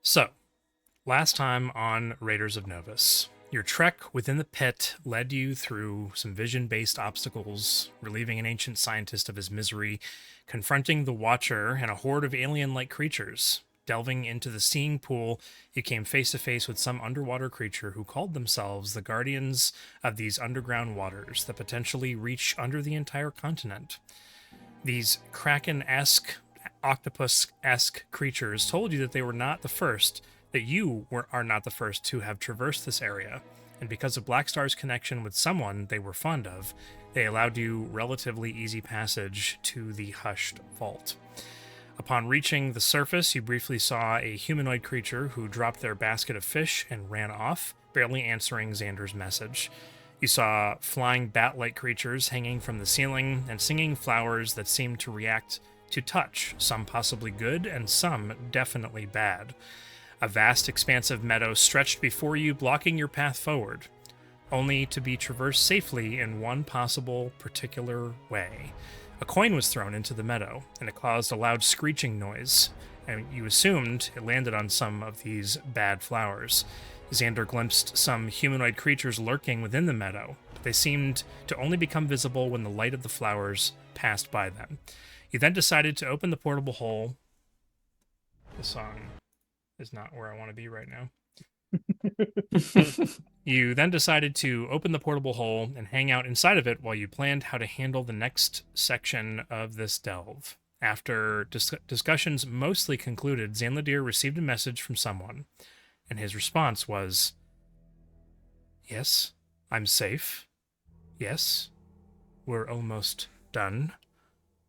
So, last time on Raiders of Novus, your trek within the pit led you through some vision based obstacles, relieving an ancient scientist of his misery, confronting the Watcher and a horde of alien like creatures. Delving into the seeing pool, you came face to face with some underwater creature who called themselves the guardians of these underground waters that potentially reach under the entire continent. These kraken-esque, octopus-esque creatures told you that they were not the first, that are not the first to have traversed this area, and because of Blackstar's connection with someone they were fond of, they allowed you relatively easy passage to the hushed vault. Upon reaching the surface, you briefly saw a humanoid creature who dropped their basket of fish and ran off, barely answering Xander's message. You saw flying bat-like creatures hanging from the ceiling and singing flowers that seemed to react to touch, some possibly good and some definitely bad. A vast, expansive meadow stretched before you, blocking your path forward, only to be traversed safely in one possible particular way. A coin was thrown into the meadow, and it caused a loud screeching noise, and you assumed it landed on some of these bad flowers. Xander glimpsed some humanoid creatures lurking within the meadow, but they seemed to only become visible when the light of the flowers passed by them. You then decided to open the portable hole. This song is not where I want to be right now. You then decided to open the portable hole and hang out inside of it while you planned how to handle the next section of this delve. After discussions mostly concluded, Zanladir received a message from someone, and his response was, "Yes, I'm safe. Yes, we're almost done.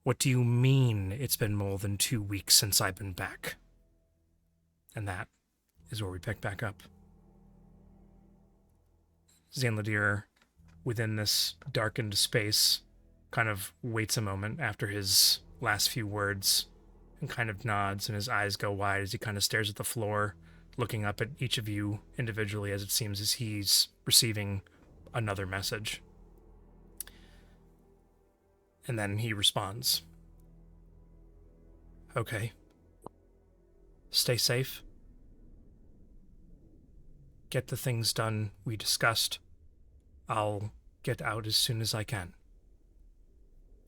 What do you mean it's been more than 2 weeks since I've been back?" And that is where we pick back up. Zanladir, within this darkened space, kind of waits a moment after his last few words and kind of nods, and his eyes go wide as he kind of stares at the floor, looking up at each of you individually as it seems as he's receiving another message. And then he responds, "Okay. Stay safe. Get the things done we discussed. I'll get out as soon as I can."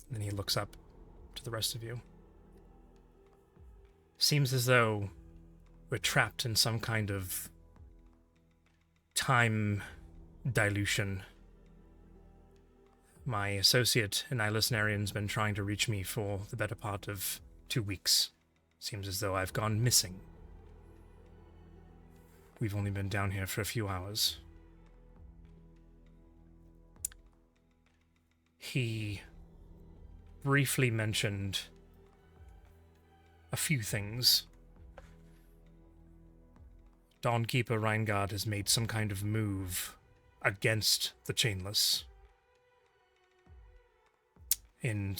And then he looks up to the rest of you. Seems as though we're trapped in some kind of time dilution. My associate in Ilisnarian's been trying to reach me for the better part of 2 weeks. Seems as though I've gone missing. We've only been down here for a few hours. He briefly mentioned a few things. Dawnkeeper Reingard has made some kind of move against the Chainless, in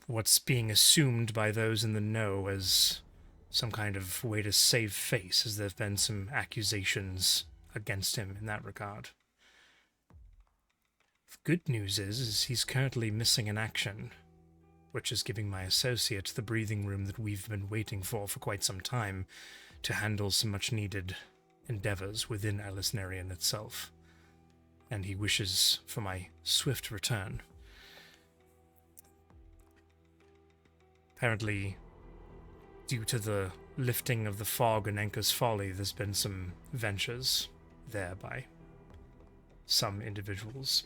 what's being assumed by those in the know as some kind of way to save face, as there've been some accusations against him in that regard. The good news is he's currently missing in action, which is giving my associate the breathing room that we've been waiting for quite some time to handle some much-needed endeavors within Ilisnarian itself. And he wishes for my swift return. Apparently, due to the lifting of the fog in Enka's Folly, there's been some ventures there by some individuals.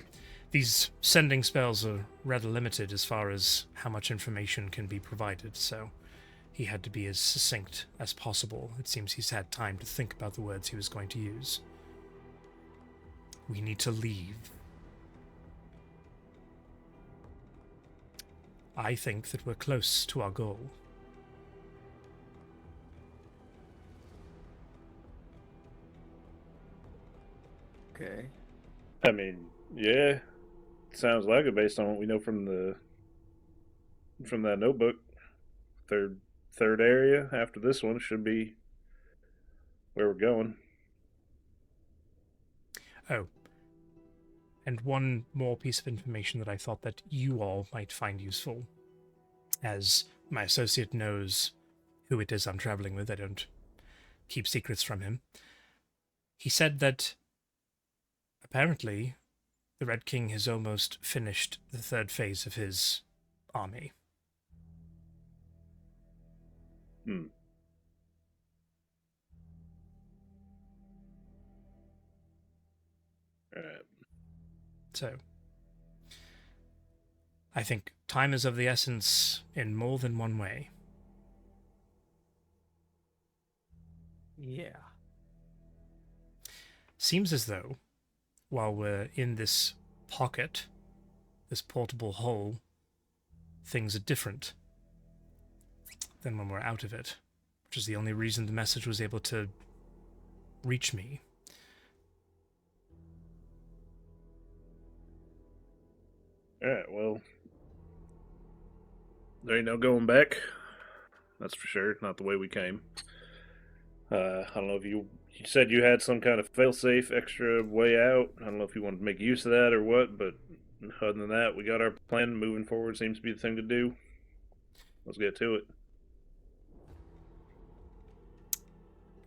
These sending spells are rather limited as far as how much information can be provided, so he had to be as succinct as possible. It seems he's had time to think about the words he was going to use. We need to leave. I think that we're close to our goal. Okay. I mean, yeah, sounds like it based on what we know from that notebook. Third area after this one should be where we're going. Oh, and one more piece of information that I thought that you all might find useful. As my associate knows who it is I'm traveling with, I don't keep secrets from him. He said that apparently the Red King has almost finished the third phase of his army. Alright. So, I think time is of the essence in more than one way. Yeah. Seems as though, while we're in this pocket, this portable hole, things are different than when we're out of it, which is the only reason the message was able to reach me. Alright, well, there ain't no going back. That's for sure. Not the way we came. I don't know if you said you had some kind of fail-safe extra way out. I don't know if you wanted to make use of that or what, but other than that, we got our plan. Moving forward seems to be the thing to do. Let's get to it.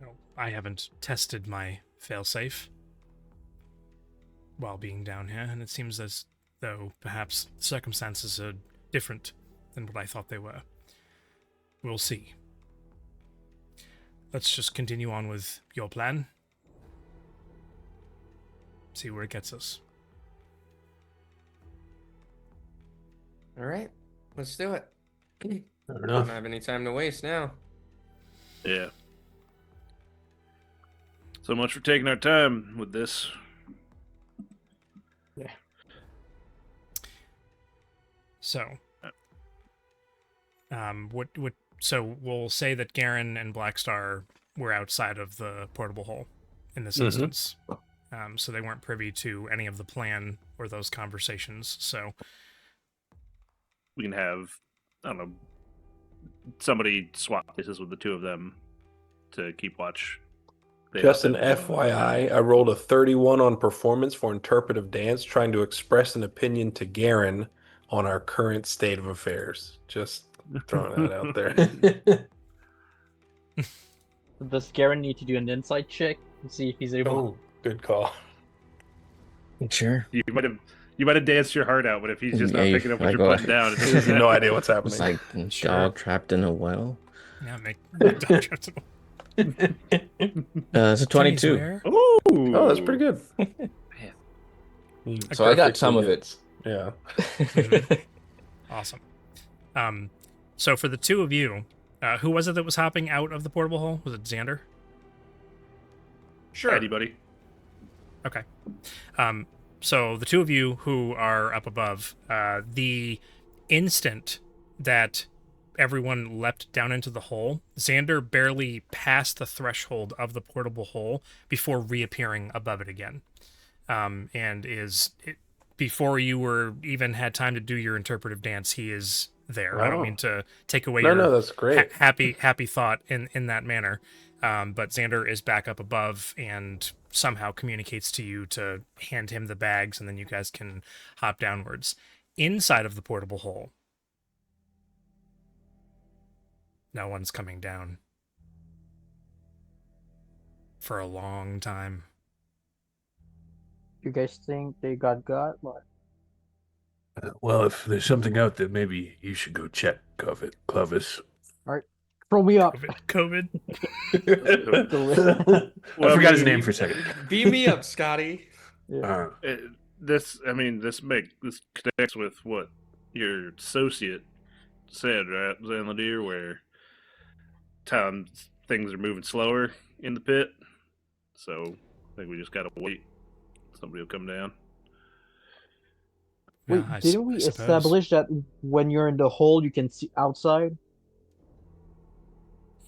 Well, I haven't tested my failsafe while being down here, and it seems as though perhaps circumstances are different than what I thought they were. We'll see. Let's just continue on with your plan. See where it gets us. All right, let's do it. Fair Don't enough. have any time to waste now. Yeah. So much for taking our time with this. So, so we'll say that Garen and Blackstar were outside of the portable hole in this instance. So they weren't privy to any of the plan or those conversations. So We can have, I don't know, somebody swap places with the two of them to keep watch. Just an FYI, I rolled a 31 on performance for interpretive dance, trying to express an opinion to Garen on our current state of affairs. Just throwing that out there. Does Garen need to do an insight check to see if he's able? Oh, good call. Sure. You might have danced your heart out, but if he's just not Yeah, picking up what like you're what? putting down, it He has doesn't no idea what's happening. It's like a Sure. dog trapped in a well. yeah, make It's a 22. Ooh. Oh, that's pretty good. So I got some of it. Yeah. Awesome. So for the two of you, who was it that was hopping out of the portable hole? Was it Xander? Sure. Anybody? Okay. So the two of you who are up above, the instant that everyone leapt down into the hole, Xander barely passed the threshold of the portable hole before reappearing above it again. Before you were even had time to do your interpretive dance, he is there. I don't Wow. mean to take away No, your that's great. happy thought in that manner. But Xander is back up above and somehow communicates to you to hand him the bags, and then you guys can hop downwards. Inside of the portable hole, no one's coming down. For a long time. You guys think they got? What? Well, if there's something out there, maybe you should go check, Clovis. Throw me up. COVID. I forgot his name for a second. Beam me up, Scotty. Yeah. This connects with what your associate said, right, Zanladir, where things are moving slower in the pit. So I think we just gotta wait. Somebody will come down. Wait, Yeah, didn't we I suppose. establish that when you're in the hole, you can see outside?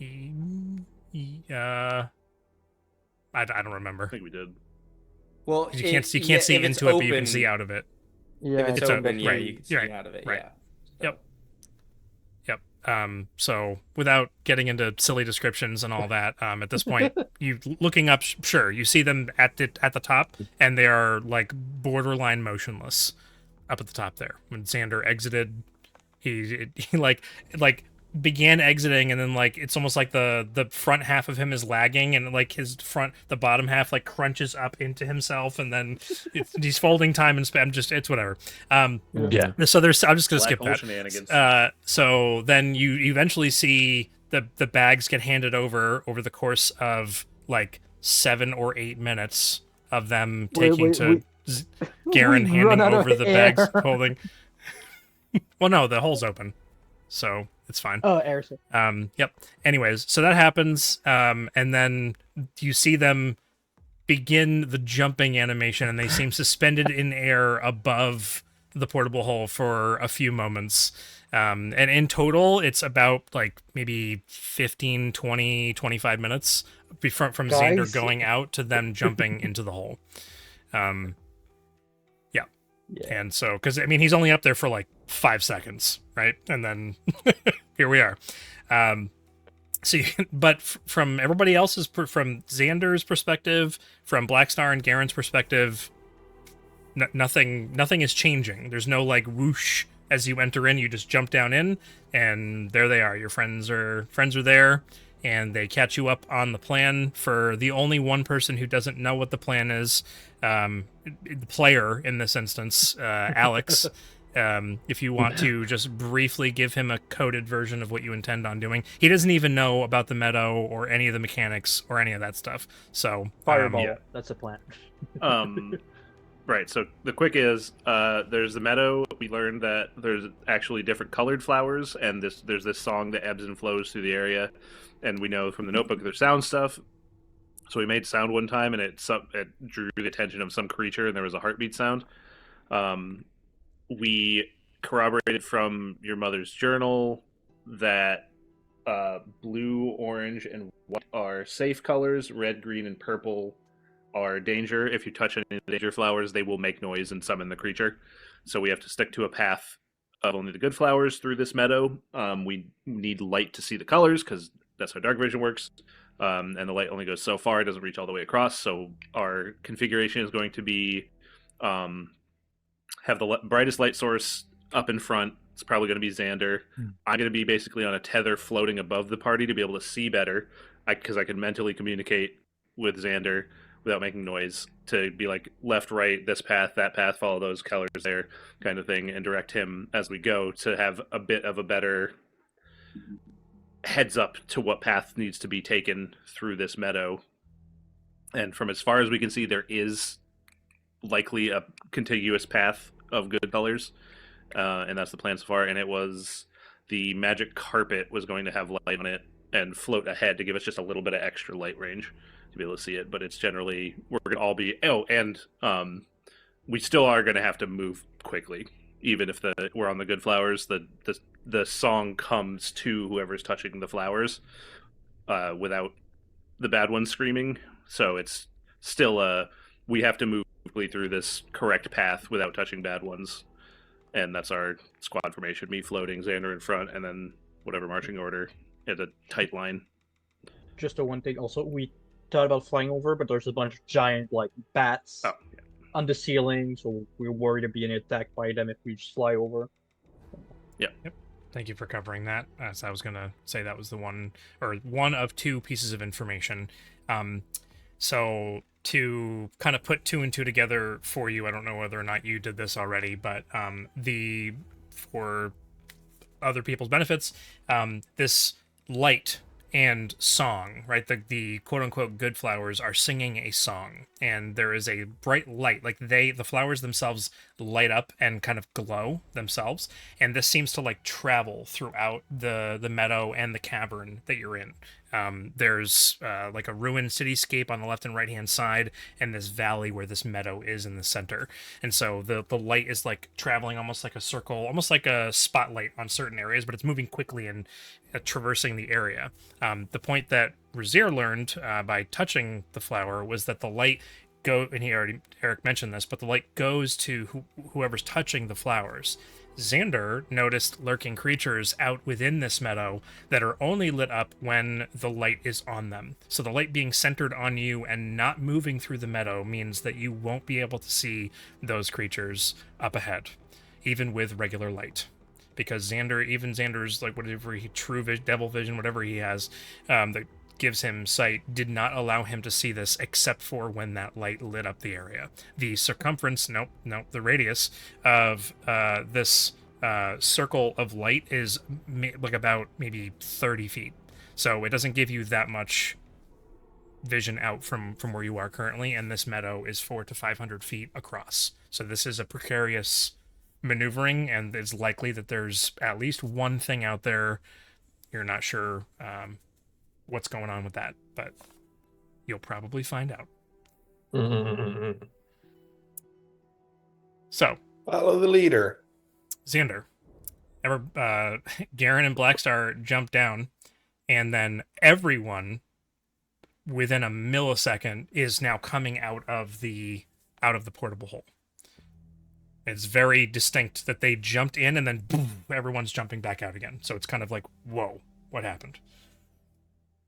I don't remember. I think we did. Well, You can't see into it, but you can see out of it. Yeah. If it's It's open, yeah, right, you can see right, out of it. right. Yeah. Yep. So without getting into silly descriptions and all that, at this point, you looking up, sure, you see them at the top, and they are like borderline motionless up at the top there. When Xander exited, he like began exiting, and then like it's almost like the front half of him is lagging, and like the bottom half like crunches up into himself, and then he's folding time and spam. Just it's whatever. Yeah. So I'm just gonna Black skip hole that. shenanigans. So then you eventually see the bags get handed over the course of like 7 or 8 minutes of them taking Garen we run handing out of over the air. bags, holding. Well, no, the hole's open, so it's fine. Oh, air. Yep. Anyways, so that happens, and then you see them begin the jumping animation, and they seem suspended in air above the portable hole for a few moments. And in total, it's about like maybe 15, 20, 25 minutes from Xander Guys. going out to them jumping into the hole. Yeah. And so, because I mean, he's only up there for like 5 seconds, right? And then here we are. So, but from everybody else's, from Xander's perspective, from Blackstar and Garen's perspective, nothing is changing. There's no like whoosh as you enter in. You just jump down in, and there they are. Your friends are there, and they catch you up on the plan. For the only one person who doesn't know what the plan is, the player in this instance, Alex. If you want to just briefly give him a coded version of what you intend on doing. He doesn't even know about the meadow or any of the mechanics or any of that stuff. So Fireball. yeah. That's the plan. Right, so the quick is, there's the meadow. We learned that there's actually different colored flowers, and there's this song that ebbs and flows through the area, and we know from the notebook there's sound stuff. So we made sound one time, and it drew the attention of some creature, and there was a heartbeat sound. We corroborated from your mother's journal that blue, orange, and white are safe colors. Red, green, and purple are danger. If you touch any of the danger flowers, they will make noise and summon the creature. So we have to stick to a path of only the good flowers through this meadow. We need light to see the colors, because that's how dark vision works. And the light only goes so far; it doesn't reach all the way across. So our configuration is going to be have the brightest light source up in front. It's probably going to be Xander. I'm going to be basically on a tether floating above the party to be able to see better, because I can mentally communicate with Xander without making noise, to be like left, right, this path, that path, follow those colors there, kind of thing, and direct him as we go to have a bit of a better heads up to what path needs to be taken through this meadow. And from as far as we can see, there is likely a contiguous path of good colors, and that's the plan so far. And it was the magic carpet was going to have light on it and float ahead to give us just a little bit of extra light range to be able to see it. But it's generally, we're going to all be, we still are going to have to move quickly, even if we're on the good flowers. The song comes to whoever's touching the flowers without the bad ones screaming. So it's still we have to move quickly through this correct path without touching bad ones. And that's our squad formation: me floating, Xander in front, and then whatever marching order at a tight line. Just the one thing also, we thought about flying over, but there's a bunch of giant like bats on the ceiling, so we're worried of being attacked by them if we just fly over. Yep. Thank you for covering that. So I was going to say that was the one of two pieces of information. So to kind of put 2 and 2 together for you, I don't know whether or not you did this already, but for other people's benefits, this light and song, right? The quote unquote good flowers are singing a song, and there is a bright light, like the flowers themselves light up and kind of glow themselves, and this seems to like travel throughout the meadow and the cavern that you're in. There's like a ruined cityscape on the left and right hand side, and this valley where this meadow is in the center. And so the light is like traveling almost like a circle, almost like a spotlight on certain areas, but it's moving quickly and traversing the area. The point that Razir learned by touching the flower was that the light and Eric mentioned this, but the light goes to whoever's touching the flowers. Xander noticed lurking creatures out within this meadow that are only lit up when the light is on them. So the light being centered on you and not moving through the meadow means that you won't be able to see those creatures up ahead, even with regular light. because even Xander's like whatever devil vision, whatever he has, that gives him sight, did not allow him to see this except for when that light lit up the area. The circumference, the radius of this circle of light is like about maybe 30 feet. So it doesn't give you that much vision out from where you are currently, and this meadow is 400 to 500 feet across. So this is a precarious maneuvering, and it's likely that there's at least one thing out there. You're not sure what's going on with that, but you'll probably find out. So follow the leader. Xander, Garen and Blackstar jump down, and then everyone within a millisecond is now coming out of the portable hole. It's very distinct that they jumped in and then boom, everyone's jumping back out again. So it's kind of like, whoa, what happened?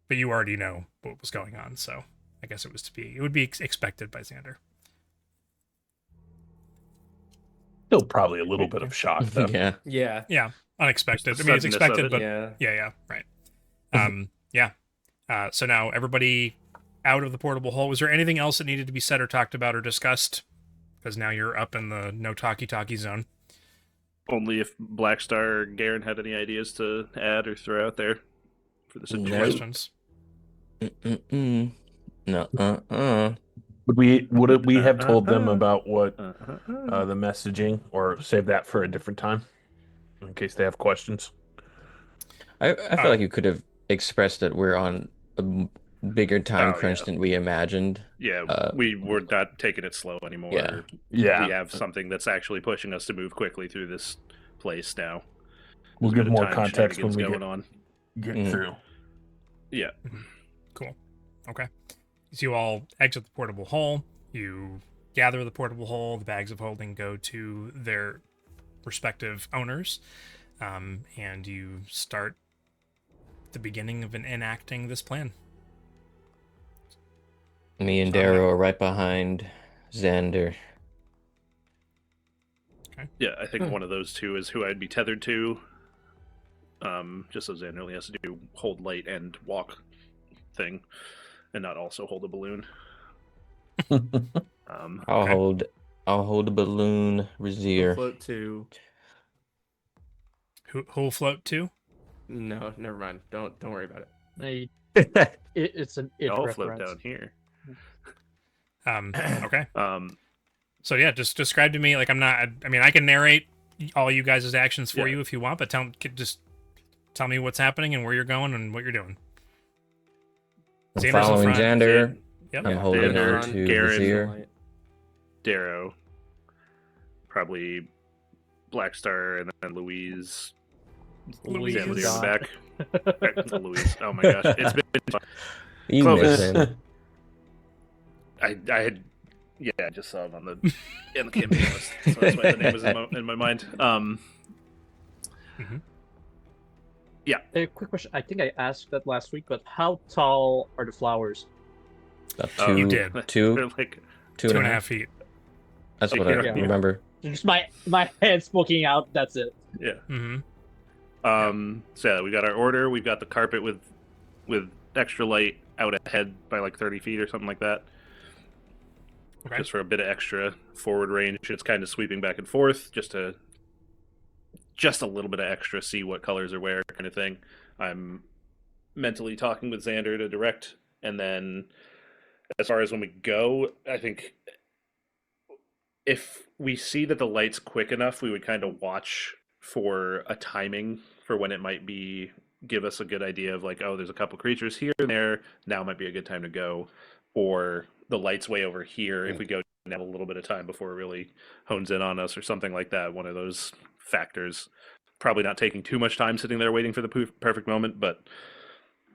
But you already know what was going on, so I guess it would be expected by Xander. Still probably a little bit of shock, though. Yeah. Unexpected. I mean, it's expected, but yeah, right. So now everybody out of the portable hole. Was there anything else that needed to be said or talked about or discussed? Because now you're up in the no talkie zone. Only if Blackstar or Garen had any ideas to add or throw out there for the situation. Questions? No. Would we have told them about what the messaging, or save that for a different time in case they have questions? I feel like you could have expressed that we're on a bigger time crunch than we imagined. Yeah, we were not taking it slow anymore. Yeah. We have something that's actually pushing us to move quickly through this place now. We'll give more context when we get through. Yeah. Cool. Okay. So you all exit the portable hole. You gather the portable hole. The bags of holding go to their respective owners. And you start the beginning of enacting this plan. Me and Darrow are right behind Xander. Okay. Yeah, I think one of those two is who I'd be tethered to. Just so Xander only has to do hold light and walk thing, and not also hold a balloon. I'll hold the balloon, Razier. Float to. Who'll float to? No, never mind. Don't worry about it. It's an it I'll reference. float down here. Okay. So yeah, just describe to me, like I can narrate all you guys' actions for you if you want, but just tell me what's happening and where you're going and what you're doing. I'm following Xander. Yep. I'm holding on to Razier. Darrow. Probably Blackstar and then Louise. Louise. On the back. Louise. Oh my gosh. It's been fun. You Clovis. I had I just saw it on the campaign list, so that's why the name was in my mind. Yeah. A quick question. I think I asked that last week, but how tall are the flowers? About you did. They're like 2.5 feet. That's what I remember. Just my head smoking out. That's it. Yeah. Mm-hmm. So yeah, we got our order. We've got the carpet with extra light out ahead by like 30 feet or something like that. Okay. Just for a bit of extra forward range. It's kind of sweeping back and forth just a little bit of extra, see what colors are where kind of thing. I'm mentally talking with Xander to direct, and then as far as when we go, I think if we see that the light's quick enough, we would kind of watch for a timing for when it might be, give us a good idea of like, oh, there's a couple creatures here and there, now might be a good time to go, or the light's way over here if we go and have a little bit of time before it really hones in on us or something like that. One of those factors. Probably not taking too much time sitting there waiting for the perfect moment, but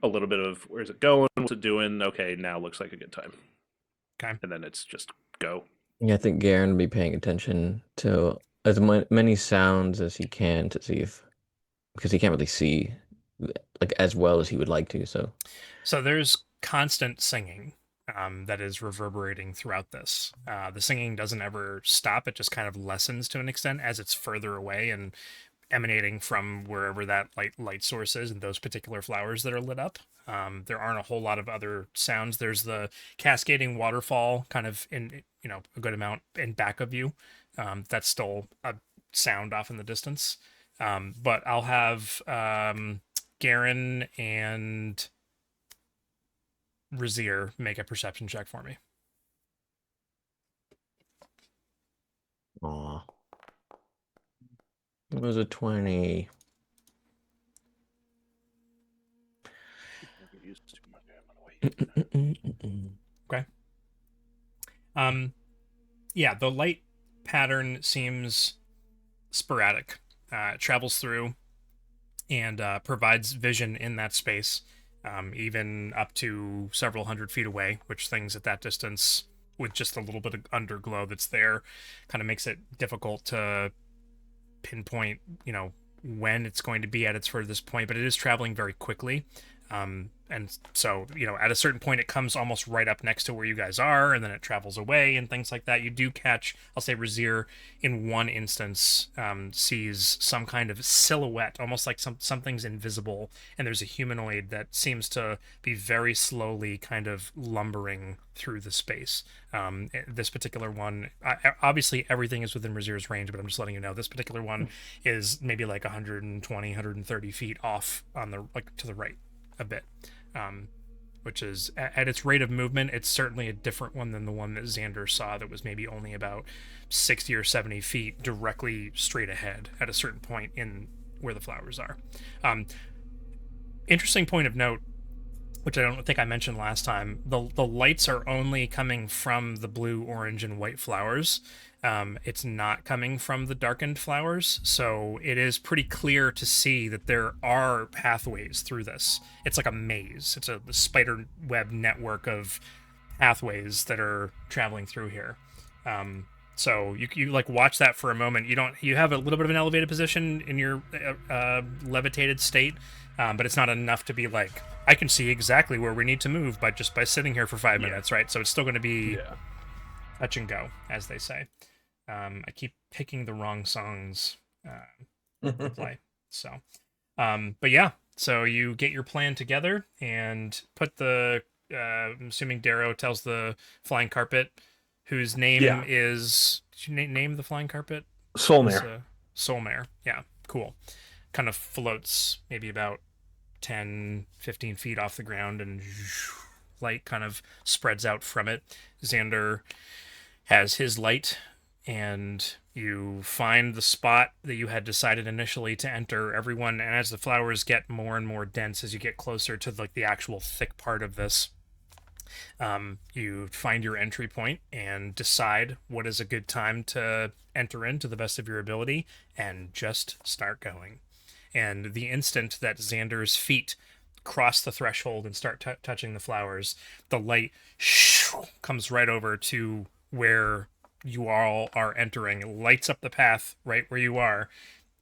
a little bit of where's it going, what's it doing, okay, now looks like a good time. Okay. And then it's just go. Yeah, I think Garen will be paying attention to as many sounds as he can to see if, because he can't really see like as well as he would like to. So there's constant singing that is reverberating throughout this. The singing doesn't ever stop. It just kind of lessens to an extent as it's further away, and emanating from wherever that light source is, and those particular flowers that are lit up. There aren't a whole lot of other sounds. There's the cascading waterfall kind of in, a good amount in back of you. That's still a sound off in the distance. But I'll have Garen and Razir make a perception check for me. Aw. It was a 20. Okay. Yeah, the light pattern seems sporadic. It travels through and provides vision in that space, even up to several hundred feet away, which things at that distance with just a little bit of underglow that's there kind of makes it difficult to pinpoint, when it's going to be at its furthest point, but it is traveling very quickly. And so, at a certain point, it comes almost right up next to where you guys are, and then it travels away and things like that. You do catch, I'll say, Razir in one instance sees some kind of silhouette, almost like something's invisible, and there's a humanoid that seems to be very slowly kind of lumbering through the space. This particular one, obviously everything is within Razir's range, but I'm just letting you know this particular one is maybe like 120, 130 feet off on the to the right a bit, which is at its rate of movement, it's certainly a different one than the one that Xander saw that was maybe only about 60 or 70 feet directly straight ahead at a certain point in where the flowers are. Interesting point of note, which I don't think I mentioned last time, the lights are only coming from the blue, orange, and white flowers. It's not coming from the darkened flowers, so it is pretty clear to see that there are pathways through this. It's like a maze. It's a spider web network of pathways that are traveling through here. So you like watch that for a moment. You have a little bit of an elevated position in your levitated state, but it's not enough to be like, I can see exactly where we need to move by sitting here for 5 minutes, right? So it's still going to be touch and go, as they say. I keep picking the wrong songs to play. So, but yeah, so you get your plan together and put the, I'm assuming Darrow tells the flying carpet, whose name is, did you name the flying carpet? Soulmare. Soulmare. Yeah, cool. Kind of floats maybe about 10, 15 feet off the ground, and light kind of spreads out from it. Xander has his light, and you find the spot that you had decided initially to enter. Everyone, and as the flowers get more and more dense as you get closer to the actual thick part of this, you find your entry point and decide what is a good time to enter in to the best of your ability and just start going. And the instant that Xander's feet cross the threshold and start touching the flowers, the light comes right over to where you all are entering, lights up the path right where you are,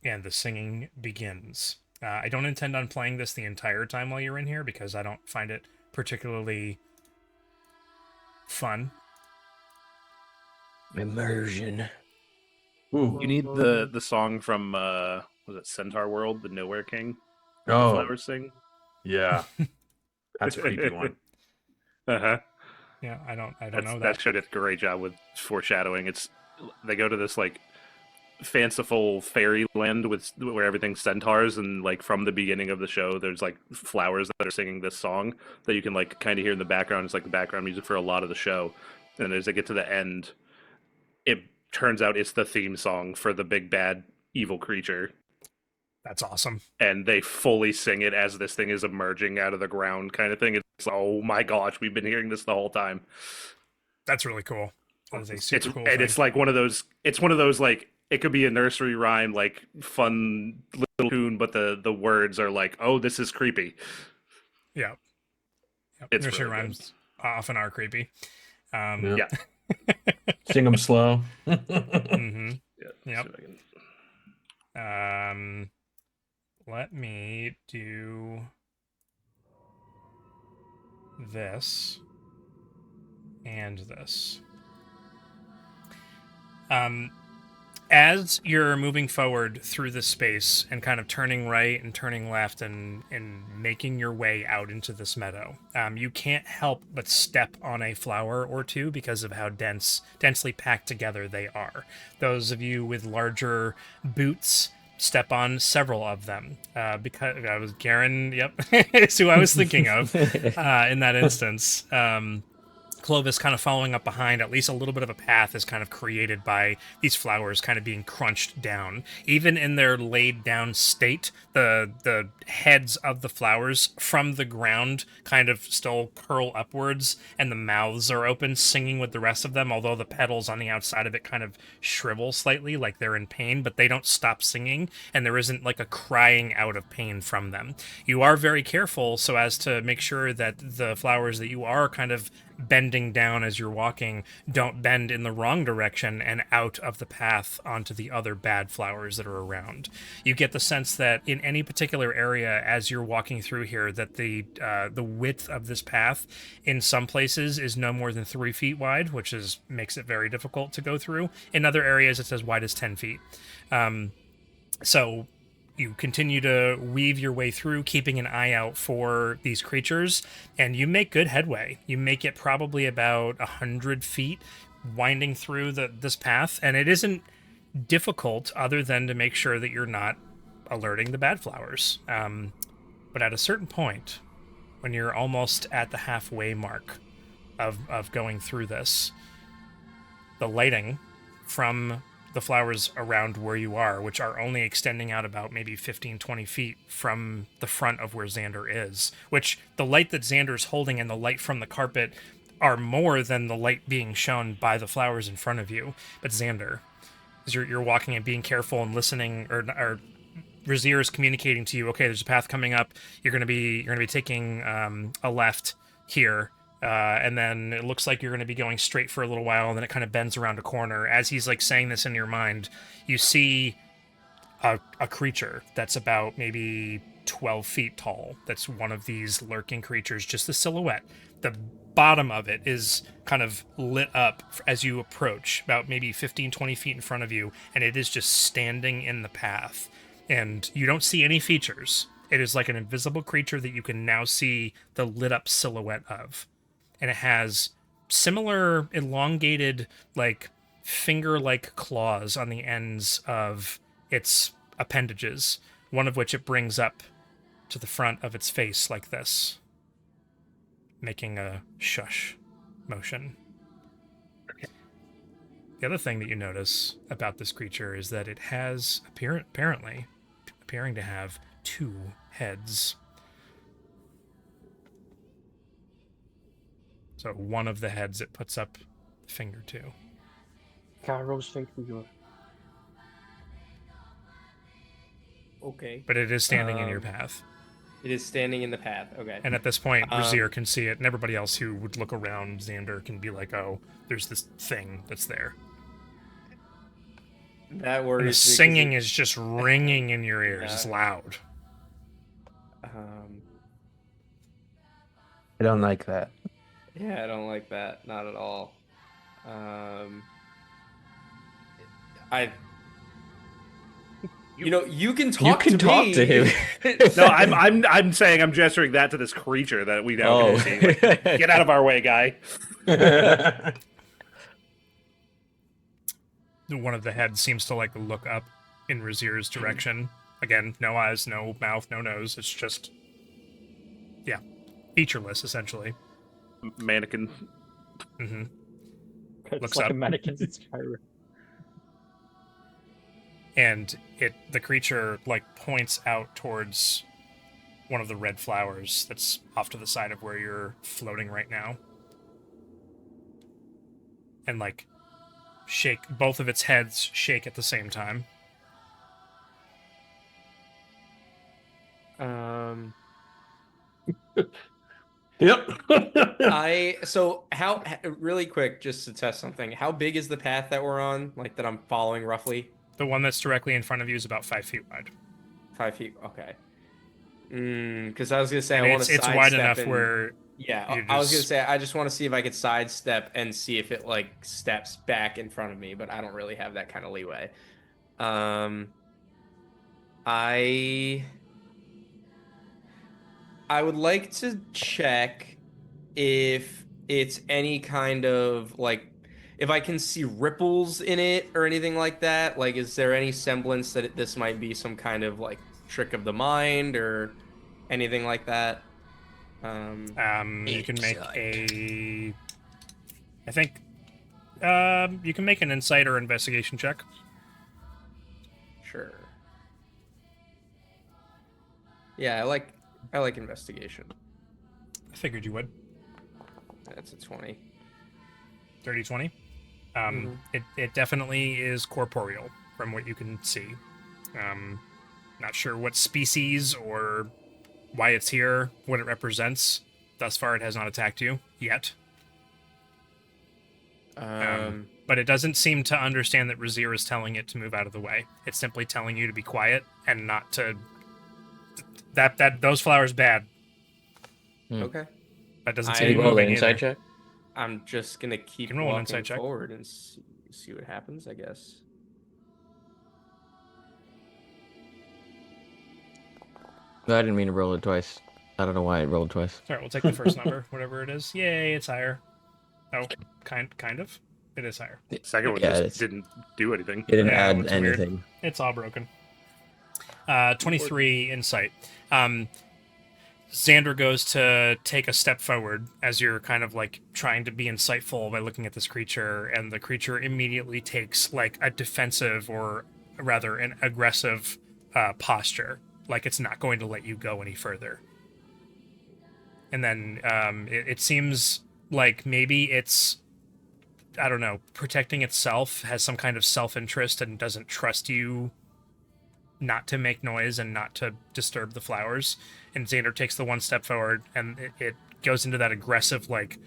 and the singing begins. I don't intend on playing this the entire time while you're in here because I don't find it particularly fun. Immersion. Ooh. You need the song from was it Centaur World, the Nowhere King? The Oh, flowers sing. yeah. That's a creepy one. Yeah, I don't know that. That show did a great job with foreshadowing. They go to this like fanciful fairyland where everything's centaurs, and like from the beginning of the show, there's like flowers that are singing this song that you can like kind of hear in the background. It's like the background music for a lot of the show. And as they get to the end, it turns out it's the theme song for the big bad evil creature. That's awesome. And they fully sing it as this thing is emerging out of the ground, kind of thing. It's oh my gosh, we've been hearing this the whole time. That's really cool. That is a super cool and thing. it's like one of those. It's one of those like it could be a nursery rhyme, like fun little tune, but the words are like, oh, this is creepy. Yeah. Yep. It's Nursery really good. rhymes often are creepy. Yeah. Sing them slow. Mm-hmm. Yeah. Yep. Let me do this and this. As you're moving forward through this space and kind of turning right and turning left and making your way out into this meadow, you can't help but step on a flower or two because of how densely packed together they are. Those of you with larger boots step on several of them because I was Garen. Yep, is who I was thinking of in that instance. Clovis kind of following up behind, at least a little bit of a path is kind of created by these flowers kind of being crunched down. Even in their laid down state, the heads of the flowers from the ground kind of still curl upwards, and the mouths are open, singing with the rest of them, although the petals on the outside of it kind of shrivel slightly, like they're in pain, but they don't stop singing, and there isn't like a crying out of pain from them. You are very careful so as to make sure that the flowers that you are kind of bending down as you're walking don't bend in the wrong direction and out of the path onto the other bad flowers that are around. You get the sense that in any particular area as you're walking through here that the width of this path in some places is no more than 3 feet wide, which makes it very difficult to go through. In other areas it's as wide as 10 feet. So you continue to weave your way through, keeping an eye out for these creatures, and you make good headway. You make it probably about 100 feet, winding through this path, and it isn't difficult other than to make sure that you're not alerting the bad flowers. But at a certain point, when you're almost at the halfway mark of going through this, the lighting from the flowers around where you are, which are only extending out about maybe 15-20 feet from the front of where Xander is, which the light that Xander's holding and the light from the carpet are more than the light being shown by the flowers in front of you. But Xander, as you're walking and being careful and listening, or Razir is communicating to you, okay, there's a path coming up, you're gonna be taking a left here, and then it looks like you're going to be going straight for a little while, and then it kind of bends around a corner. As he's like saying this in your mind, you see a creature that's about maybe 12 feet tall. That's one of these lurking creatures, just the silhouette. The bottom of it is kind of lit up as you approach, about maybe 15-20 feet in front of you, and it is just standing in the path. And you don't see any features. It is like an invisible creature that you can now see the lit up silhouette of. And it has similar elongated, like, finger-like claws on the ends of its appendages, one of which it brings up to the front of its face like this, making a shush motion. The other thing that you notice about this creature is that it has appearing to have 2 heads. So one of the heads it puts up the finger to. Caro's fate for you. Okay. But it is standing in your path. It is standing in the path. Okay. And at this point, Razir can see it, and everybody else who would look around Xander can be like, oh, there's this thing that's there. That And worries the me 'cause singing is just ringing in your ears. It's loud. I don't like that. Yeah, I don't like that. Not at all. You can talk You can to talk me. to him. No, I'm saying I'm gesturing that to this creature that we now can see. Like, get out of our way, guy. One of the heads seems to like look up in Razir's direction. Again, no eyes, no mouth, no nose. It's just, yeah, featureless essentially. Mannequin. Mm-hmm. It's Looks like up. a mannequin in Skyrim. And the creature like points out towards one of the red flowers that's off to the side of where you're floating right now. And like shake, both of its heads shake at the same time. Yep. So how really quick, just to test something, how big is the path that we're on, like that I'm following roughly? The one that's directly in front of you is about 5 feet wide. 5 feet. Okay. Because I was gonna say And I want to. it's wide enough where Yeah, you I was gonna just- say I just want to see if I could sidestep and see if it like steps back in front of me, but I don't really have that kind of leeway. I would like to check if it's any kind of like if I can see ripples in it or anything like that. Like, is there any semblance that this might be some kind of like trick of the mind or anything like that? You can make a. I think you can make an insight or investigation check. Sure. Yeah, I like investigation. I figured you would. That's a 20. 30-20. Mhm. It definitely is corporeal from what you can see. Not sure what species or why it's here, what it represents. Thus far, it has not attacked you yet. But it doesn't seem to understand that Razir is telling it to move out of the way. It's simply telling you to be quiet and not to. That those flowers bad. Okay. That doesn't I- seem Can to you be roll an moving insight either. check? I'm just gonna keep can roll an walking insight check. forward and see what happens, I guess. No, I didn't mean to roll it twice. I don't know why it rolled twice. Sorry, we'll take the first number, whatever it is. Yay, it's higher. Oh, kind of. It is higher. Second one Yeah, just it's- didn't do anything. It didn't Yeah, add it's weird. anything. It's all broken. 23 insight. Xander goes to take a step forward as you're kind of like trying to be insightful by looking at this creature, and the creature immediately takes like a defensive or rather an aggressive posture, like it's not going to let you go any further. And then it seems like maybe it's, I don't know, protecting itself, has some kind of self-interest and doesn't trust you not to make noise and not to disturb the flowers. And Xander takes the one step forward, and it goes into that aggressive, like,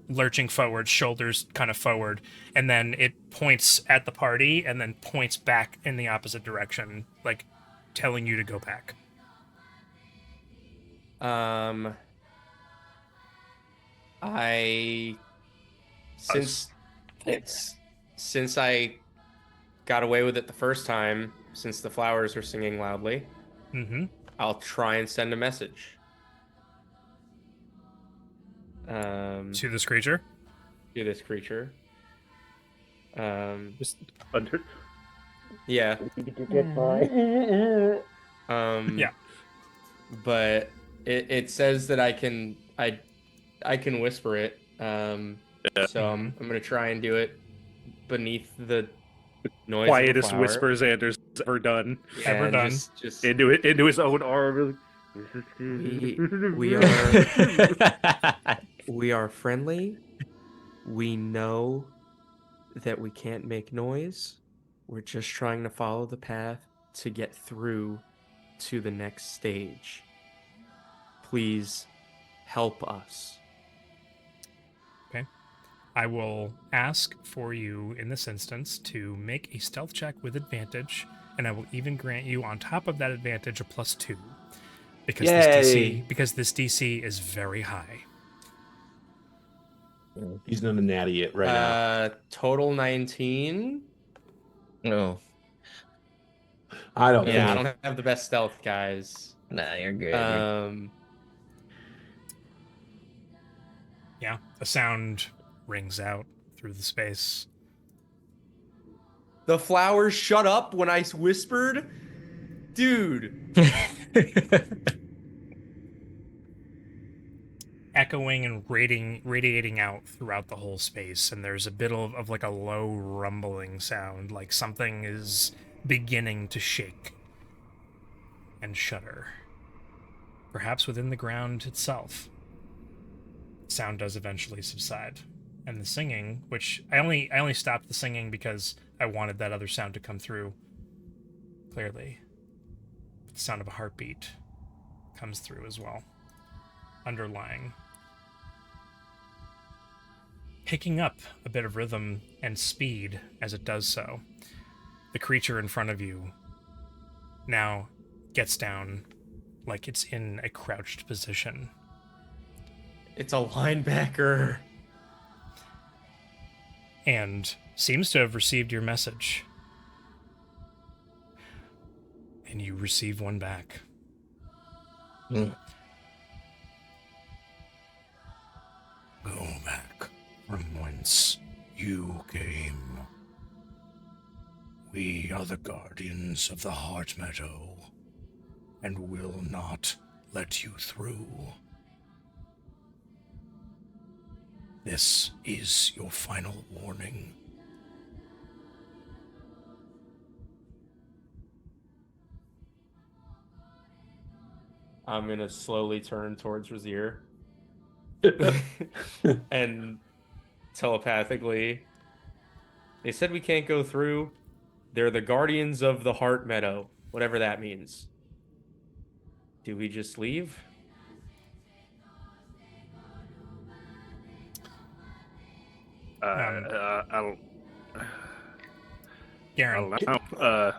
lurching forward, shoulders kind of forward, and then it points at the party and then points back in the opposite direction, like telling you to go back. I since I got away with it the first time, since the flowers are singing loudly, Mm-hmm. I'll try and send a message. To this creature. To this creature. Just under. Yeah. Yeah. But it says that I can whisper it. So I'm gonna try and do it beneath the noise. Quietest of the flower. whisper Xander's ever done. Yeah, Ever and done. Just Into his own arm. we are friendly. We know that we can't make noise. We're just trying to follow the path to get through to the next stage. Please help us. I will ask for you in this instance to make a stealth check with advantage, and I will even grant you on top of that advantage a +2. Because this DC is very high. He's not a natty yet right now. Total 19. No. I don't Yeah, I think. don't have the best stealth, guys. Nah, you're good. Yeah, a sound rings out through the space. The flowers shut up when I whispered? Dude. Echoing and radiating out throughout the whole space, and there's a bit of like a low rumbling sound, like something is beginning to shake and shudder. Perhaps within the ground itself. Sound does eventually subside. And the singing, which I only stopped the singing because I wanted that other sound to come through clearly. The sound of a heartbeat comes through as well, underlying. Picking up a bit of rhythm and speed as it does so, the creature in front of you now gets down like it's in a crouched position. It's a linebacker. And seems to have received your message. and you receive one back. Mm. Go back from whence you came. We are the guardians of the Heart Meadow, and will not let you through. This is your final warning. I'm gonna slowly turn towards Razier and telepathically. They said we can't go through. They're the guardians of the Heart Meadow, whatever that means. Do we just leave? I don't. Garen, I don't know.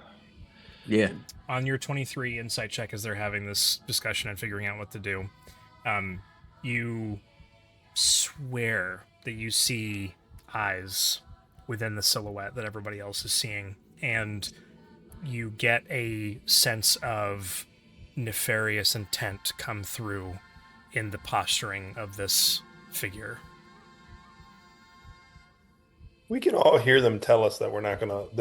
Yeah. on your 23 insight check as they're having this discussion and figuring out what to do, you swear that you see eyes within the silhouette that everybody else is seeing, and you get a sense of nefarious intent come through in the posturing of this figure. We can all hear them tell us that they're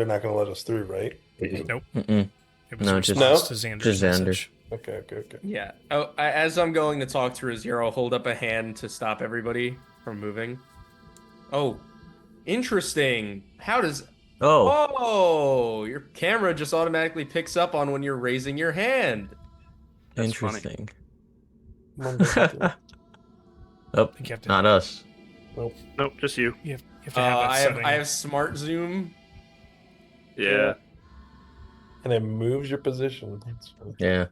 not gonna let us through, right? Nope. Mm-mm. It was No, a just- response to Xander's just Xander. message. Okay. Yeah. Oh, as I'm going to talk to Razier, I'll hold up a hand to stop everybody from moving. Oh, interesting. How does... Oh. Oh, your camera just automatically picks up on when you're raising your hand. That's funny. Interesting. Mine doesn't do it. Oh, think you have to- not us. Nope, just you. You have to have that setting. I have smart zoom. Yeah. And it moves your position. That's funny. Yeah.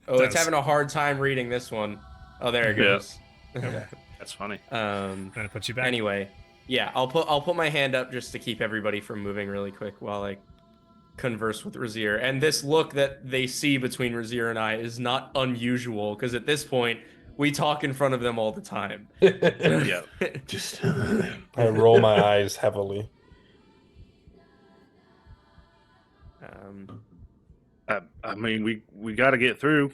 Oh, it's Does. having a hard time reading this one. Oh, there it Yeah. goes. That's funny. I'm gonna put you back. Anyway, yeah, I'll put my hand up just to keep everybody from moving really quick while I converse with Razier. And this look that they see between Razier and I is not unusual because at this point we talk in front of them all the time. Yeah. Just I roll my eyes heavily. I mean, we got to get through.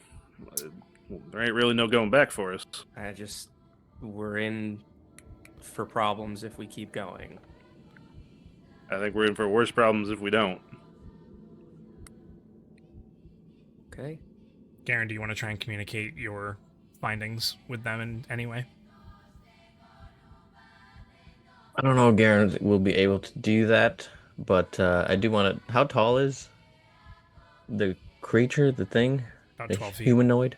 There ain't really no going back for us. We're in for problems if we keep going. I think we're in for worse problems if we don't. Okay. Garen, do you want to try and communicate your findings with them in any way? I don't know if Garen will be able to do that, but I do want to... How tall is the creature, the thing? About The 12 feet. humanoid?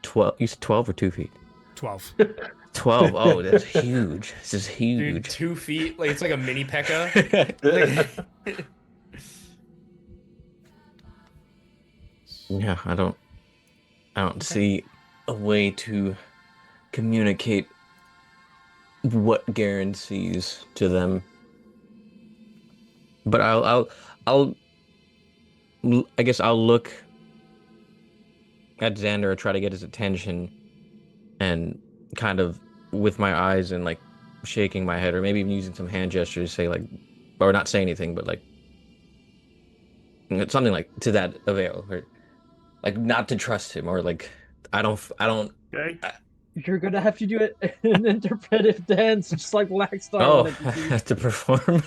12? You said 12 or 2 feet? 12. 12. Oh, that's huge. This is Dude, huge. 2 feet, like it's like a mini P.E.K.K.A. Yeah, I don't see a way to communicate what Garen sees to them. But I guess I'll look at Xander, try to get his attention, and kind of with my eyes and like shaking my head, or maybe even using some hand gestures, say like, or not say anything, but like something like to that avail, or like not to trust him, or like I don't. Okay. You're gonna have to do it an interpretive dance, just like Black Star. Oh, wanted I to do. have to perform.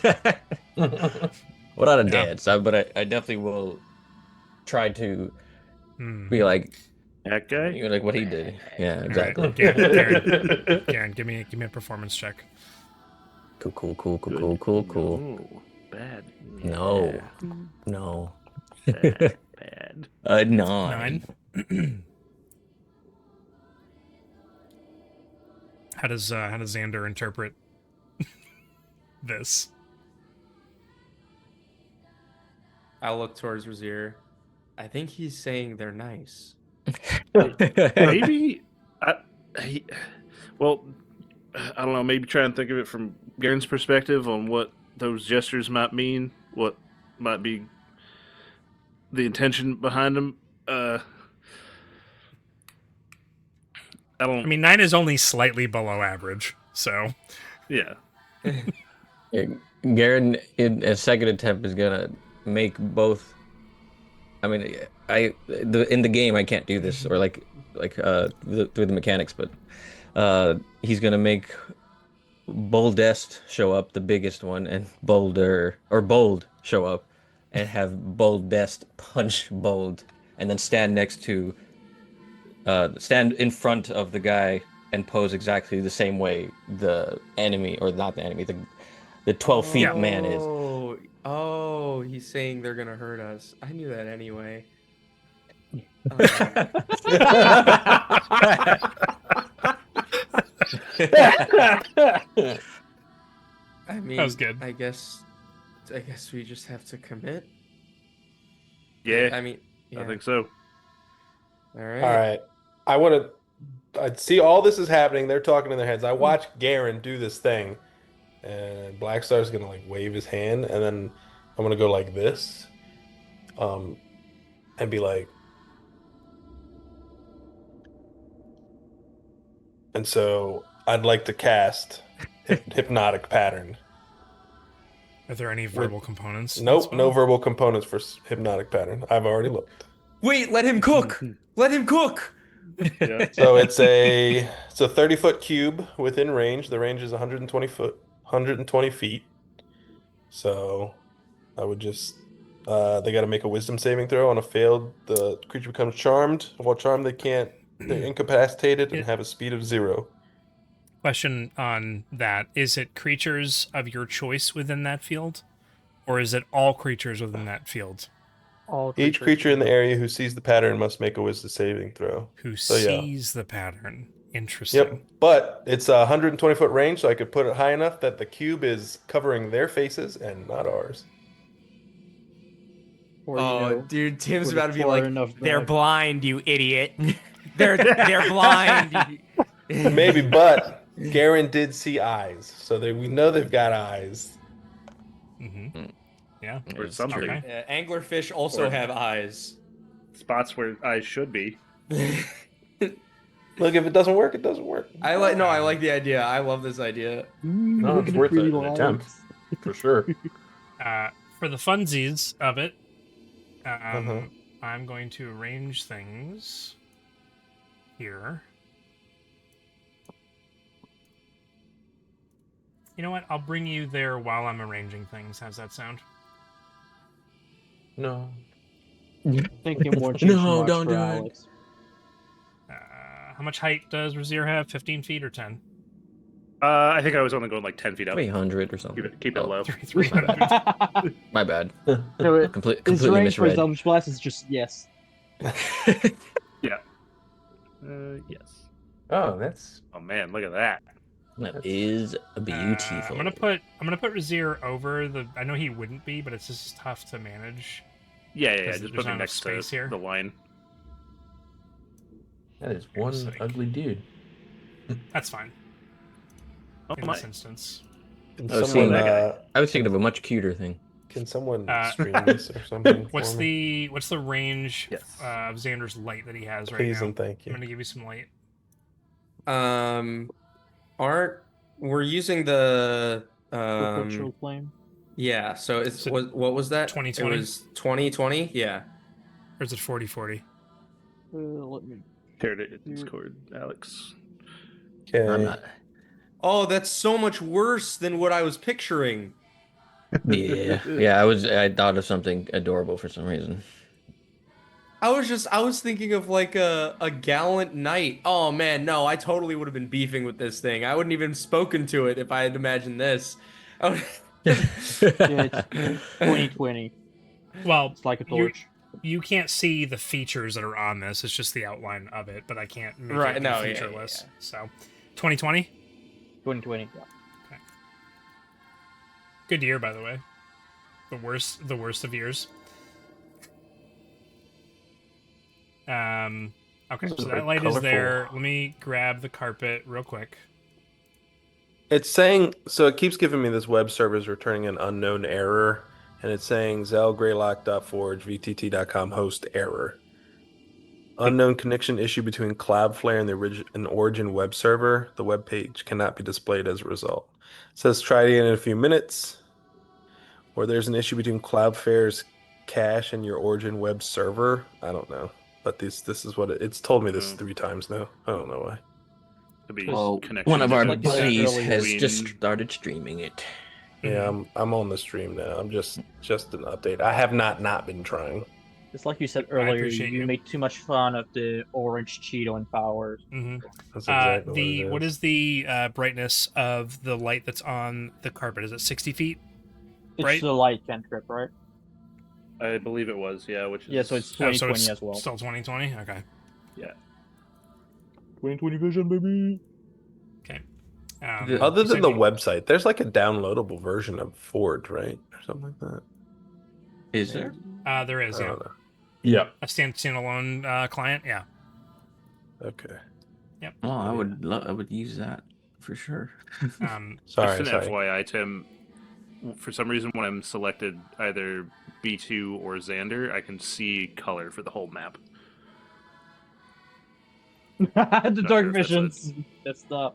Well, not a Yeah. dance, but I definitely will try to Hmm. be like, Okay. you know, like what he did. Yeah, exactly. Garen, give me a performance check. Cool. No, bad. No. No. Bad. 9. 9. How does Xander interpret this? I'll look towards Razier. I think he's saying they're nice. Maybe. Well, I don't know. Maybe try and think of it from Garen's perspective on what those gestures might mean. What might be the intention behind them. I don't. I mean, 9 is only slightly below average, so Yeah. Garen, in a second attempt, is gonna make both I mean, in the game I can't do this, or through the mechanics, but he's gonna make Boldest show up, the biggest one, and Bold show up, and have Boldest punch Bold, and then stand in front of the guy and pose exactly the same way the enemy, or not the enemy, the 12 feet man is. Oh, he's saying they're gonna hurt us. I knew that anyway. I mean, That was good. I guess we just have to commit. Yeah, I mean, yeah. I think so. All right. All right. I see all this is happening. They're talking in their heads. I watch Garen do this thing, and Black Star's gonna like wave his hand, and then I'm gonna go like this, and be like, and so I'd like to cast hypnotic pattern. Are there any verbal components? Nope, no verbal components for hypnotic pattern. I've already looked. Wait, let him cook. Let him cook. Yeah. So it's a 30-foot cube within range. The range is 120 feet. So I would just they got to make a wisdom saving throw. On a failed, the creature becomes charmed. While charmed, they're incapacitated and have a speed of 0. Question on that. Is it creatures of your choice within that field? Or is it all creatures within that field? Each creature in the area who sees the pattern must make a wisdom saving throw. Who So, yeah. sees the pattern? Interesting. Yep, but it's a 120-foot range, so I could put it high enough that the cube is covering their faces and not ours. Or, you Oh, know, dude, Tim's with about to be far like, enough "They're back." blind, you idiot. they're blind." Maybe, but Garen did see eyes, so we know they've got eyes. Mm-hmm. Yeah. Or It's something. true. Yeah, anglerfish also Or- have eyes. Spots where eyes should be. Look, if it doesn't work, it doesn't work. I like the idea. I love this idea. No, it's worth an attempt for sure. For the funsies of it, Uh-huh. I'm going to arrange things here. You know what? I'll bring you there while I'm arranging things. How's that sound? No. Thinking more No, don't do it. Alex. How much height does Razir have? 15 feet or 10? I think I was only going like 10 feet up. 300 or something. Keep it Oh, low. 300. My bad. So his Completely range for his misread. Eldritch Blast is just yes. Yes. Oh, that's Oh man, look at that. That is beautiful. I'm gonna put Razir over the. I know he wouldn't be, but it's just tough to manage. Yeah. There's Just not put me enough next to space here. the line. That is one Here's like- ugly dude. That's fine Oh in my. this instance. can I was someone seeing that I was thinking of a much cuter thing. can someone Uh, stream this or something? What's for me? the range Yes. of Xander's light that he has right Please now? and thank I'm you. gonna give you some light. We're using the Perpetual flame. yeah. So it's So what was that? 2020? It was 2020. Yeah. Or is it 40/40? Let me. Here it is, Discord, Alex. Okay. I'm not. Oh, that's so much worse than what I was picturing. Yeah. I thought of something adorable for some reason. I was thinking of like a gallant knight. Oh man, no, I totally would have been beefing with this thing. I wouldn't even spoken to it if I had imagined this. I would- Yeah, it's 2020. Well, It's like a you- torch. you can't see the features that are on this. It's just the outline of it, but I can't make Right, it be no, yeah, featureless. yeah. So, 2020, 2020. Yeah. good year by the way. The worst of years. Okay, This so is that very light is colorful. there. Let me grab the carpet real quick. It's saying so. It keeps giving me this web server is returning an unknown error, and it's saying zelgreylock.forge vtt.com host error. Unknown connection issue between Cloudflare and the origin web server. The web page cannot be displayed as a result. It says try it again in a few minutes. Or there's an issue between Cloudflare's cache in your origin web server. I don't know, but this is what it's told me this 3 times now. I don't know why. Could be Well, connection one of our like you said buddies earlier. has just between- started streaming it. Yeah, I'm on the stream now. I'm just an update. I have not been trying. It's like you said I earlier, appreciate you you. make too much fun of the orange Cheeto and powers. That's exactly What what it is the brightness of the light that's on the carpet? Is it 60 feet? It's Right. the light cantrip, right? I believe it was, yeah. Which is Yeah, so it's Oh, 2020 so it's as well. still 2020? Okay. yeah. 2020 vision, baby. Okay. Other than the Cindy? website, there's like a downloadable version of Forge, right, or something like that. Is there? There is, I yeah. don't know. Yeah. A standalone client, yeah. Okay. Oh, I would use that for sure. Sorry. Just an FYI, Tim. For some reason, when I'm selected either B2 or Xander, I can see color for the whole map. The Not sure dark if that's visions. That's the.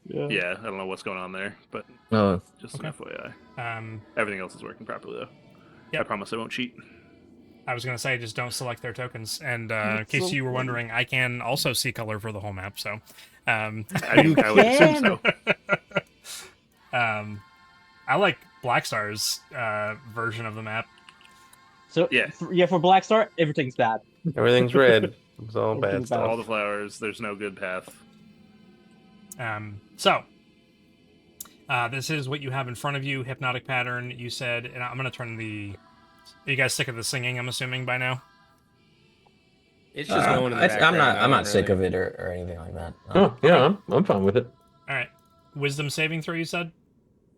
Yeah, I don't know what's going on there, but Oh, just Okay. an FYI. Um, Everything else is working properly, though. Yep. I promise I won't cheat. I was going to say, just don't select their tokens. And in case you were wondering, I can also see color for the whole map. So, I would assume so. I like Black Star's version of the map. So Yeah. For Black Star, everything's bad. Everything's red. It's all bad Everything's bad. stuff. All the flowers, there's no good path. This is what you have in front of you. Hypnotic pattern. You said, and I'm going to turn the. Are you guys sick of the singing? I'm assuming by now. It's just going in the background. I'm not sick of it or anything like that. Oh, yeah, I'm fine with it. All right. Wisdom saving throw. You said.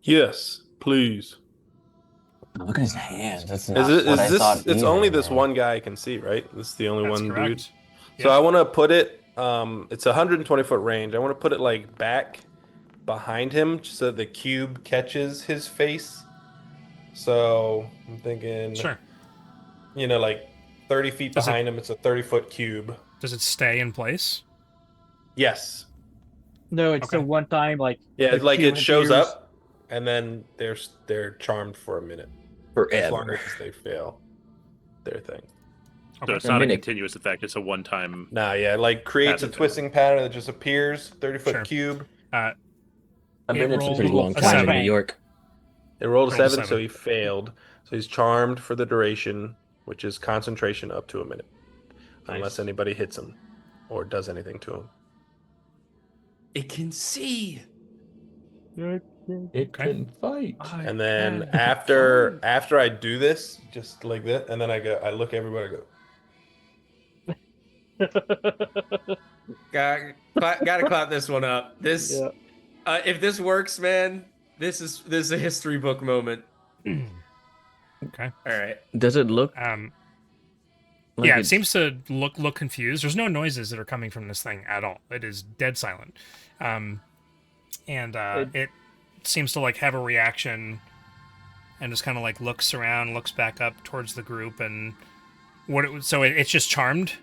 Yes, please. Look at his hands. That's Is not it? what Is I this? thought It's either, only this man. one guy I can see, right? This is the only That's one correct. dude. Yep. So I want to put it. It's a 120-foot range. I want to put it like back behind him, so the cube catches his face. So I'm thinking, Sure. Like 30 feet Does it- behind him. It's a 30-foot cube. Does it stay in place? Yes. No, it's Okay. a one time like. Yeah, the it's like cube it shows appears- up, and then they're charmed for a minute, as long Forever. as they fail their thing. So it's A not a minute. continuous effect, it's a one-time... Nah, yeah, like creates a Passive. twisting pattern that just appears. 30-foot Sure. cube. A It minute's a rolls pretty long a time in seven. New York. It rolled a Rolled a 7, so seven. he failed. So he's charmed for the duration, which is concentration up to a minute, unless Nice. anybody hits him or does anything to him. It can see. It Okay. can fight. And then after I do this, just like that, and then I look at everybody, I go, Gotta clap this one up. This, Yeah. if this works, man, this is a history book moment. Okay. All right. Does it look Um, like yeah, it it's- seems to look confused. There's no noises that are coming from this thing at all. It is dead silent. It seems to like have a reaction and just kind of like looks around, looks back up towards the group, and it's just charmed.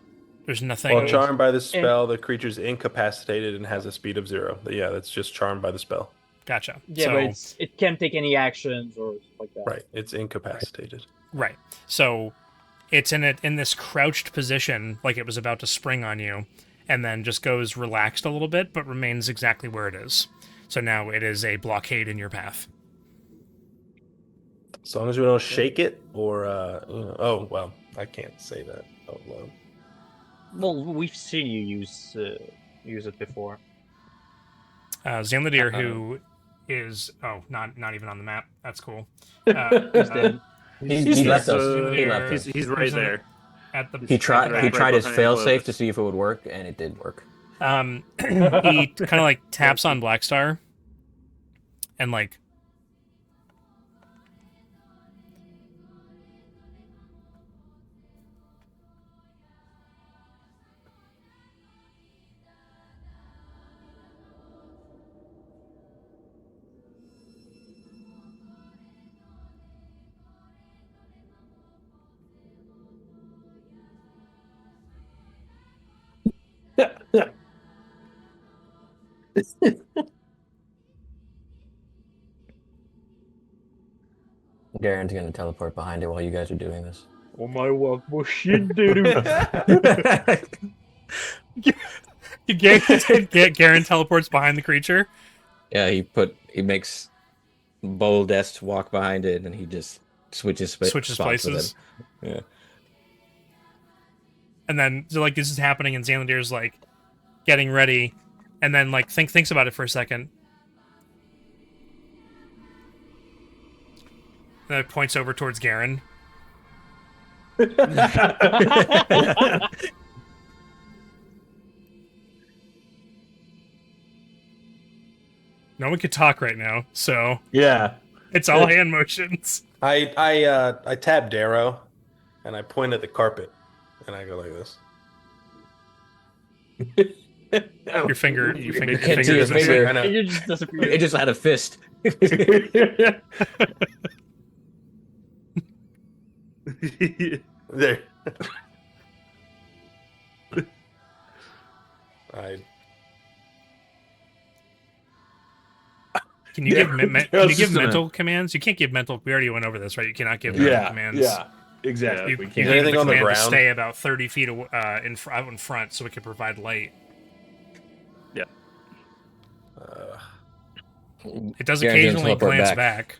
There's nothing. Well, charmed by the spell, the creature's incapacitated and has a speed of 0. But yeah, that's just charmed by the spell. Gotcha. Yeah, So, but it can't take any actions or stuff like that. Right, it's incapacitated. right. So it's in this crouched position, like it was about to spring on you, and then just goes relaxed a little bit, but remains exactly where it is. So now it is a blockade in your path. As long as we don't shake it or, oh, well, I can't say that out loud. Well, we've seen you use it before. Zanladir, who is not even on the map. That's cool. He's dead. He left us. Zanladir He left us. He's right who's there. At the He tried. Right He tried his behind failsafe Novus. to see if it would work, and it did work. He kind of like taps on Blackstar, and like. Garen's gonna teleport behind it while you guys are doing this. Oh my god, machine dude. Garen teleports behind the creature. Yeah, he makes Boldest walk behind it, and he just switches spots places. With it. Yeah. And then so like this is happening, and Xander's like getting ready, and then like thinks about it for a second. And then it points over towards Garen. No one could talk right now, so Yeah. it's all hand motions. I tab Darrow, and I point at the carpet, and I go like this. Your finger can't see is his missing. finger. I know. You just disappear. It just had a fist. There. I Can you Yeah, give I was can you just give gonna- mental commands? You can't give mental. We already went over this, right? You cannot give mental Yeah. commands. Yeah. Exactly. You we give can't. the Anything on the command to ground? stay about 30 feet out in front, so it can provide light. It does Garen didn't occasionally teleport glance back.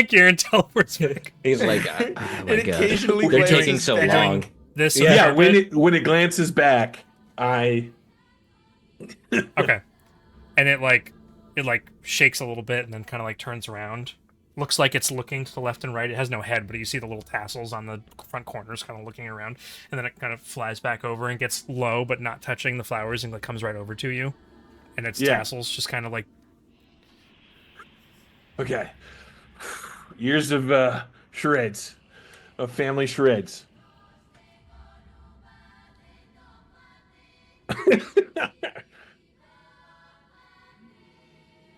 Garen teleports back. He's like, oh my It god, occasionally they're glances taking so back. long. This Yeah. carpet. When it glances back, I. Okay. And it like shakes a little bit and then kind of like turns around. Looks like it's looking to the left and right. It has no head, but you see the little tassels on the front corners kind of looking around. And then it kind of flies back over and gets low but not touching the flowers and like comes right over to you. And its Yeah. tassels just kind of like Okay. Years of charades, of family charades.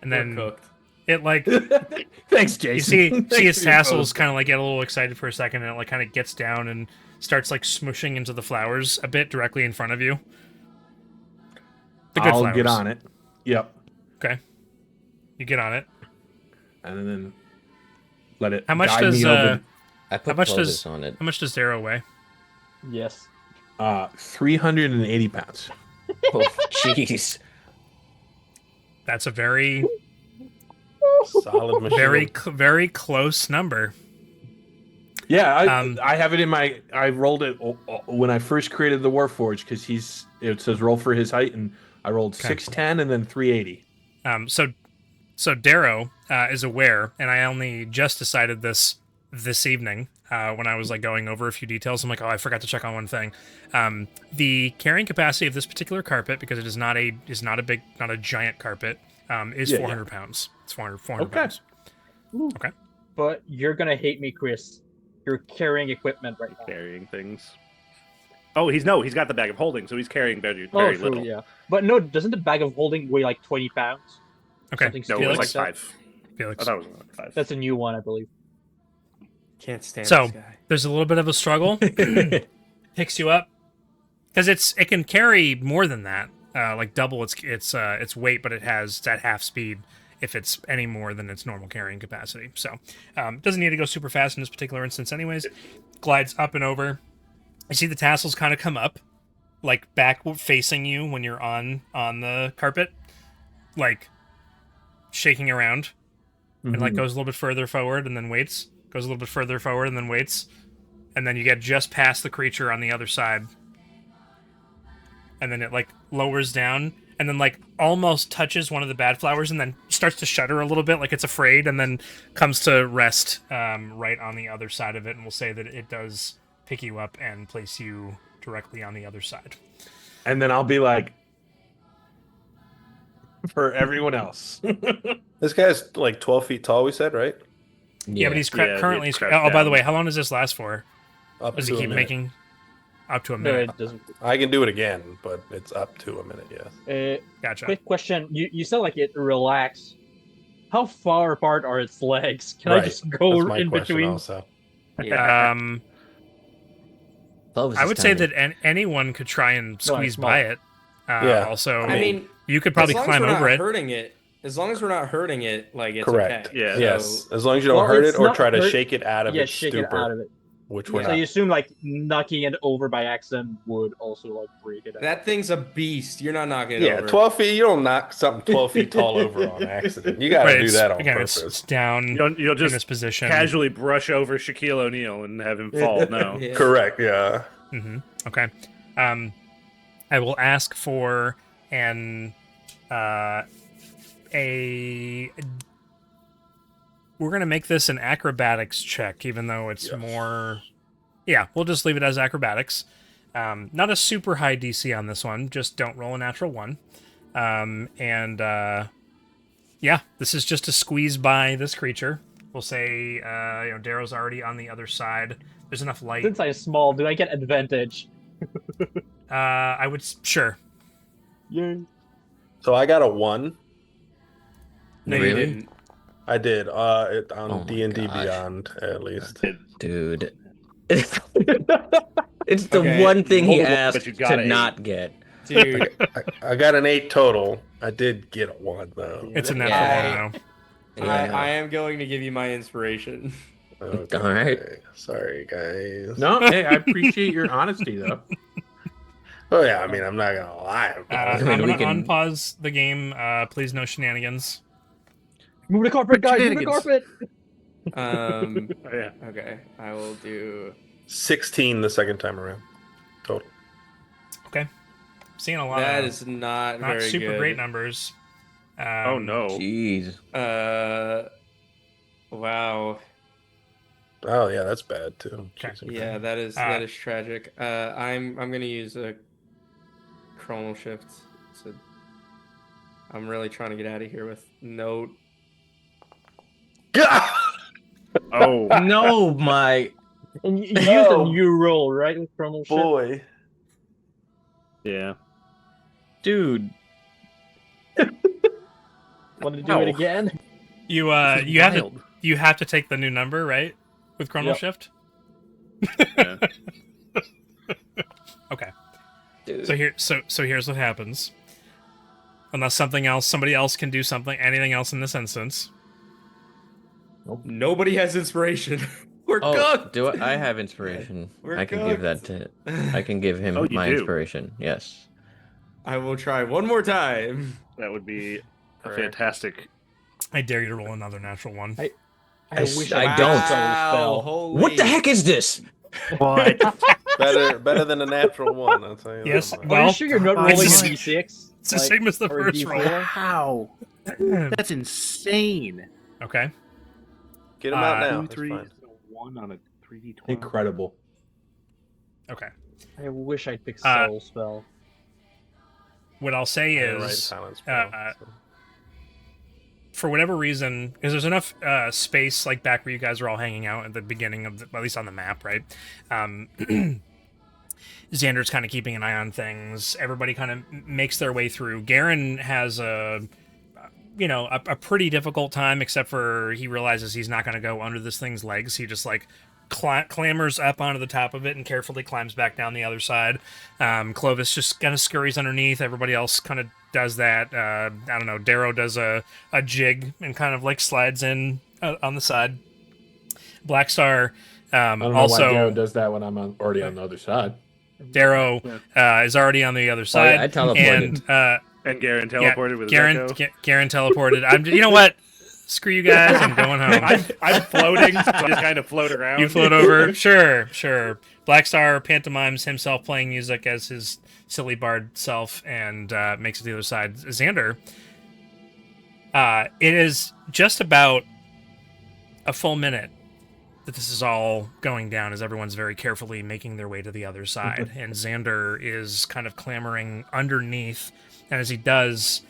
and then cooked. it like Thanks, you Jason. see its tassels kind of like get a little excited for a second and it like kind of gets down and starts like smushing into the flowers a bit directly in front of you. The good I'll flowers. get on it. Yep. Okay. You get on it. And then let it. How much guide does me over I put How much Clovis does- on it. how much does Darrow weigh? Yes. 380 pounds. Oh, jeez. That's a very solid machine. very close number. Yeah, Um, I have it in my. I rolled it when I first created the Warforged because it says roll for his height, and I rolled Okay. 610 and then 380. So Darrow is aware, and I only just decided this evening when I was like going over a few details. I'm like, oh, I forgot to check on one thing. The carrying capacity of this particular carpet, because it is not a giant carpet, is Yeah, 400 pounds. It's 400 Okay. pounds. Okay. But you're gonna hate me, Chris. You're carrying equipment right now. Carrying things. Oh, he's got the bag of holding, so he's carrying very Oh, true, little. yeah. But no, doesn't the bag of holding weigh like 20 pounds? Okay. Something No, it stupid was like that? 5. Felix. I thought it was like 5. That's a new one, I believe. Can't stand So this guy. there's a little bit of a struggle. Picks you up because it can carry more than that, like double its weight, but it's at half speed if it's any more than its normal carrying capacity. So doesn't need to go super fast in this particular instance, anyways. Glides up and over. You see the tassels kind of come up, like back facing you when you're on the carpet, like shaking around, and like goes a little bit further forward and then waits. Goes a little bit further forward and then waits. And then you get just past the creature on the other side. And then it like lowers down and then like almost touches one of the bad flowers and then starts to shudder a little bit like it's afraid and then comes to rest right on the other side of it. And we'll say that it does pick you up and place you directly on the other side. And then I'll be like, for everyone else. This guy's like 12 feet tall, we said, right? Yeah, but he's Yeah, currently... it's crouched Oh, by the down. way, how long does this last for? Up Does to he a keep minute. making... Up to a No, minute. it doesn't. I can do it again, but it's up to a minute, yes. Gotcha. Quick question. You said like it relaxed. How far apart are its legs? Can I Right. just go That's my in question between? also. Clovis I is would say tiny. that anyone could try and No, squeeze small. by it. Yeah. Also, I mean, you could probably as long climb as we're over not it. hurting it, As long as we're not hurting it, like it's Correct. okay. Yeah. Yes, as long as you don't Well, hurt it's it or not try to hurt- shake it out of Yeah, its shake stupor, it out of it. which we're Yeah. So you not. assume like knocking it over by accident would also like break it out. That thing's a beast. You're not knocking it Yeah, over. 12 feet. You don't knock something 12 feet tall over on accident. You got to do it's, that on again, purpose. it's down You'll in this just position. casually brush over Shaquille O'Neal and have him fall. No. Yeah. Correct. Yeah. Okay. I will ask for an we're gonna make this an acrobatics check, even though it's more. Yeah, we'll just leave it as acrobatics. Not a super high DC on this one. Just don't roll a natural one. Yeah, this is just to squeeze by this creature. We'll say, Darrow's already on the other side. There's enough light. Since I'm small, do I get advantage? I would sure. Yeah. So I got a 1. No, Really? you didn't. I did. Oh On my D&D gosh. Beyond, at least. Dude. It's the Okay, one thing he multiple, asked but you got to an 8. not get. Dude, I got an 8 total. I did get a 1 though. It's a Yeah. natural one now. I am going to give you my inspiration. Okay. All right. Sorry, guys. No, hey, I appreciate your honesty though. Oh yeah, I mean, I'm not gonna lie about I'm it. mean, we gonna can- unpause the game. Please, no shenanigans. Move the carpet, guys! Move the Shenanigans. carpet! Yeah. Okay, I will do. 16 the second time around. Total. Okay. Seeing a lot That of is not not very super good. great numbers. Oh no. Jeez. Wow. Oh yeah, that's bad too. Okay. Jeez, Yeah, that is tragic. I'm gonna use a chronal shift. I'm really trying to get out of here with note. Oh. No, my. And you used No. a new roll, right? With chromal shift? Boy. Yeah. Dude. Want to do Ow. it again? You This is you have to take the new number, right? With chronal Yep. shift. Yeah. Okay. Dude. So here's what happens. Unless somebody else can do something, anything else in this instance. Nobody has inspiration. We're Oh, cooked. do I have inspiration? We're I can give that to. I can give him Oh, you my do? inspiration. Yes. I will try one more time. That would be a Correct. fantastic. I dare you to roll another natural one. I wish I don't. Spell. Holy. What the heck is this? What? Better than a natural 1, I'll tell you. Yes, that much. Are well, you sure you're not it's rolling a just- d6? It's the same as the or a first roll. D4? How? That's insane. Okay. Get him out now. 2, That's 3, fine. 1 on a 3d20. Incredible. Okay. I wish I'd pick Uh, Soul Spell. What I'll say Yeah, right, is, silence spell, so. for whatever reason, because there's enough space like back where you guys are all hanging out at the beginning of at least on the map, right? Xander's kind of keeping an eye on things. Everybody kind of makes their way through. Garen has a pretty difficult time, except for he realizes he's not going to go under this thing's legs. He just like clambers up onto the top of it and carefully climbs back down the other side. Clovis just kind of scurries underneath. Everybody else kind of does that. I don't know. Darrow does a jig and kind of like slides in on the side. Blackstar I don't know why also Darrow does that when I'm already on the other side. Darrow is already on the other side. I teleported. And And Garen teleported with his Garen echo. Garen teleported. You know what? Screw you guys. I'm going home. I'm floating, so I just kind of float around. You float over. Sure. Blackstar pantomimes himself playing music as his silly bard self and makes it to the other side. Xander, it is just about a full minute that this is all going down as everyone's very carefully making their way to the other side. And Xander is kind of clambering underneath. And as he does,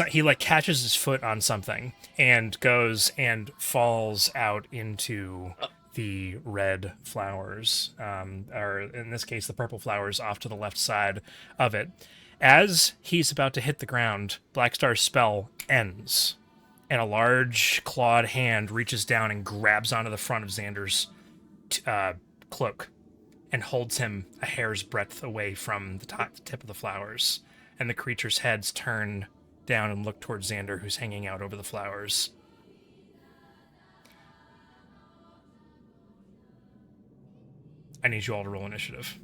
he like catches his foot on something and goes and falls out into the red flowers, or in this case, the purple flowers off to the left side of it. As he's about to hit the ground, Blackstar's spell ends, and a large clawed hand reaches down and grabs onto the front of Xander's cloak and holds him a hair's breadth away from the tip of the flowers, and the creature's heads turn down and look towards Xander, who's hanging out over the flowers. I need you all to roll initiative.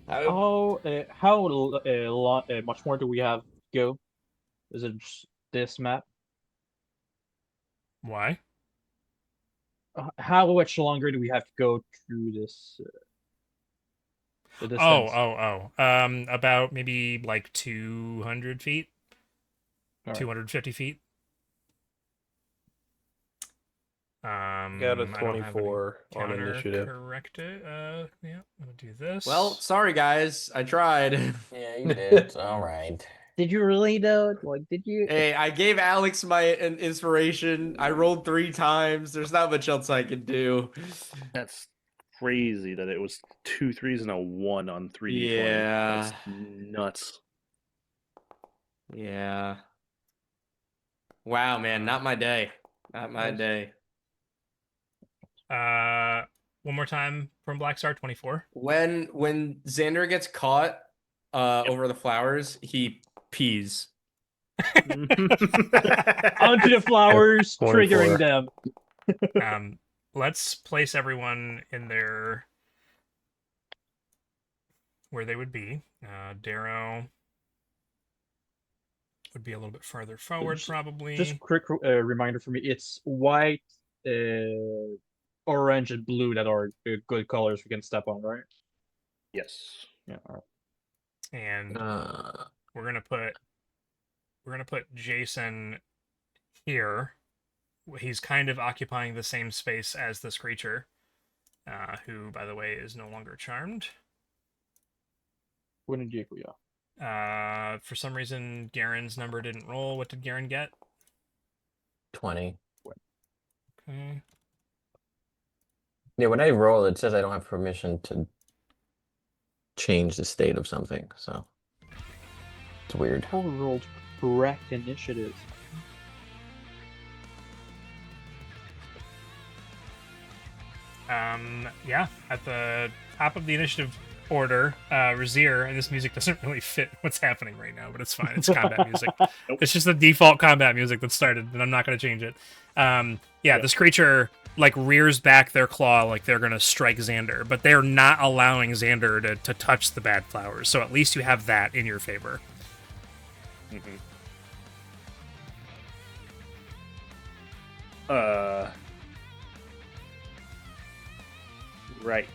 How much more do we have to go? Is it just this map? Why? How much longer do we have to go through this? The distance? About maybe like 200 feet, All right. 250 feet. Got a I don't have any 24 on counter initiative. corrected. Yeah, I'm gonna do this. Well, sorry guys, I tried. Yeah, you did. It's all right. Did you really though? Like, did you? Hey, I gave Alex an inspiration. I rolled 3 times. There's not much else I can do. That's crazy that it was 2 3s and a 1 on 3d20. Yeah. That's nuts. Yeah. Wow, man, not my day. Not my day. One more time from Black Star, 24. When Xander gets caught over the flowers, he pees. Onto the flowers, 24. triggering them. Let's place everyone in their where they would be. Darrow would be a little bit farther forward, probably. Just quick reminder for me: it's white, orange, and blue that are the good colors we can step on, right? Yes. Yeah. All right. And we're gonna put Jason here. He's kind of occupying the same space as this creature, who, by the way, is no longer charmed. For some reason, Garen's number didn't roll. What did Garen get? 20. Okay. Yeah, when I roll, it says I don't have permission to change the state of something, so it's weird. How rolled correct initiative? Yeah, at the top of the initiative order, Razir, and this music doesn't really fit what's happening right now, but it's fine. It's combat music. It's just the default combat music that started, and I'm not going to change it. This creature like rears back their claw like they're going to strike Xander, but they're not allowing Xander to touch the bad flowers. So at least you have that in your favor. Mm-hmm. Right.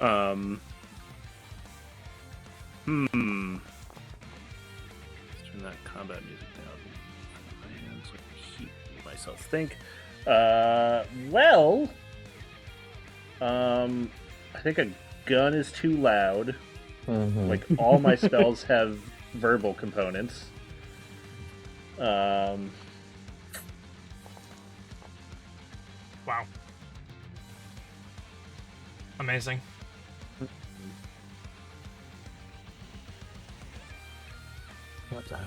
Let's turn that combat music down. So I can hear myself think. I think a gun is too loud. Mm-hmm. Like, all my spells have verbal components. Wow. Amazing. What the heck?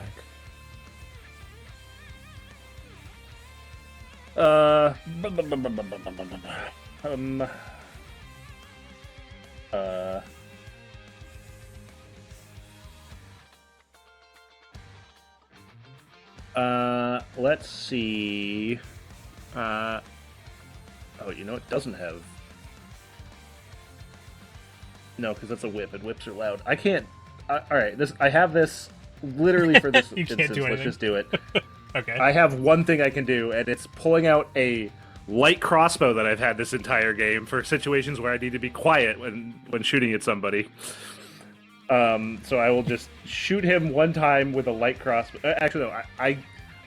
Let's see. Oh, you know, it doesn't have. No, because that's a whip, and whips are loud. I can't. All right, I have this literally for this You can't instance. do Let's anything. just do it. Okay. I have one thing I can do, and it's pulling out a light crossbow that I've had this entire game for situations where I need to be quiet when shooting at somebody. So I will just shoot him one time with a light crossbow. Actually, no, I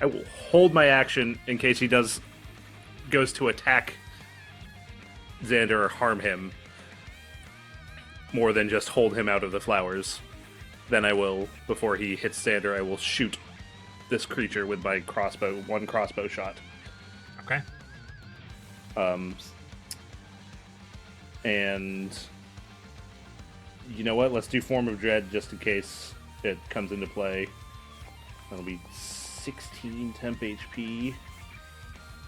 will hold my action in case he goes to attack Xander or harm him, more than just hold him out of the flowers. Then I will, before he hits Xander, I will shoot this creature with my crossbow, one crossbow shot. Okay. And you know what? Let's do Form of Dread just in case it comes into play. That'll be 16 temp HP.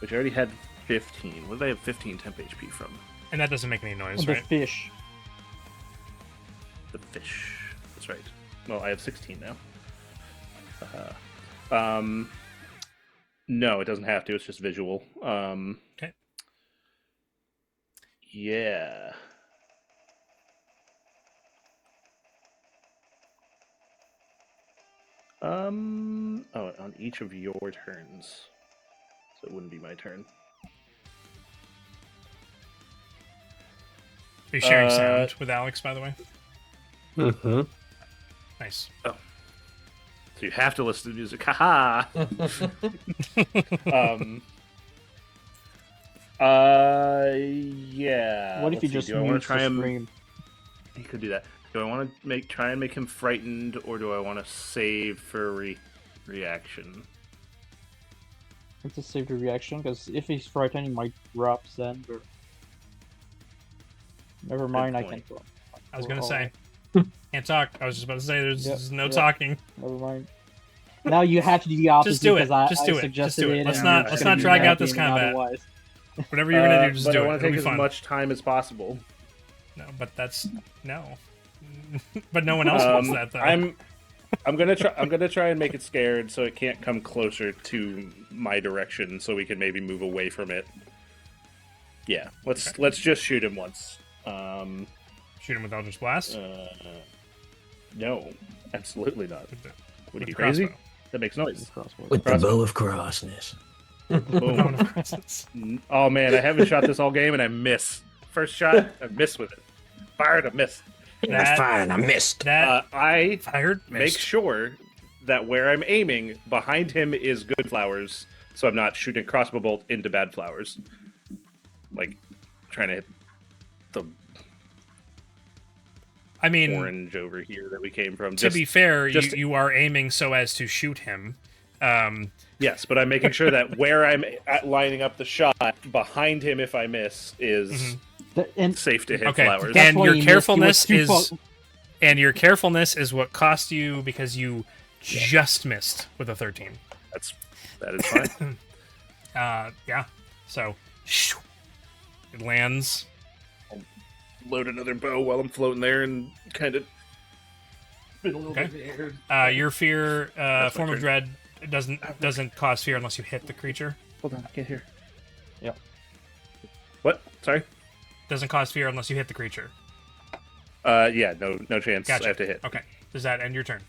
which I already had 15. What did I have 15 temp HP from? And that doesn't make any noise, The right? fish. The fish. That's right. Well, I have 16 now. No, it doesn't have to. It's just visual. Okay. Yeah. Oh, on each of your turns. So it wouldn't be my turn. Are you sharing sound with Alex, by the way? Mm-hmm. Nice. So you have to listen to music. Haha. Yeah. What if you Let's just see. Do I want mute to try the and scream? You could do that. Do I want to try and make him frightened, or do I want to save for reaction? It's a save the reaction, because if he's frightened, he might drop Xander. Never mind, I point. can't talk. I was gonna say, can't talk. I was just about to say, there's no Yep. talking. Never mind. Now you have to do the opposite Just do it. because I Just do it. suggested Just do it. it. Let's and not- I'm let's gonna not be drag out this nagging combat. otherwise. Whatever you're gonna do, just but do I it. want It'll to be take fun. as much time as possible. No, but that's no. But no one else wants that though. I'm gonna try and make it scared so it can't come closer to my direction, so we can maybe move away from it. Yeah, let's just shoot him once. Shoot him with Eldritch Blast. No, absolutely not. With the, What with are you the crazy? crossbow. That makes noise. With the Crossbow. bow of crossness. Boom. Oh man, I haven't shot this all game and I miss. First shot, I miss with it. Fired, I missed. That- Fine, I missed. That I fired. make Missed. sure that where I'm aiming, behind him is good flowers, so I'm not shooting crossbow bolt into bad flowers. Like, trying to hit the I mean, orange over here that we came from. to be fair, just- you are aiming so as to shoot him. Yes, but I'm making sure that where I'm lining up the shot, behind him if I miss, is And safe to hit Okay, flowers. That's and why your he missed. He was carefulness too is, and your carefulness is what cost you because you just missed with a 13. That is fine. Yeah. So, it lands. Load another bow while I'm floating there and kind of spin a little Okay. bit in the air. Your fear, That's my form of turn. dread, doesn't cause fear unless you hit the creature. Hold on, I can't hear. Yep. What? Sorry? Doesn't cause fear unless you hit the creature. Yeah, no chance. Gotcha. I have to hit. Okay. Does that end your turn?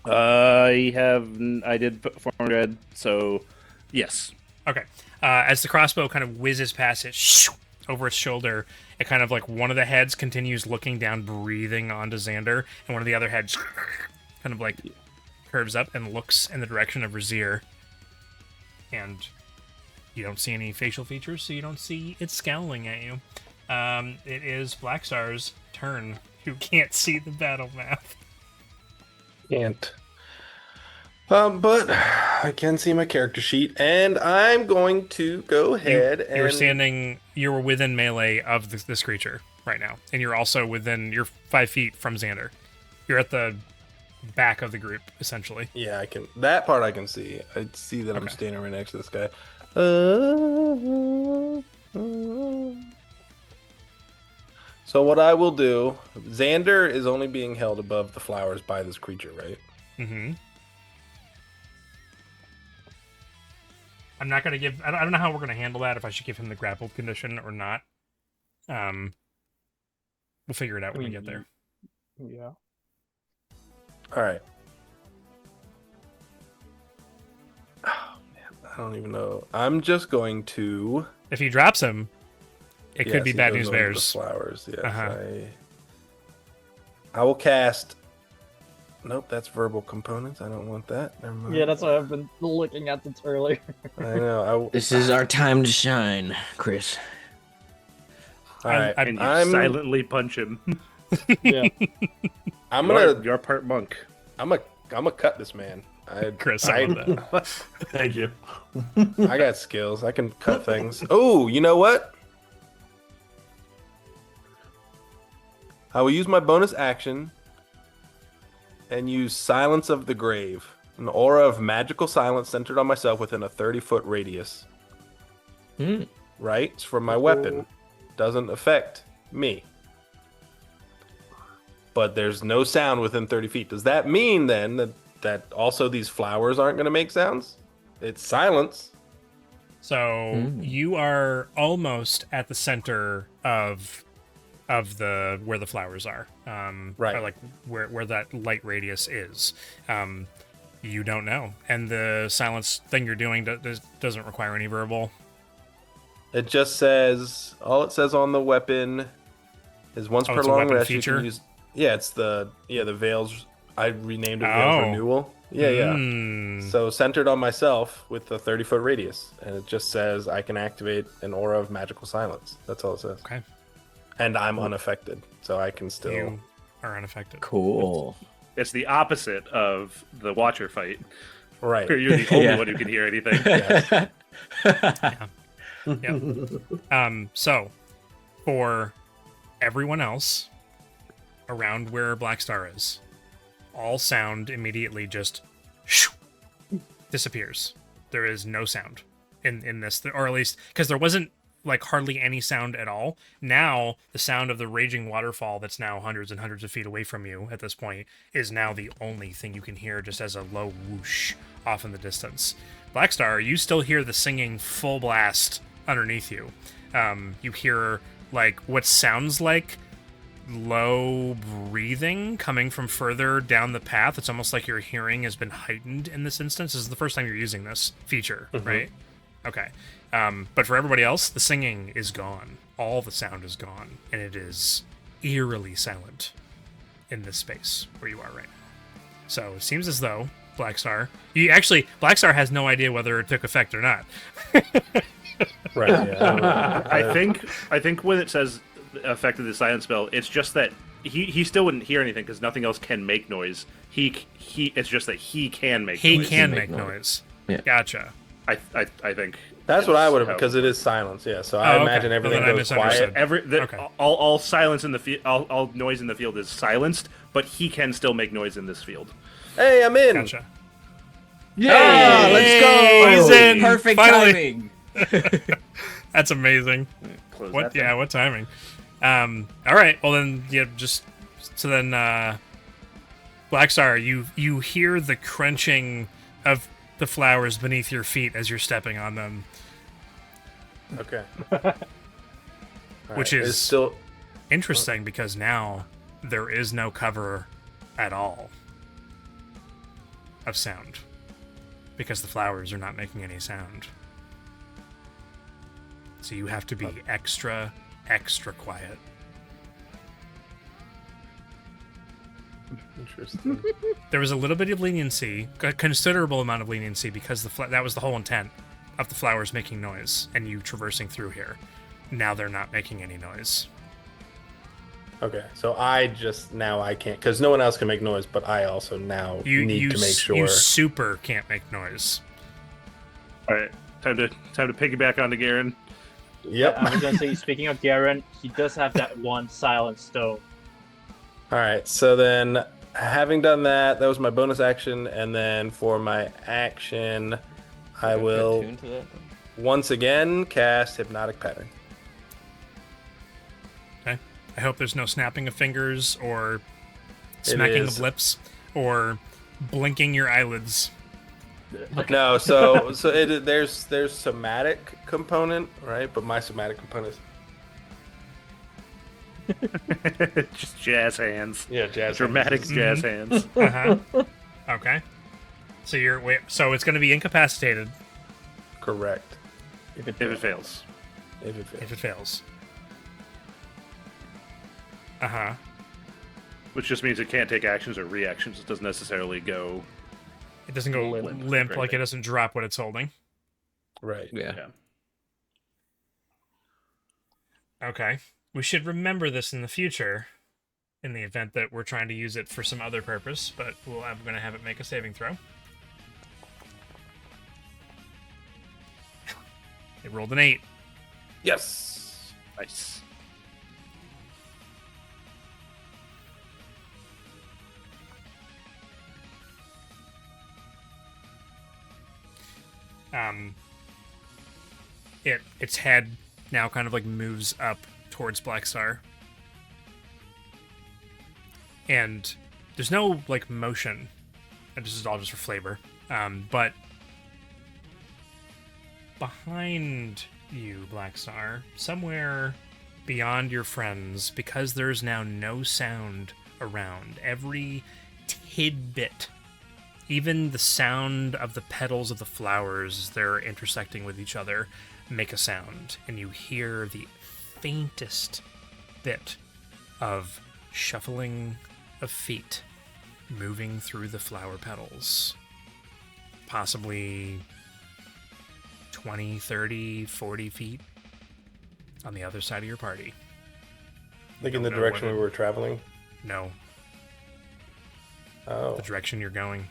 I did form of dread, so yes. Okay. As the crossbow kind of whizzes past it, over its shoulder, it kind of like one of the heads continues looking down, breathing onto Xander, and one of the other heads kind of like curves up and looks in the direction of Razir. And you don't see any facial features, so you don't see it scowling at you. It is Blackstar's turn, who can't see the battle map. Can't. But I can see my character sheet, and I'm going to go ahead and... You were within melee of this creature right now, and you're also you're 5 feet from Xander. You're at the back of the group, essentially. Yeah, I can. That part I can see. I see that I'm Okay. standing right next to this guy. So what I will do, Xander is only being held above the flowers by this creature, right? Mm-hmm. I'm not gonna give. I don't know how we're gonna handle that. If I should give him the grappled condition or not. We'll figure it out when we get there. Yeah. All right. Oh man, I don't even know. I'm just going to. If he drops him, it could Yes, be he bad goes news over the bears. flowers. Yes, Uh-huh. I will cast. Nope, that's verbal components. I don't want that. Never mind. Yeah, that's what I've been looking at since earlier. I know. This is our time to shine, Chris. All right. And you I'm silently punch him. Yeah. I'm gonna. You're part monk. I'm gonna cut this man. Chris, I love that. Thank you. I got skills. I can cut things. Oh, you know what? I will use my bonus action and use Silence of the Grave, an aura of magical silence centered on myself within a 30-foot radius. Hmm. right? It's from my weapon. Doesn't affect me. But there's no sound within 30 feet. Does that mean then that also these flowers aren't going to make sounds? It's silence. So you are almost at the center of the where the flowers are. Right. Or like where that light radius is. You don't know, and the silence thing you're doing doesn't require any verbal. It just says, all it says on the weapon is once Oh, per it's a long weapon rest feature? you can use. Yeah, it's the veils. I renamed it Veils Oh. Renewal. Yeah. Mm. So centered on myself with a 30-foot radius, and it just says I can activate an aura of magical silence. That's all it says. Okay. And I'm unaffected, so I can still. You are unaffected. Cool. It's the opposite of the Watcher fight, Right. where you're the only Yeah. one who can hear anything. Yep. So, for everyone else around where Black Star is, all sound immediately just disappears. There is no sound in this, or at least because there wasn't like hardly any sound at all. Now the sound of the raging waterfall that's now hundreds and hundreds of feet away from you at this point is now the only thing you can hear, just as a low whoosh off in the distance. Black Star, you still hear the singing full blast underneath you. You hear like what sounds like low breathing coming from further down the path. It's almost like your hearing has been heightened in this instance. This is the first time you're using this feature, right? Okay. But for everybody else, the singing is gone. All the sound is gone, and it is eerily silent in this space where you are right now. So it seems as though Black Star Black Star has no idea whether it took effect or not. Right. Yeah. I think when it says affected the silence spell, it's just that he still wouldn't hear anything because nothing else can make noise. It's just that he can make He noise. can make noise. Yeah. Gotcha. I think That's what I would have, how- because it is silence. Yeah. So Oh, I okay. imagine Well, everything then I goes misunderstood. quiet. Okay. all silence in the field, all noise in the field is silenced, but he can still make noise in this field. Hey, I'm in. Gotcha. Yeah, let's go. He's in. Perfect Finally. timing. That's amazing. Close What? that down. Yeah, what timing? All right. Well, then, yeah, just so then, Black Star, you hear the crunching of the flowers beneath your feet as you're stepping on them, Okay. which It's is still. interesting because now there is no cover at all of sound because the flowers are not making any sound. So you have to be extra quiet. Interesting. There was a little bit of leniency, a considerable amount of leniency, because that was the whole intent of the flowers making noise and you traversing through here. Now they're not making any noise. Okay, so I can't, because no one else can make noise, but I also now You need to make sure. You super can't make noise. All right, time to piggyback onto Garen. Yep. I was gonna say, speaking of Garen, he does have that one silent stone. All right, so then having done that, that was my bonus action, and then for my action, I will Tune to that. once again cast Hypnotic Pattern. Okay. I hope there's no snapping of fingers or smacking is. of lips or blinking your eyelids. No, there's somatic component, right? But my somatic component is Just jazz hands. jazz. Dramatic jazz hands. Uh-huh. Okay. So so it's going to be incapacitated Correct. If it fails. If it fails. if it fails. Uh-huh. Which just means it can't take actions or reactions. It doesn't necessarily go. It doesn't go Limp. limp, Right, like it right. doesn't drop what it's holding. Right. Yeah. Okay. We should remember this in the future, in the event that we're trying to use it for some other purpose, but I'm going to have it make a saving throw. It rolled an 8. Yes. Nice. its head now kind of like moves up towards Black Star. And there's no like motion. And this is all just for flavor. But behind you, Black Star, somewhere beyond your friends, because there's now no sound around, every tidbit, even the sound of the petals of the flowers as they're intersecting with each other, make a sound. And you hear the faintest bit of shuffling of feet moving through the flower petals. Possibly 20, 30, 40 feet on the other side of your party. Like in the direction we were traveling? No. Oh. The direction you're going.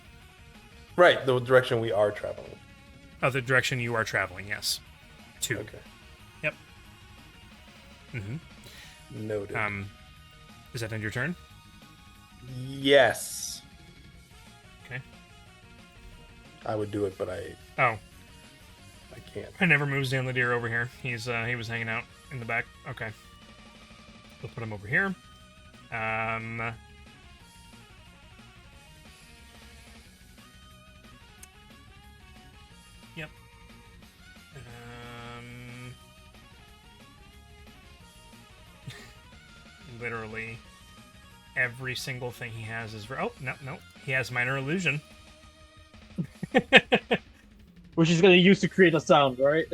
Right, the direction we are traveling. Oh, the direction you are traveling, yes. To. Okay. Yep. Mm-hmm. Noted. Is that end your turn? Yes. Okay. I would do it, but I can't. I never moves down the deer over here. He was hanging out in the back. Okay. We'll put him over here. Yep. Literally every single thing he has is... Oh, no. He has minor illusion. Which he's going to use to create a sound, right?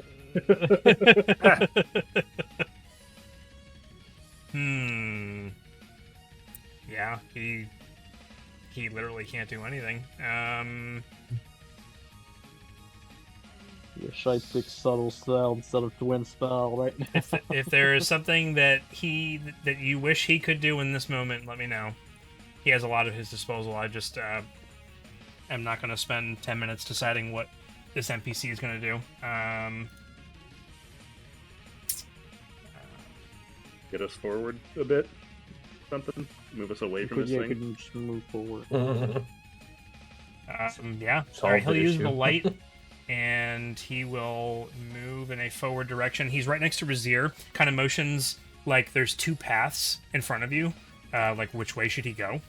Yeah, he literally can't do anything. Wish I picked subtle sound instead of twin spell right now. If there is something that you wish he could do in this moment, let me know. He has a lot at his disposal. I just am not going to spend 10 minutes deciding what this NPC is going to do. Get us forward a bit. Something. Move us away from this thing. Could just move forward. Yeah. All right, he'll use the light, and he will move in a forward direction. He's right next to Razir. Kind of motions like there's two paths in front of you. Like which way should he go?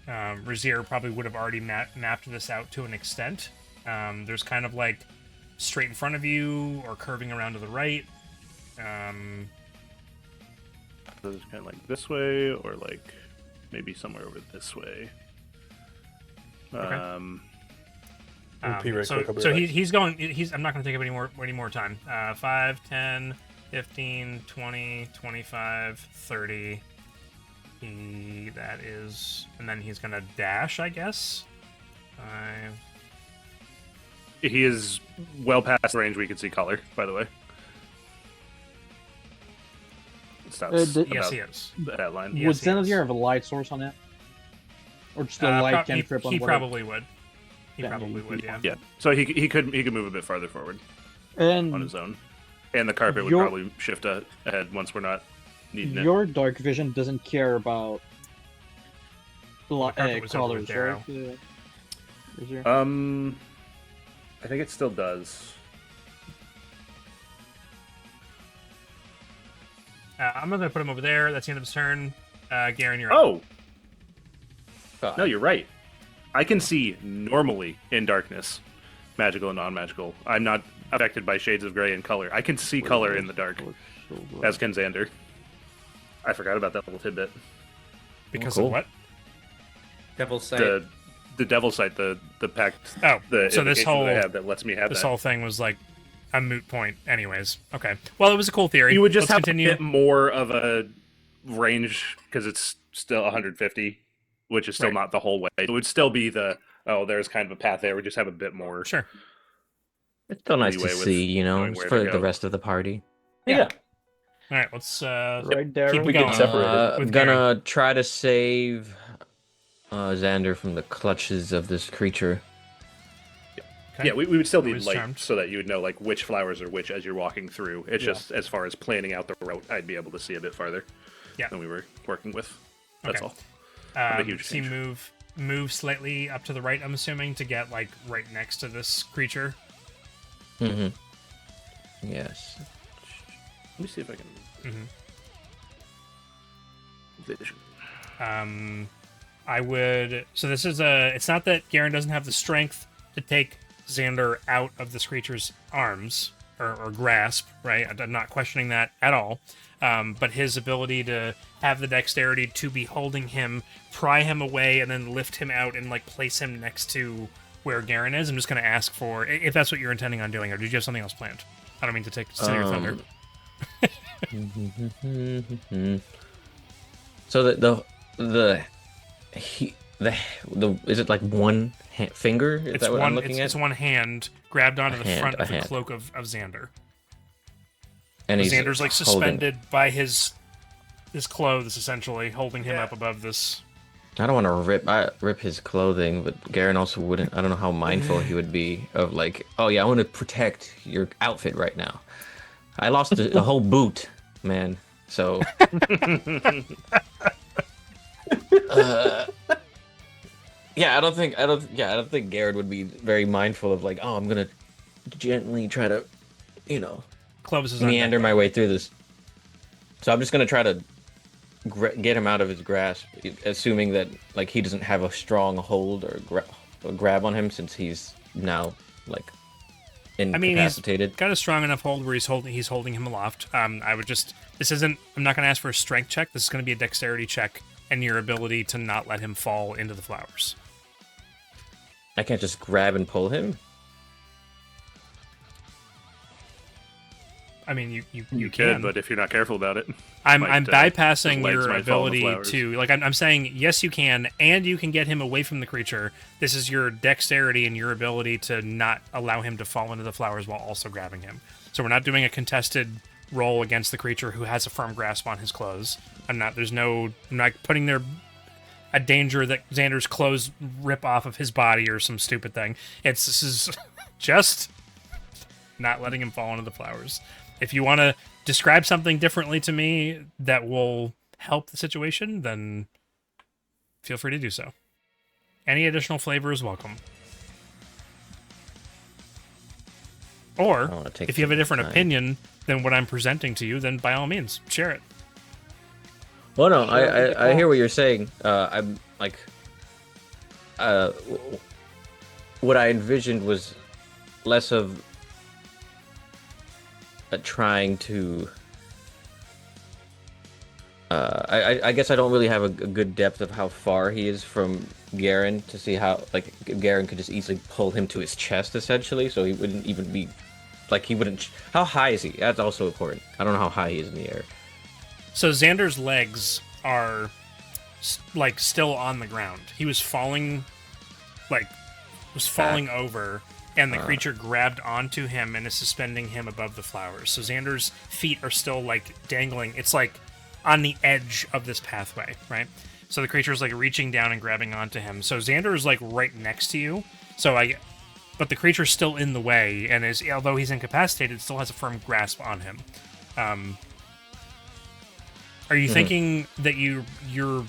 Razir probably would have already mapped this out to an extent. There's kind of like straight in front of you or curving around to the right. So it's kind of like this way, or like maybe somewhere over this way. Okay. So he's going. I'm not going to take up any more time. 5, 10, 15, 20, 25, 30. That is, and then he's going to dash, I guess. 5. He is well past the range we can see color, by the way. Yes, he is. That line. Yes, Would Xanadier have a light source on it? Or just a light cantrip on He whatever? probably would. He probably would, yeah. Yeah. So he could move a bit farther forward And on his own. And the carpet would probably shift ahead once we're not needing it. your dark vision doesn't care about carpet was over colors, with Darrow. right? Is there? I think it still does. I'm not going to put him over there. That's the end of his turn. Garen, you're up. Oh! No, you're right. I can see normally in darkness, magical and non-magical. I'm not affected by shades of gray and color. I can see color in the dark, as can Xander. I forgot about that little tidbit. Because of what? Devil's Sight. The Devil's Sight, the pact. Oh, the so this invocation whole that I have that lets me have this that. whole thing was like a moot point, anyways. Okay. Well, it was a cool theory. You would just Let's have continue. a bit more of a range because it's still 150, which is still Right. not the whole way. It would still be there's kind of a path there. We just have a bit more. Sure. It's still nice to leeway with see, knowing where for to the go. rest of the party. Yeah. All right. Let's right there. keep We going. can separate it. I'm with gonna try to save Xander from the clutches of this creature. Okay. Yeah, we would still need Always light charmed. so that you would know like which flowers are which as you're walking through. It's just as far as planning out the route, I'd be able to see a bit farther than we were working with. That's Okay. all. Not a huge See, change. move slightly up to the right. I'm assuming to get like right next to this creature. Mm-hmm. Yes. Let me see if I can. Vision. I would. So this is a. It's not that Garen doesn't have the strength to take Xander out of this creature's arms or grasp, right? I'm not questioning that at all. But his ability to have the dexterity to be holding him, pry him away, and then lift him out and like place him next to where Garen is. I'm just going to ask for if that's what you're intending on doing, or did you have something else planned? I don't mean to steal your thunder. So the is it like one finger? Is that what I'm looking at? It's one hand grabbed onto the front of the hand. cloak of Xander. And Xander's like suspended by his clothes, essentially holding him up above this. I don't want to rip his clothing, but Garen also wouldn't. I don't know how mindful he would be of like, oh yeah, I want to protect your outfit right now. I lost a whole boot, man. So. Yeah, I don't think Garrett would be very mindful of like, oh, I'm gonna gently try to, Clovis is meander my way through this. So I'm just gonna try to get him out of his grasp, assuming that like he doesn't have a strong hold or grab on him since he's now like incapacitated. He's got a strong enough hold where he's holding him aloft. I'm not gonna ask for a strength check. This is gonna be a dexterity check and your ability to not let him fall into the flowers. I can't just grab and pull him. I mean, you can, can, but if you're not careful about it, I'm bypassing his legs your might fall in the ability flowers. to like. I'm saying yes, you can, and you can get him away from the creature. This is your dexterity and your ability to not allow him to fall into the flowers while also grabbing him. So we're not doing a contested roll against the creature who has a firm grasp on his clothes. I'm not putting a danger that Xander's clothes rip off of his body or some stupid thing. This is just not letting him fall into the flowers. If you want to describe something differently to me that will help the situation, then feel free to do so. Any additional flavor is welcome. Or, if you have a different opinion than what I'm presenting to you, then by all means, share it. Well, no, I hear what you're saying. I'm like, what I envisioned was less of trying to. I guess I don't really have a good depth of how far he is from Garen to see how like Garen could just easily pull him to his chest essentially, so he wouldn't even be like he wouldn't. How high is he? That's also important. I don't know how high he is in the air. So Xander's legs are like still on the ground. He was falling over, and the creature grabbed onto him and is suspending him above the flowers. So Xander's feet are still like dangling. It's like on the edge of this pathway, right? So the creature is like reaching down and grabbing onto him. So Xander is like right next to you. But the creature's still in the way, and although he's incapacitated, still has a firm grasp on him. Are you thinking that you're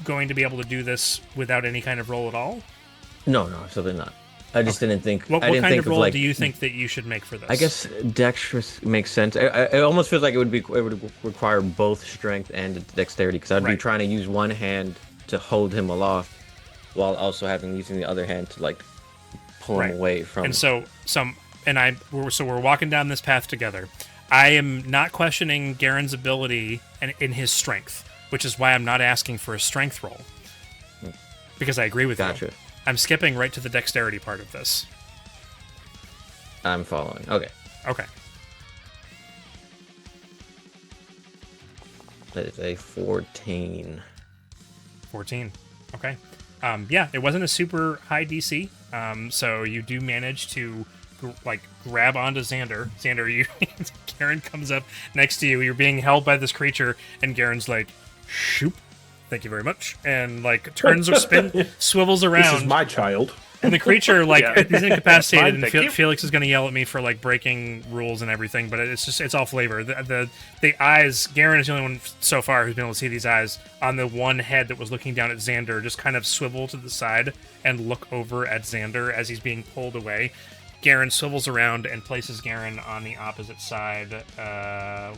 going to be able to do this without any kind of roll at all? No, absolutely not. I just didn't think. What I didn't kind think of roll like, do you think that you should make for this? I guess dexterous makes sense. It almost feels like it would require both strength and dexterity because I'd be trying to use one hand to hold him aloft while also using the other hand to like pull him away from. And so we're walking down this path together. I am not questioning Garen's ability and in his strength, which is why I'm not asking for a strength roll. Because I agree with you. I'm skipping right to the dexterity part of this. I'm following. Okay. That is a 14. 14. Okay. Yeah, it wasn't a super high DC. So you do manage to grab onto Xander. Xander, Garen comes up next to you. You're being held by this creature, and Garen's like, shoop. Thank you very much. And turns or swivels around. This is my child. And the creature, he's incapacitated, and Felix is going to yell at me for breaking rules and everything. But it's all flavor. The eyes. Garen is the only one so far who's been able to see these eyes on the one head that was looking down at Xander. Just kind of swivel to the side and look over at Xander as he's being pulled away. Garen swivels around and places Garen on the opposite side.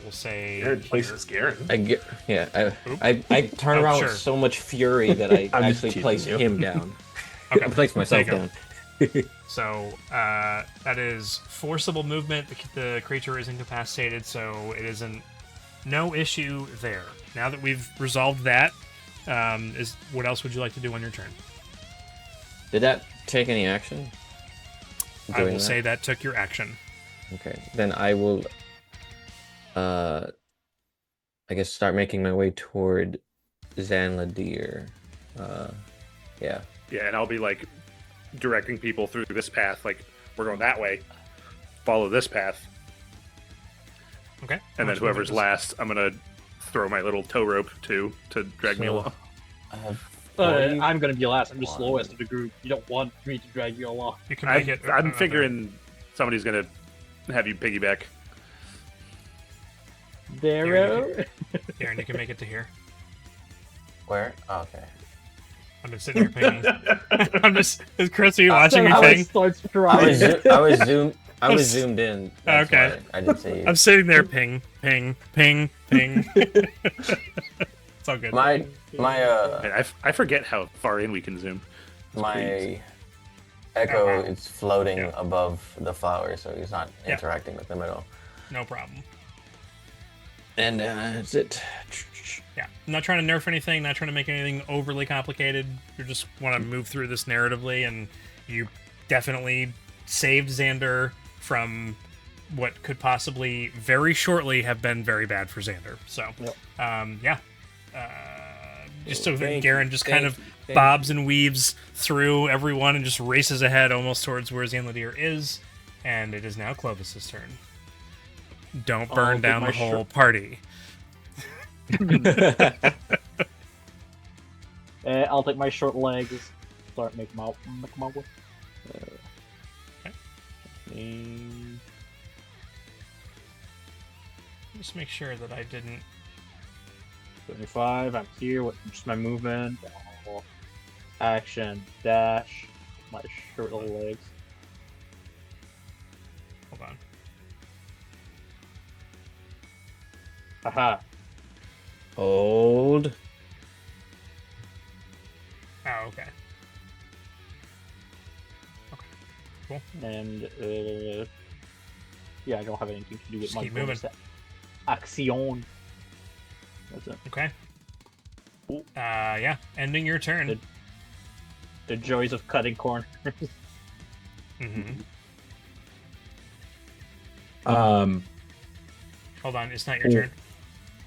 We'll say Garen places Garen. I turn around sure. with so much fury that I I'm just actually teasing place you. him down. Okay, I place myself there you down. So that is forcible movement. The creature is incapacitated, so it isn't no issue there. Now that we've resolved that, what else would you like to do on your turn? Did that take any action? I will say that took your action. Okay, then I will, I guess, start making my way toward Zanladir. Yeah. Yeah, and I'll be like directing people through this path. Like, we're going that way. Follow this path. Okay. And then whoever's last, I'm gonna throw my little tow rope to drag me along. I have I'm gonna be last. I'm the slowest of the group. You don't want me to drag you along. You can make it. I'm figuring somebody's gonna have you piggyback. Darrow. Aaron, you can make it to here. Where? Oh, okay. I've been sitting here pinging. I'm just. Chris, are you watching me ping? Starts I was zoomed in. That's Okay. why I didn't see you. I'm sitting there ping, ping, ping, ping. It's all good. My I forget how far in we can zoom. my echo Uh-huh. is floating Yeah. above the flower, so he's not Yeah. interacting with them at all. No problem. And that's it. Yeah, I'm not trying to nerf anything, not trying to make anything overly complicated. You just want to move through this narratively, and you definitely saved Xander from what could possibly very shortly have been very bad for Xander. So, yeah. Just so Thank Garen you, just thank kind of you. bobs and weaves through everyone and just races ahead almost towards where Zanladir is, and it is now Clovis's turn. Don't burn take down my the whole party. I'll take my short legs. Start making my way. Just make sure that I didn't. 75. I'm here with just my movement. Action, dash, my short little legs. Hold on. Aha. Hold. Oh, okay. Okay. Cool. And yeah, I don't have anything to do with Just my keep moving. bonus action. That's it. Okay. Yeah. Ending your turn. Good. The joys of cutting corners. Mm-hmm. Hold on. It's not your turn.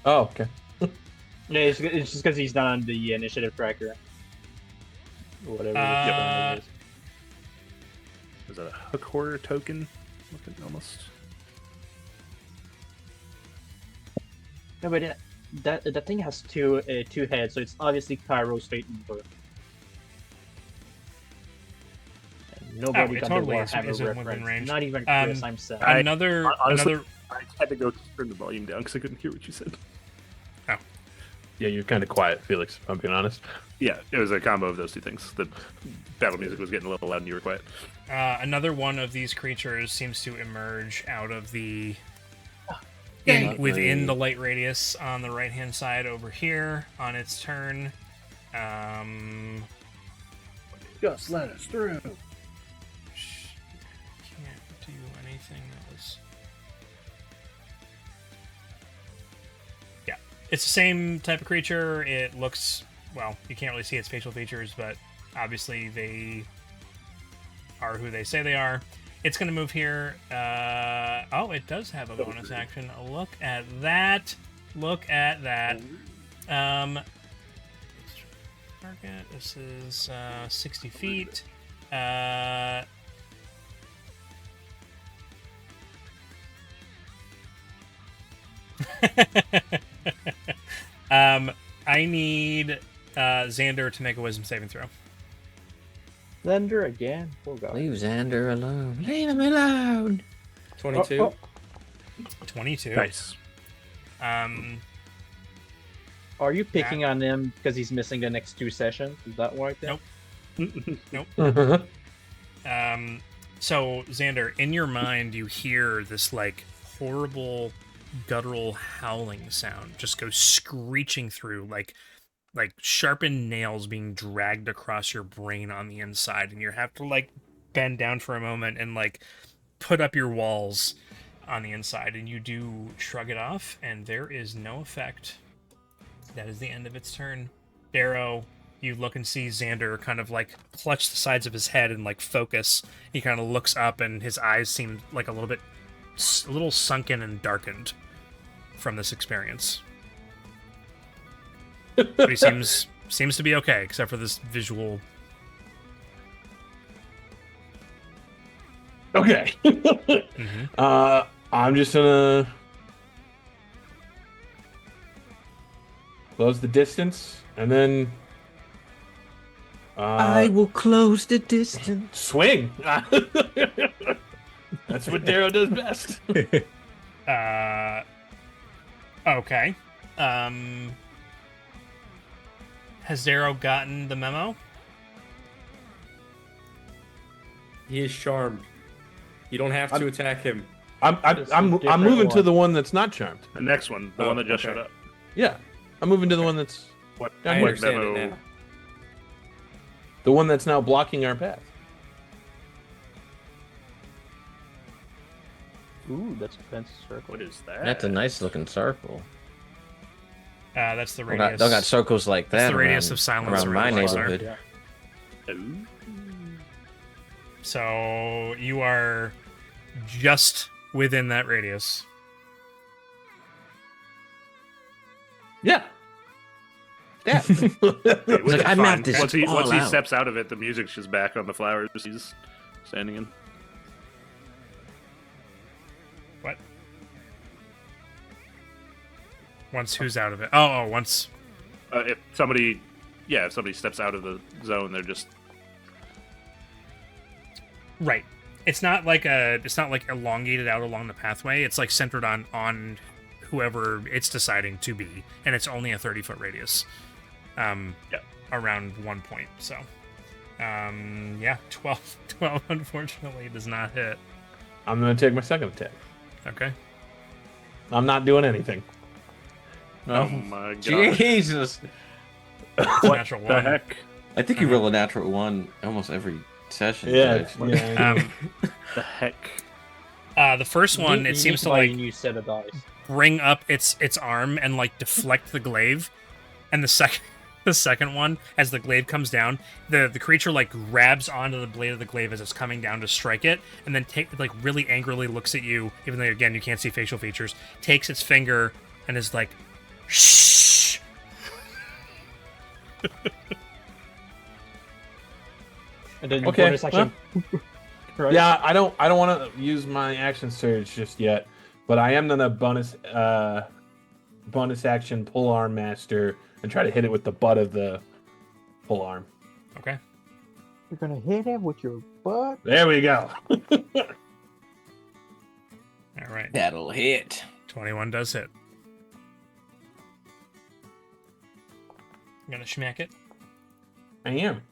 Oh, okay. Yeah, it's just because he's not on the initiative tracker. Whatever. the is. Is that a hook horror token? Looking almost. No, but that thing has two heads, so it's obviously Kairos Fate Mover. And nobody it got totally the is Warhammer within reference. range. Not even Chris. I'm sad. Another. Honestly, I had to go turn the volume down because I couldn't hear what you said. Oh. Yeah, you're kind of quiet, Felix, if I'm being honest. Yeah, it was a combo of those two things. The battle music was getting a little loud and you were quiet. Another one of these creatures seems to emerge out of the within the light radius on the right hand side over here on its turn. Just let us through. Can't do anything that was. Yeah, it's the same type of creature. It looks, well, you can't really see its facial features, but obviously they are who they say they are. It's going to move here. Oh, it does have a bonus action. Look at that. Look at that. Target. This is 60 feet. I need Xander to make a wisdom saving throw. Xander again? Oh god. Leave Xander alone. Leave him alone. 22. 22. Nice. Are you picking on him because he's missing the next 2 sessions? Is that why? Nope. Nope. So, Xander, in your mind, you hear this, like, horrible, guttural howling sound just go screeching through, like sharpened nails being dragged across your brain on the inside, and you have to, like, bend down for a moment and, like, put up your walls on the inside, and you do shrug it off, and there is no effect. That is the end of its turn. Darrow, you look and see Xander kind of, like, clutch the sides of his head and, like, focus. He kind of looks up, and his eyes seem like a little sunken and darkened from this experience. But he seems to be okay, except for this visual. Okay. I'm just gonna close the distance, and then I will close the distance. swing. That's what Darrow does best. Okay. Has Darrow gotten the memo? He is charmed. You don't have to attack him. I'm moving to the one that's not charmed. The next one, the one that just showed up. Yeah, I'm moving to the one that's What? I what understand memo? it now. the one that's now blocking our path. Ooh, that's a fancy circle. What is that? That's a nice looking circle. That's the They radius. got circles like that. That's the radius around- of silence around my around the laser. neighborhood. Ooh. So you are just within that radius. Yeah. Yeah. Wait, like, I fine. mapped this Once he all out. steps out of it, the music's just back on the flowers he's standing in. What? Once who's out of it? Oh, once. If somebody steps out of the zone, they're just Right. It's not like elongated out along the pathway. It's like centered on whoever it's deciding to be, and it's only a 30-foot radius. Around one point. So, 12 unfortunately does not hit. I'm gonna take my second attack. Okay. I'm not doing anything. oh my god. Jesus. It's a natural The one. heck? I think you roll a natural one almost every session. Yeah. actually. Yeah. The heck? The first one, You it need seems to buy a like new set of dice. bring up its arm and like deflect the glaive, and the second one, as the glaive comes down, the creature like grabs onto the blade of the glaive as it's coming down to strike it, and then really angrily looks at you, even though again you can't see facial features, takes its finger and is like, shh. And then Okay, bonus action. Right? Yeah, I don't want to use my action surge just yet, but I am gonna bonus action pull arm master and try to hit it with the butt of the pull arm. Okay. You're gonna hit him with your butt. There we go. All right. That'll hit. 21 does hit. I'm gonna smack it. I am.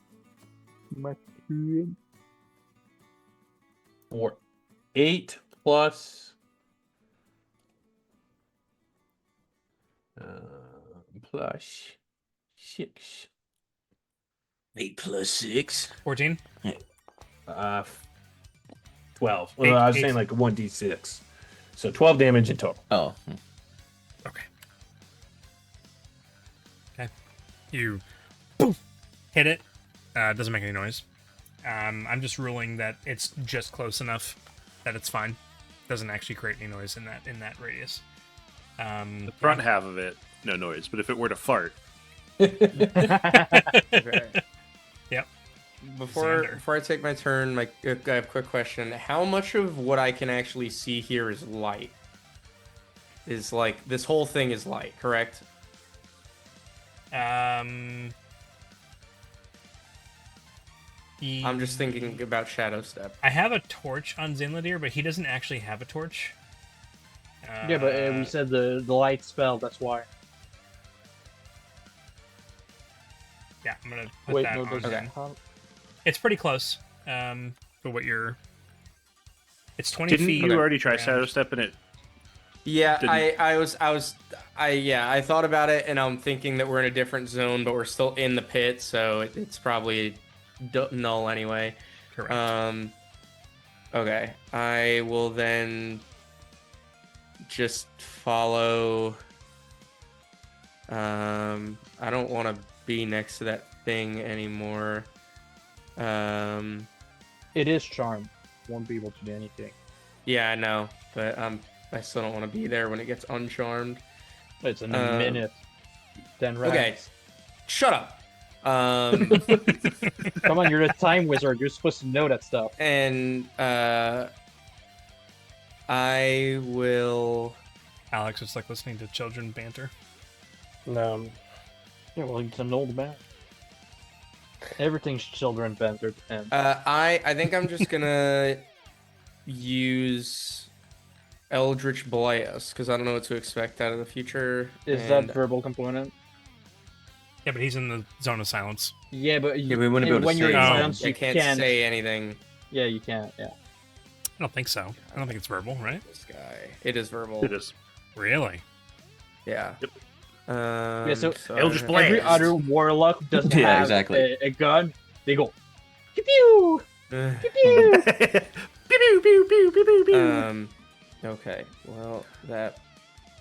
For 8 plus plus 6. 8 plus 6. 14. 12. Eight- I was eight. saying like 1d6. So 12 damage in total. Oh. Okay. Okay. You boom, hit it. It doesn't make any noise. I'm just ruling that it's just close enough that it's fine. Doesn't actually create any noise in that radius. The front half of it, no noise. But if it were to fart, Yep. Before Xander. I take my turn, I have a quick question. How much of what I can actually see here is light? Is like this whole thing is light, correct? I'm just thinking about Shadow Step. I have a torch on Zinladir, but he doesn't actually have a torch. Yeah, but we said the light spell. That's why. Yeah, I'm gonna put Wait, that no, on. does Okay. It's pretty close for what you're It's 20 Didn't feet. you already try around. shadow step and it? Yeah, Didn't- I thought about it, and I'm thinking that we're in a different zone, but we're still in the pit, so it's probably null anyway. Correct. Okay, I will then just follow. I don't want to be next to that thing anymore. It is charmed. Won't be able to do anything. Yeah, I know, but I still don't want to be there when it gets uncharmed. It's in a minute. 10 rounds. Okay, shut up. Come on, you're the time wizard. You're supposed to know that stuff. And I will. Alex, it's like listening to children banter. No. Yeah, well, he's an old man. Everything's children banter to him. I think I'm just gonna use Eldritch Blast because I don't know what to expect out of the future. Is and that verbal component? Yeah, but he's in the zone of silence. Yeah, but Yeah, we wouldn't be able to when you're say in anything. silence, I you can't say anything? Yeah, you can't. Yeah. I don't think so. I don't think it's verbal, right? This guy. It is verbal. It is. Really? Yeah. Yep. Yeah, so Eldritch every Blast. other warlock who doesn't Yeah, have exactly. a gun. They go pew pew Uh, pew. Pew, pew, pew, pew, pew, pew. Okay. Well, that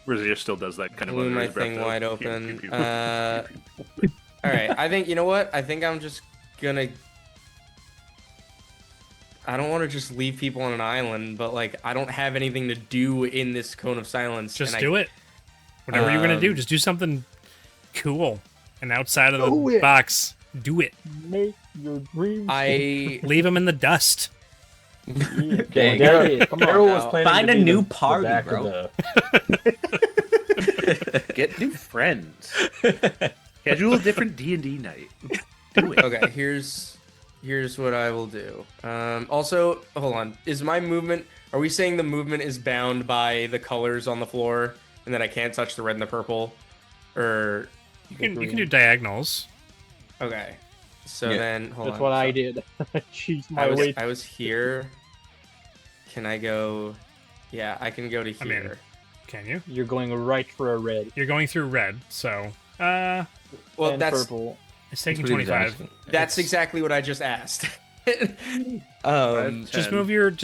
Rosier still does that kind of blew under my his breath, thing though. wide Pew, open. pew, pew. All right. I think you know what? I think I'm just gonna. I don't want to just leave people on an island, but like I don't have anything to do in this cone of silence. Just and do it. Whatever you're gonna do, Um, just do something cool and outside of Do the it. box. Do it. Make your dreams. I Leave him in the dust. There you go. Come on Daryl was now. planning Find to a be new the party, back of bro. Get new friends. Schedule a different D&D night. Do it. okay. Here's what I will do. Also, hold on. Is my movement? Are we saying the movement is bound by the colors on the floor, and that I can't touch the red and the purple, or You can do diagonals. okay? So Yeah. then, hold That's on. what I So did. Jeez, my weight. I was here. Can I go? Yeah, I can go to I mean, here. Can you? You're going right for a red You're going through red, so Well, and that's purple. it's taking Pretty 25. exhausting. that's It's- exactly what I just asked. Just 10.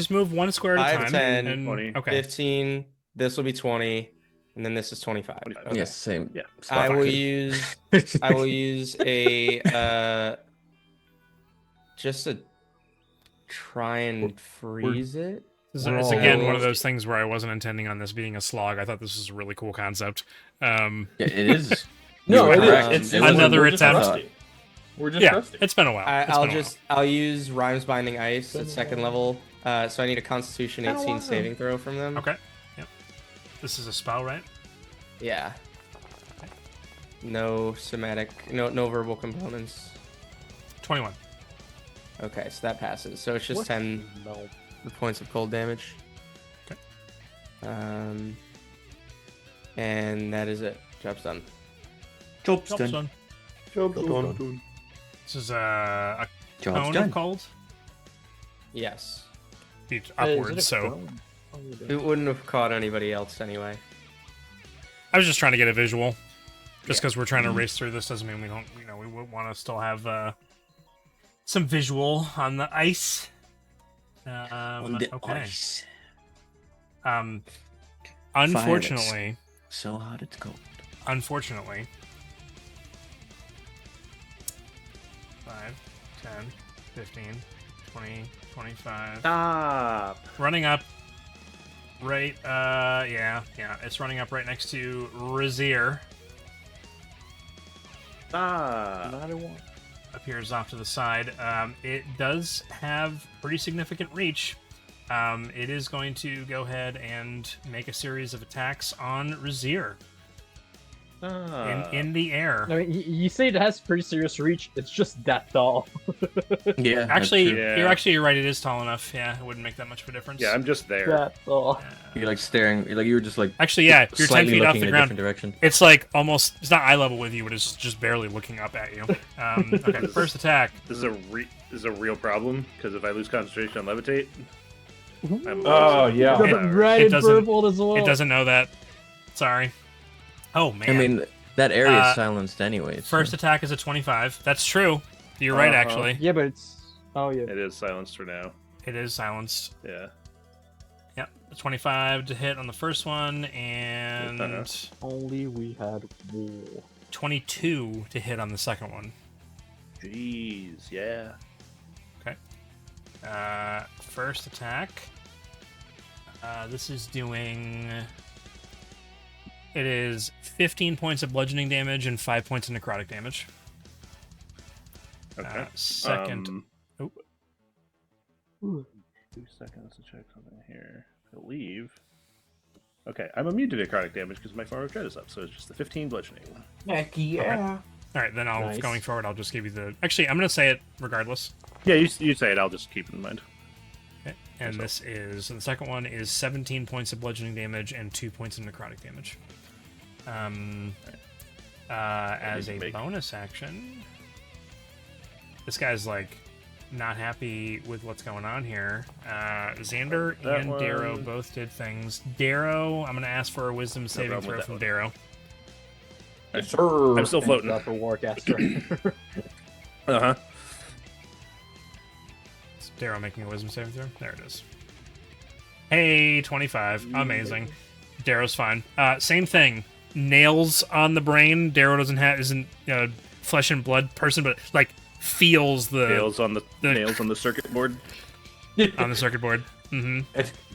move one square at a 5, time. 10, and, 20. Okay. 15. This will be 20, and then this is 25. 25. Okay. Yes, same. Yeah. I will Fuck. use a just to try and freeze it. It's We're again all- one of those things where I wasn't intending on this being a slog. I thought this was a really cool concept. Yeah, it is. No, You were it correct. is. It's It was- Another we're just attempt. rusty. We're just Yeah, rusty. it's been a while. It's been a while. I'll use Rhymes Binding Ice at second level. So I need a Constitution 18 saving throw from them. Okay. Yep. This is a spell, right? Yeah. No somatic, no verbal components. 21. Okay, so that passes. So it's just What? 10 No. points of cold damage. Okay. And that is it. Job's done. Job's Job's done. done. This is a Job's cone done. of cold. Yes. Be Is it upwards, a so cone? Oh, it is. It wouldn't have caught anybody else anyway. I was just trying to get a visual. Just Yeah. because we're trying to race through this doesn't mean we don't, we would want to still have some visual on the ice. Okay. Unfortunately, So hot it's cold. unfortunately, 5, 10, 15, 20, 25. Stop. Running up right, yeah, it's running up right next to Razier. Stop. Another one. Appears off to the side. It does have pretty significant reach. It is going to go ahead and make a series of attacks on Razier in the air. I mean, you say it has pretty serious reach. It's just that tall. Yeah. that's Actually, true. Yeah. you're right. It is tall enough. Yeah, it wouldn't make that much of a difference. Yeah, I'm just there. That tall. You're like staring. Like you were just like Actually, yeah, you're 10 slightly feet off looking the in a ground. different direction. It's like almost. It's not eye level with you, but it's just barely looking up at you. Okay, first attack. This is a real problem because if I lose concentration on levitate, Oh, yeah. Got the red it and doesn't- purple as well. It doesn't know that. Sorry. Oh man. I mean, that area Uh, is silenced anyway. first attack is a 25. That's true. You're right, actually. Yeah, but it's. Oh yeah. It is silenced for now. It is silenced. Yeah. Yep. 25 to hit on the first one, and Only we had war. 22 to hit on the second one. Jeez, yeah. First attack. This is doing. It is 15 points of bludgeoning damage and 5 points of necrotic damage. Okay. Second. Oh, 2 seconds to check something here. I believe. Okay, I'm immune to necrotic damage because my form of dread is up, so it's just the 15 bludgeoning. Heck yeah. all right, then Nice. going forward, I'll just give you the. Actually, I'm going to say it regardless. Yeah, you say it. I'll just keep it in mind. Okay. And this is. And the second one is 17 points of bludgeoning damage and 2 points of necrotic damage. As a bonus action, this guy's like not happy with what's going on here. Xander That and Darrow both did things. Darrow, I'm going to ask for a wisdom saving problem throw with that from one. Darrow. Yes, sir. I'm still floating. Got the Warcaster. Uh-huh. Is Darrow making a wisdom saving throw? There it is. Hey, 25. Amazing. Darrow's fine. Same thing. Nails on the brain. Darrow isn't flesh and blood person, but like feels the Nails on the nails on the circuit board. on the circuit board. Mm-hmm.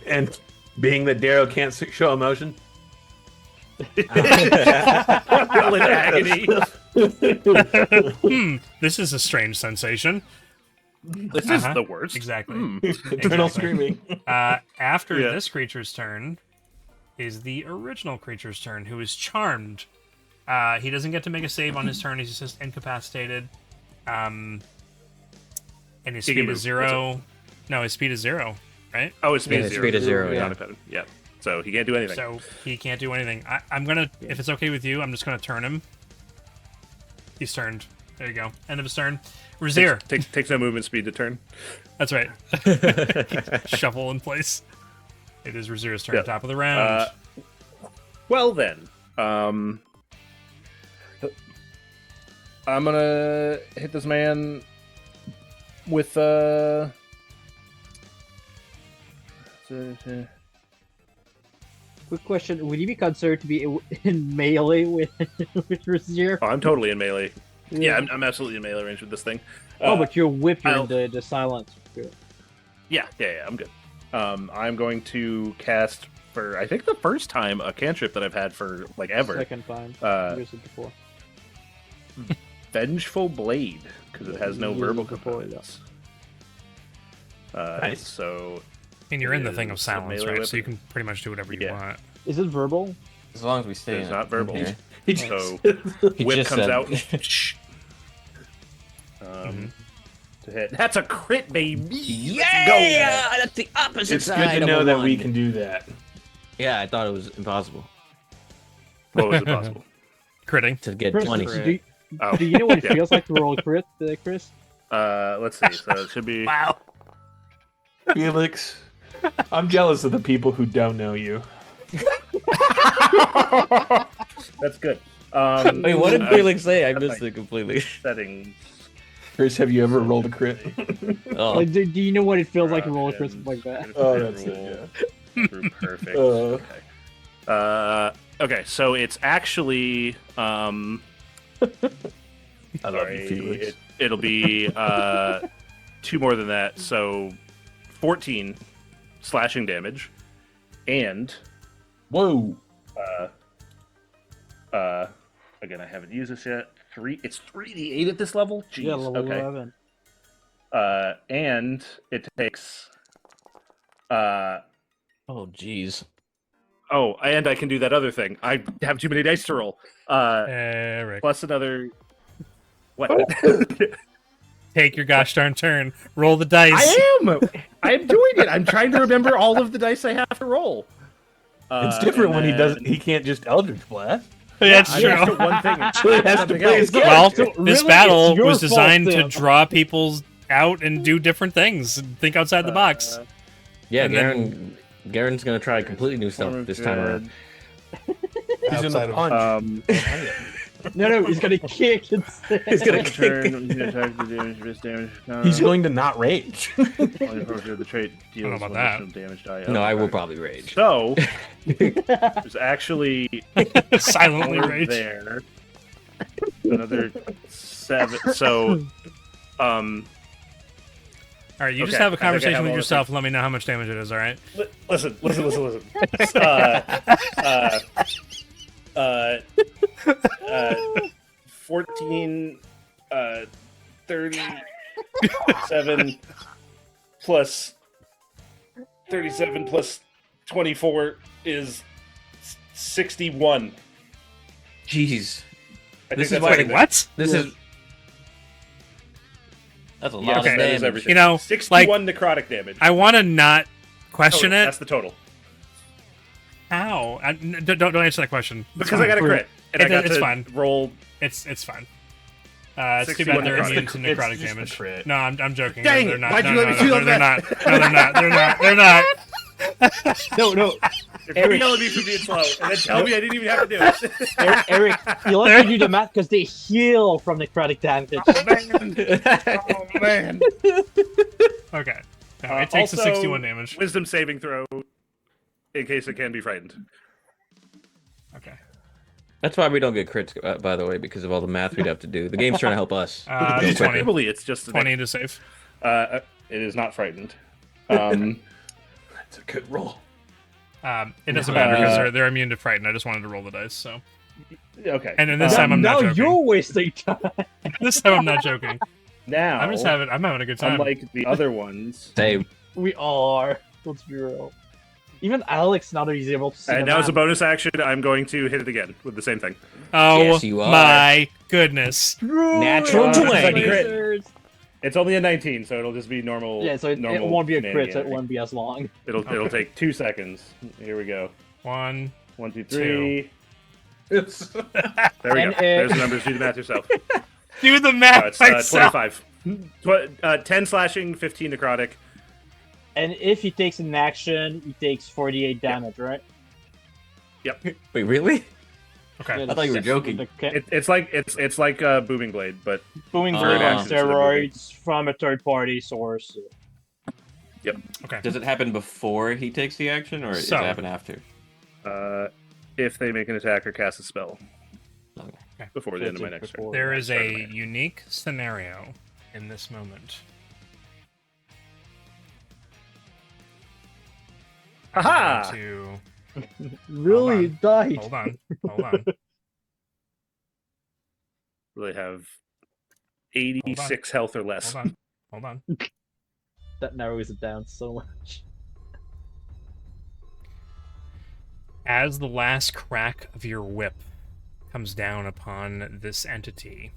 And being that Darrow can't show emotion. Feel in agony. This is a strange sensation. This is the worst. Exactly. Eternal screaming. After Yeah. this creature's turn is the original creature's turn, who is charmed. He doesn't get to make a save on his turn. He's just incapacitated. And his He can speed move. is 0. No, his speed is 0, right? Oh, his speed Yeah, is his 0. speed is 0, Not yeah. independent. Yeah. So he can't do anything. So he can't do anything. I'm gonna, if it's okay with you, I'm just gonna turn him. He's turned. There you go. End of his turn. Razir. Takes no movement speed to turn. That's right. Shuffle in place. It is Razir's turn. Yeah. Top of the round. Well then, I'm gonna hit this man with Quick question: would you be considered to be in melee with Razir? Oh, I'm totally in melee. Yeah, I'm absolutely in melee range with this thing. But you're whipped. You're I'll- in the silence. Yeah, I'm good. I'm going to cast for I think the first time a cantrip that I've had for like ever. Second time. Uh, You used it before. Vengeful Blade because it has no You used verbal it before, components. Nice. So and you're in the thing of is a silence, melee right? So you weapon. can pretty much do whatever you Yeah. want. Is it verbal? As long as we stay it's in not verbal. here. He So He whip just comes said- out. To hit. That's a crit, baby. Yeah, that's the opposite It's good side to of know a that we one. can do that. Yeah, I thought it was impossible What was it possible? Critting. to get Chris, 20. Oh, do you know what it yeah. feels like to roll a crit, Chris? Let's see. So it should be. Wow. Felix, I'm jealous of the people who don't know you. That's good. Wait, what did Felix say? I missed it completely. Settings. Chris, have you ever rolled a crit? Oh, Like, do you know what it feels like to roll a crit Options, like that? Oh, that's it, Group perfect. Uh. Okay. Okay, so it's actually I love sorry, you, Felix. it'll be 2 more than that, so 14 slashing damage, and Whoa. again I haven't used this yet. It's 3d8 at this level. Jeez. Yeah, level okay. 11. And it takes oh, jeez. oh, and I can do that other thing. I have too many dice to roll. Eric. Plus another. What? Take your gosh darn turn. Roll the dice. I am doing it. I'm trying to remember all of the dice I have to roll. It's different and when he then- doesn't. He can't just Eldritch Blast. That's I true. just do one thing. and So he has to something play his else. Well, So this really, battle it's your was designed fault, to Tim. draw people out and do different things and think outside the box. Yeah, And then- Garen's gonna try completely new stuff this time around. He's Outside gonna of- punch. No, he's gonna kick instead. He's gonna Turn, attack the damage, risk damage. He's going to not rage. Only appropriate the trait don't know deals about one that. additional damage die. No, I will Okay. probably rage. So there's actually Silently more rage. there. Another 7. So, All right, you just Okay, have a I think I conversation have with all the yourself and let me know how much damage it is, all right? listen. 14, 37 plus 37 plus 24 is 61. Jeez. I This think is why everything. What? This is That's a Yeah, lot Okay. of that is damage. everything. You know, 61 necrotic damage. I want to not question Total. it. That's the total. How? Don't answer that question. It's Because I got a fine. crit. And I got It's to fine. roll. It's fine. It's too 61 bad they're necrotic. immune to It's necrotic just the damage. crit. No, I'm joking. Dang they're it, not. why'd you no, let me no, see no, all they're that? not. No, they're not. They're not. No, If you're yelling at me for being slow, and then tell me I didn't even have to do it. Eric, you let me do the math because they heal from necrotic damage. Oh, man. Okay. No, it takes a Also, 61 damage. Wisdom saving throw in case it can be frightened. Okay. That's why we don't get crits, by the way, because of all the math we'd have to do. The game's trying to help us. It's Go quicker. 20. Normally, it's just the 20 to save. It is not frightened. That's a good roll. It doesn't matter because they're immune to frighten. I just wanted to roll the dice. So, Okay. and then this time I'm now not joking. you're wasting time. This time I'm not joking. Now, I'm having a good time. unlike the other ones, Say, We are. Let's be real. Even Alex, now that he's able to see and the now as a map. bonus action, I'm going to hit it again with the same thing. Oh Yes, you are. my goodness! Natural 20. Lasers. It's only a 19, so it'll just be normal. Yeah, so it normal won't be a crit, so it shenanigans. won't be as long. It'll take 2 seconds. Here we go. 1. 1, 2, 3. It's There we And go. There's the numbers. Do the math yourself. Do the math It's myself. 25. 10 slashing, 15 necrotic. And if he takes an action, he takes 48 damage, right? wait, really? Okay. I thought you were joking. It's like booming blade, but Booming Oh. blade on Actions instead of steroids from a third-party source. Okay. Does it happen before he takes the action, or does it So- happen after? if they make an attack or cast a spell Okay. before the end of my next turn. There is a unique scenario in this moment. I'm Haha! going Really Hold died. Hold on. They have 86 health or less. Hold on. That narrows it down so much. As the last crack of your whip comes down upon this entity,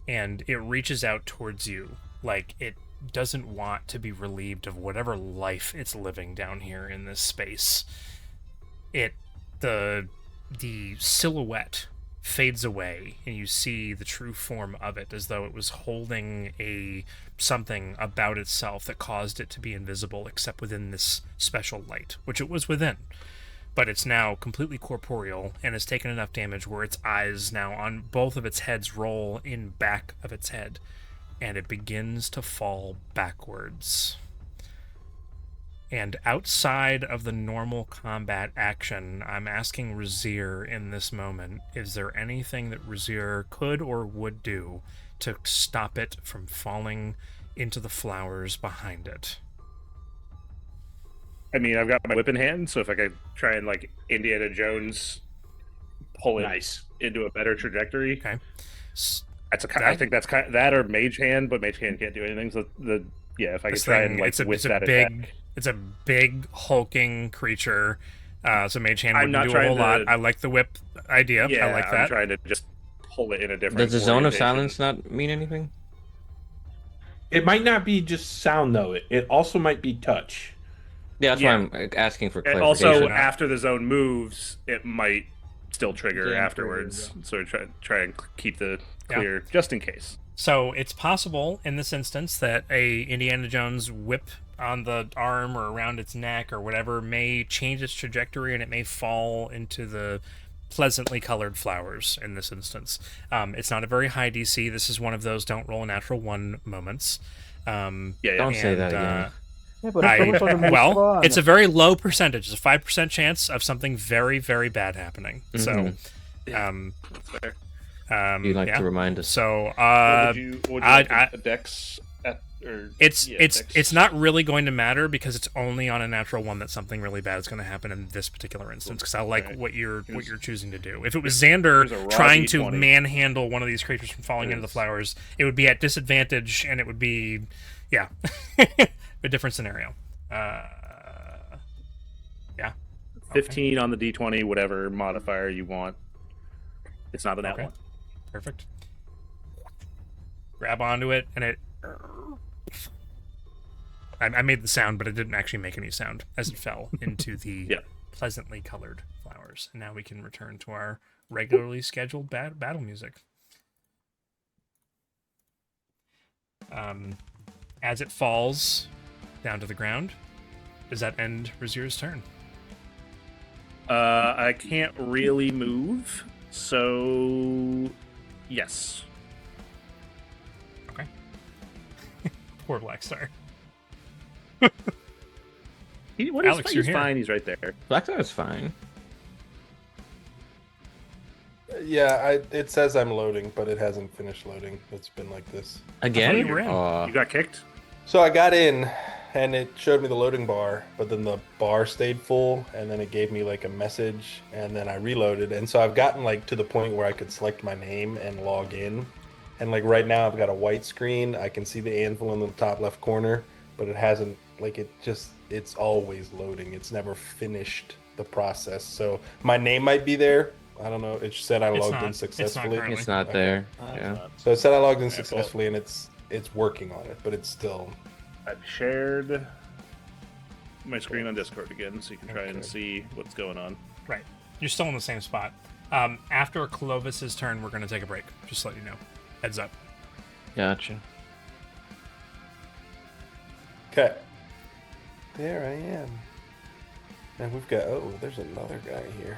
and it reaches out towards you, like it doesn't want to be relieved of whatever life it's living down here in this space. The silhouette fades away, and you see the true form of it, as though it was holding something about itself that caused it to be invisible, except within this special light, which it was within. But it's now completely corporeal and has taken enough damage where its eyes now on both of its heads roll in back of its head, and it begins to fall backwards. And outside of the normal combat action, I'm asking Razir in this moment, is there anything that Razir could or would do to stop it from falling into the flowers behind it? I mean, I've got my whip in hand, so if I could try and, like, Indiana Jones pull it nice. into a better trajectory. Okay. I think that's kind of that or Mage Hand, but Mage Hand can't do anything. So if I could This try thing, and, like, it's a whip that big, attack. it's a big hulking creature. So Mage Hand I'm wouldn't not do a trying whole lot. to- I like the whip idea. Yeah, I like I'm that. trying to just pull it in a different. Does the zone of orientation. silence not mean anything? It might not be just sound though. It also might be touch. Yeah, that's Yeah. why I'm asking for And clarification. also, after the zone moves, it might still trigger Yeah, afterwards. So try and keep the Yeah. clear just in case. So it's possible in this instance that a Indiana Jones whip on the arm or around its neck or whatever may change its trajectory, and it may fall into the pleasantly colored flowers in this instance. It's not a very high DC. This is one of those don't roll a natural 1 moments. Don't say that again. Yeah, but it's so much more well, fun. it's a very low percentage. It's a 5% chance of something very, very bad happening. So, That's fair. You'd like to remind us. So, What would you like a dex at? Or, it's not really going to matter because it's only on a natural 1 that something really bad is going to happen in this particular instance. Because I like what you're choosing to do. If it was Xander trying to manhandle one of these creatures from falling into the flowers, it would be at disadvantage, and it would be, a different scenario. Yeah. 15 on the D20, whatever modifier you want. It's not the nat 1. Perfect. Grab onto it, and it. I made the sound, but it didn't actually make any sound as it fell into the pleasantly colored flowers. And now we can return to our regularly scheduled battle music. As it falls down to the ground, does that end Razir's turn? I can't really move, so yes. Okay. Poor Blackstar. Alex, he's you're here. fine. He's right there. Blackstar is fine. Yeah, it says I'm loading, but it hasn't finished loading. It's been like this. Again? you were in. You got kicked? So I got in, and it showed me the loading bar, but then the bar stayed full, and then it gave me like a message, and then I reloaded. And so I've gotten like to the point where I could select my name and log in. And like right now I've got a white screen. I can see the anvil in the top left corner, but it hasn't, like, it's always loading. It's never finished the process. So my name might be there. I don't know. It said I logged in successfully. It's not there. Yeah. So it said I logged in successfully, and it's working on it, but it's still. I've shared my screen on Discord again, so you can try and see what's going on. Right. You're still in the same spot. After Clovis's turn, we're going to take a break. Just to let you know. Heads up. Gotcha. Okay. There I am. And we've got, there's another guy here.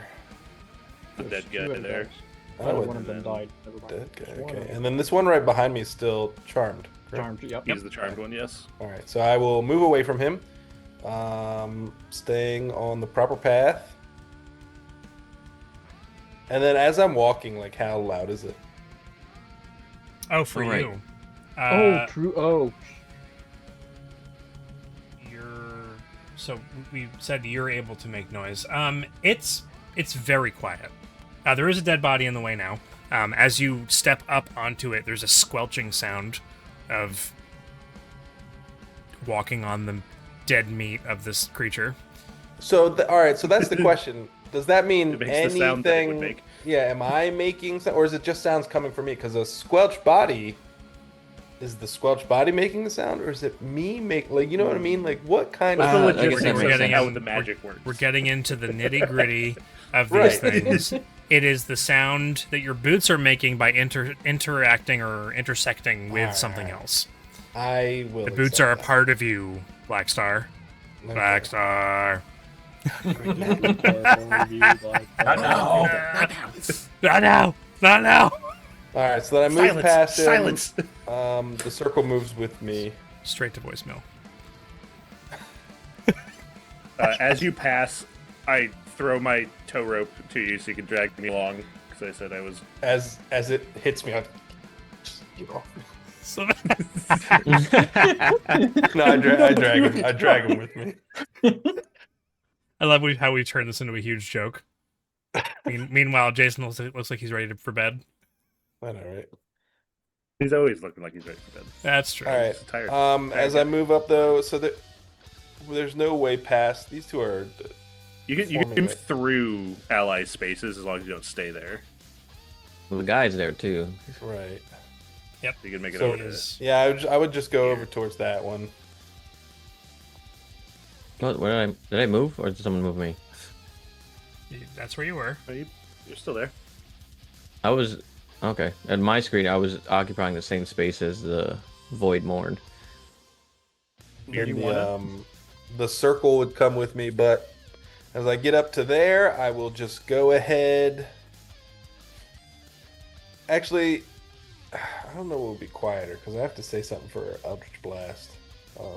The dead guy there. Oh, one of them died. Never mind. Dead guy, okay. And then this one right behind me is still charmed. correct? Charmed. Yep. He's the charmed one, yes. All right, so I will move away from him, staying on the proper path. And then as I'm walking, like, how loud is it? Oh, for Right. you. True. Oh, So we said you're able to make noise. It's very quiet. There is a dead body in the way now. As you step up onto it, there's a squelching sound of walking on the dead meat of this creature. So, all right, so that's the question. Does that mean It makes the sound that it would anything? make. Yeah, am I making sound, or is it just sounds coming from me? Because a squelch body, is the squelch body making the sound, or is it me like, you know what I mean? Like, what kind What's the of? I guess that logistics makes of sense. how the magic works? We're getting into the nitty gritty of these Right. things. It is the sound that your boots are making by interacting or intersecting with Alright. something else. I will. The boots are a part of you, Blackstar. Okay. Blackstar. Not now. Not now. All right, so then I move past him. Silence! The circle moves with me. Straight to voicemail. As you pass, I throw my tow rope to you so you can drag me along, because I said I was... As it hits me, I just get off. So, No, I drag him with me. I love how we turned this into a huge joke. Meanwhile, Jason looks like he's ready for bed. I know, right? He's always looking like he's ready for bed. That's true. All right. He's tired. As I move up though, so that there's no way past. These two are. You can forming move right. through ally spaces as long as you don't stay there. Well, the guy's there too. Right. You can make it So over to is- Yeah, I would just go over towards that one. What? Where did I move, or did someone move me? That's where you were. Oh, you're still there. I was okay. At my screen, I was occupying the same space as the Void Mourn. Do you then wanna? the circle would come with me, but as I get up to there, I will just go ahead. Actually, I don't know what would be quieter because I have to say something for Eldritch Blast. You're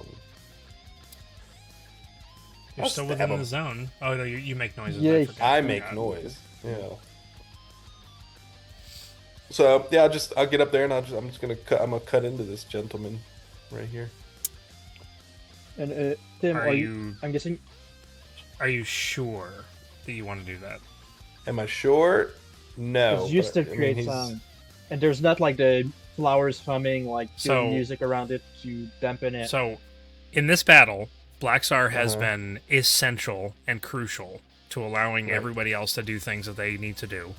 I'll still stab within him. the zone. Oh no, you make noises. Yeah, forgot. I Oh, make God. noise. Yeah. So yeah, I'll get up there and I'm just gonna cut into this gentleman right here. And Tim, Are are you you? I'm guessing. are you sure that you want to do that? Am I sure? No. It's used but, to I mean, create he's- sound, and there's not like the flowers humming, like So- music around it to dampen it. So, in this battle, Blackstar has Uh-huh. been essential and crucial to allowing Right. everybody else to do things that they need to do.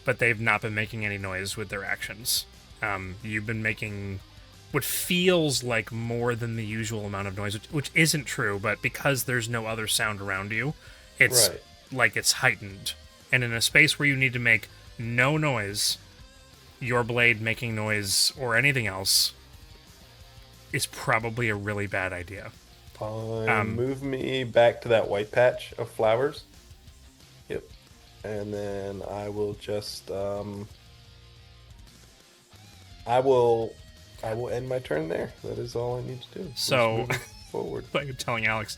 But they've not been making any noise with their actions. You've been making what feels like more than the usual amount of noise, which isn't true, but because there's no other sound around you, it's Right. like it's heightened. And in a space where you need to make no noise, your blade making noise or anything else is probably a really bad idea. Move me back to that white patch of flowers. Yep. And then I will just I will end my turn there. That is all I need to do. So- Just moving forward. Like I'm telling Alex,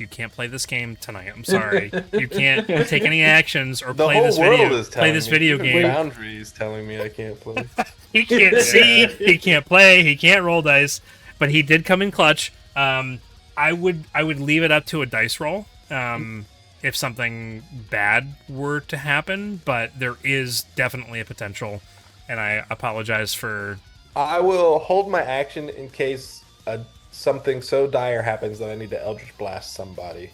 you can't play this game tonight. I'm sorry. You can't take any actions or The play whole this world video. is telling Play this me. video Even game. Foundry is telling me I can't play. He can't see, he can't play, he can't roll dice, but he did come in clutch. I would leave it up to a dice roll if something bad were to happen, but there is definitely a potential, and I apologize for. I will hold my action in case something so dire happens that I need to Eldritch Blast somebody.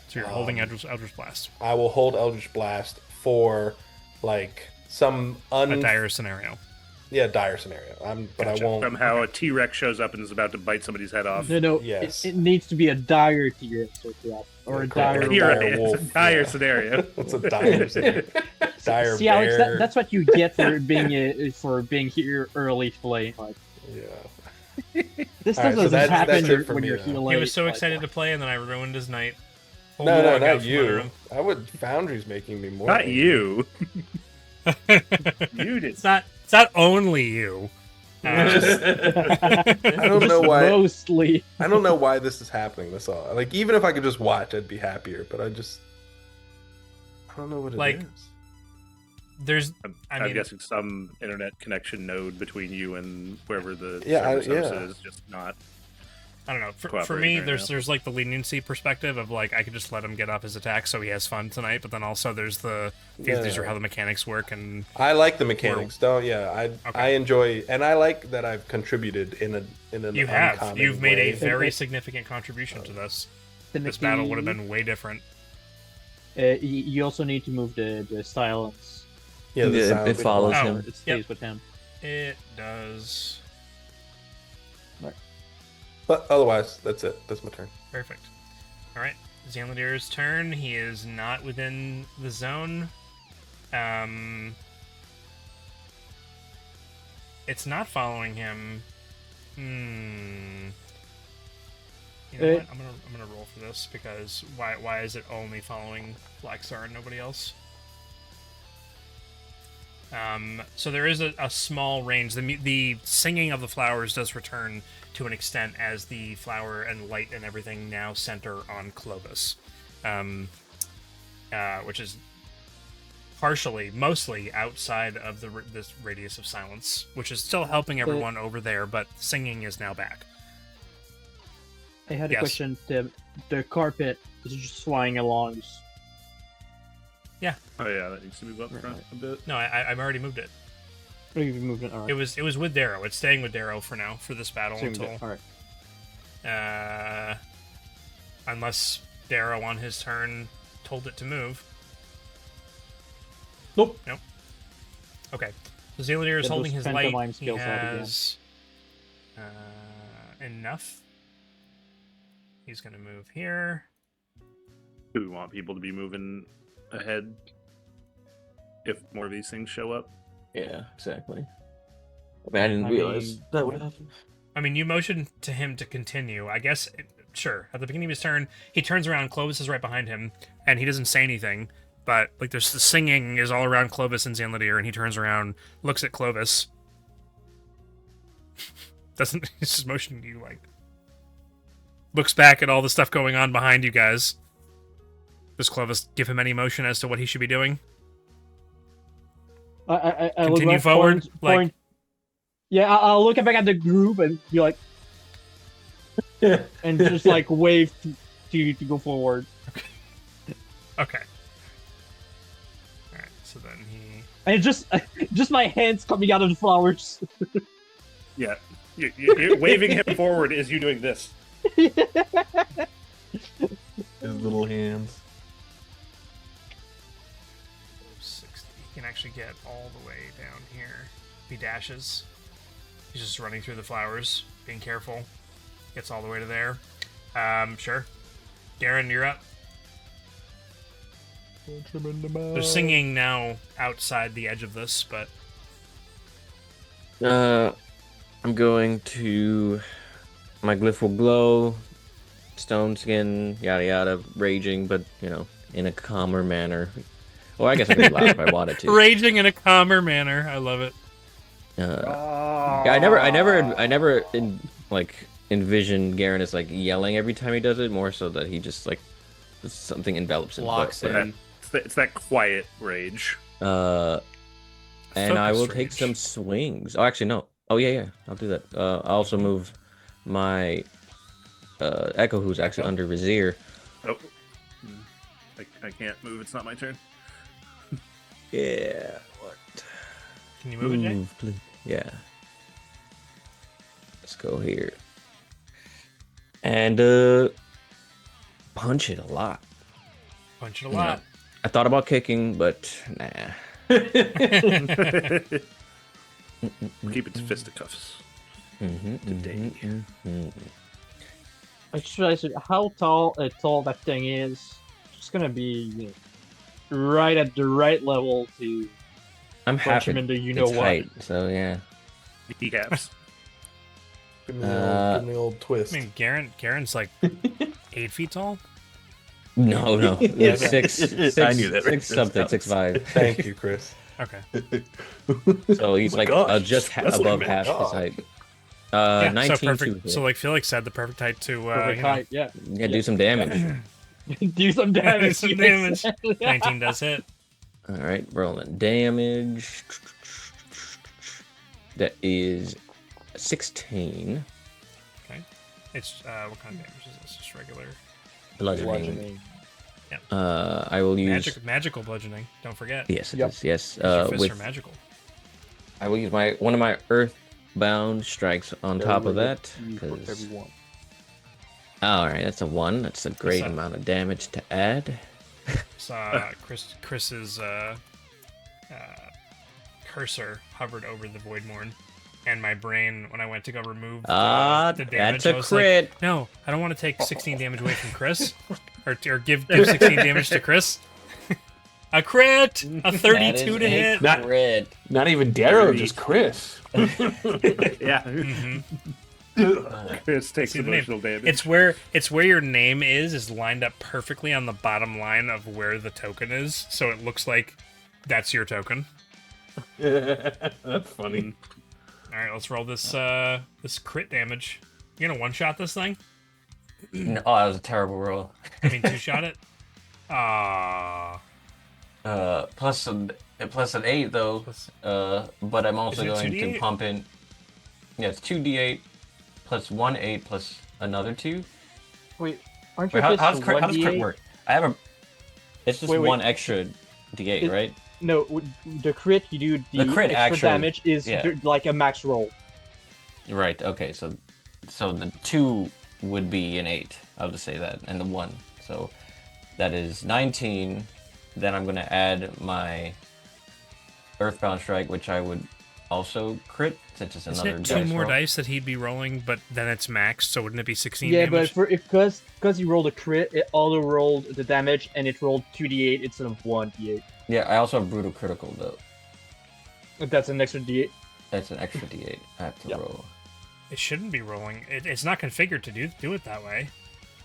So you're holding Eldritch Blast. I will hold Eldritch Blast for like some A dire scenario. dire scenario. But Gotcha. I won't. Somehow a T-Rex shows up and is about to bite somebody's head off. No, Yes. it needs to be a dire T-Rex or that, or a Correct. dire. You're dire right, wolf, it's a dire yeah. scenario. It's a dire scenario. Dire See, Alex, bear. that's what you get for being here early to play. Like, Yeah. this All right, so doesn't that's happen it for when me you're then. healing. He was so excited to play, and then I ruined his night. Pulled No, the no, rug out not from under you. him. I would. Foundry's making me more. Not angry. you. You did. It's not only you. I don't know why. Mostly. I don't know why this is happening. That's all. Like, even if I could just watch, I'd be happier. But I don't know what it is. Like, There's, I'm mean, guessing some internet connection node between you and wherever the Yeah, server yeah. is just not. I don't know. For cooperating me, right there's like the leniency perspective of like I could just let him get off his attack so he has fun tonight. But then also there's these are how the mechanics work, and I like the mechanics. I enjoy, and I like that I've contributed in an uncommon you've made a way. very significant contribution to this. This battle would have been way different. You also need to move the silence. Yeah, the sound it follows Oh. him. It stays with him. It does. But otherwise, that's it. That's my turn. Perfect. All right, Xanladir's turn. He is not within the zone. It's not following him. You know what? I'm gonna roll for this because why is it only following Blackstar and nobody else? So there is a small range. The singing of the flowers does return to an extent as the flower and light and everything now center on Clovis, which is mostly outside of this radius of silence, which is still helping everyone over there, but singing is now back. I had a Yes. question. The carpet is just flying along. Oh yeah, that needs to move up front a bit. No, I've already moved it. Oh, you've moved it. All right. It was with Darrow. It's staying with Darrow for now for this battle So you moved until it. All right. unless Darrow on his turn told it to move. Nope. Okay. So Xanladir is Then holding those his light. pantomime He skills out again. has enough. He's gonna move here. Do we want people to be moving ahead if more of these things show up? Yeah, exactly. I mean, I didn't I realize mean- that would happen. I mean, you motioned to him to continue. I guess, sure. At the beginning of his turn, he turns around. Clovis is right behind him, and he doesn't say anything. But like, there's the singing is all around Clovis and Zanladir, and he turns around, looks at Clovis. Doesn't he's just motioning to you like. Looks back at all the stuff going on behind you guys. Does Clovis give him any motion as to what he should be doing? I Continue look forward, like- Yeah, I'll look back at the group and be like, and just like wave to go forward. Okay. All right. So then he. And it's just my hands coming out of the flowers. Yeah. You're waving him forward is you doing this. His little hands. 60. He can actually get all the way down here. He dashes. He's just running through the flowers, being careful. Gets all the way to there. Sure. Garen, you're up. Punch him in the mouth. They're singing now outside the edge of this, but I'm going to. My glyph will glow. Stone skin, yada yada, raging, but in a calmer manner. Well, I guess I could laugh if I wanted to. raging in a calmer manner. I love it. Yeah, I never envision Garen as like yelling every time he does it. More so that he just like something envelops him. Locks in. It's that quiet rage. And I will Focus take rage. some swings. Oh, actually no. Oh yeah, I'll do that. I'll also move my Echo, who's actually under Vizier. Oh. I can't move. It's not my turn. Yeah. What? Can you move it, Jay? Please. Yeah. Let's go here. And punch it a lot. Punch it a lot. I thought about kicking, but nah. Keep it to fisticuffs. Today. I just realized how tall that thing is. It's gonna be right at the right level to I'm punch happy. him into It's height, so yeah. Kneecaps. Give me the old I twist. mean, Garen's like 8 feet tall. No. Yeah, Six. I knew that. Six something. 6'5". Thank you, Chris. Okay. So he's Oh my like gosh, just that's above like half his God. height. Yeah, 19 so perfect. to So like Felix said, the perfect height to perfect height. Yeah, yeah, do some damage. do some damage. some damage. 19 does hit. All right, rolling damage. That is 16 Okay. It's what kind of damage is this? Just regular bludgeoning. Yeah. I will use magical bludgeoning. Don't forget. Yes, it Yep. is, yes. Your fists are With magical. I will use one of my earthbound strikes on top of that. For 'cause- everyone. All right, that's a 1. That's a great What's that? amount of damage to add. Saw Chris's cursor hovered over the Voidmorn, and my brain, when I went to go remove the damage, that's a I was crit. like, no, I don't want to take 16 damage away from Chris, or give 16 damage to Chris. A crit, a 32 to hit. Not- Crit. Not even Darrow, just Chris. Yeah. Mhm. Chris takes See the name. emotional damage. It's where your name is lined up perfectly on the bottom line of where the token is, so it looks like that's your token. That's funny. All right, let's roll this this crit damage. You gonna one shot this thing? No, oh, that was a terrible roll. I mean, two shot it. Ah, Plus an 8 though. But I'm also Is it going to 2d8? pump in. Yeah, it's 2d8 plus 1 8 plus another 2. Wait, aren't Wait, your how does fists crit 1d8? work? I have a. It's just Wait. one extra d8, right? No, the crit you do the crit extra actually- damage is yeah. like a max roll. Right. Okay. So the 2 would be an 8. I'll just say that, and the 1. So that is 19. Then I'm gonna add my Earthbound Strike, which I would also crit since it's isn't another it two dice more roll. dice that he'd be rolling, but then it's maxed, so wouldn't it be 16 Yeah, damage? but because you rolled a crit, it auto rolled the damage and it rolled 2d8 instead of 1d8. Yeah, I also have brutal critical though. That's an extra d8. That's an extra d8 I have to Yep. roll. It shouldn't be rolling. It's not configured to do it that way.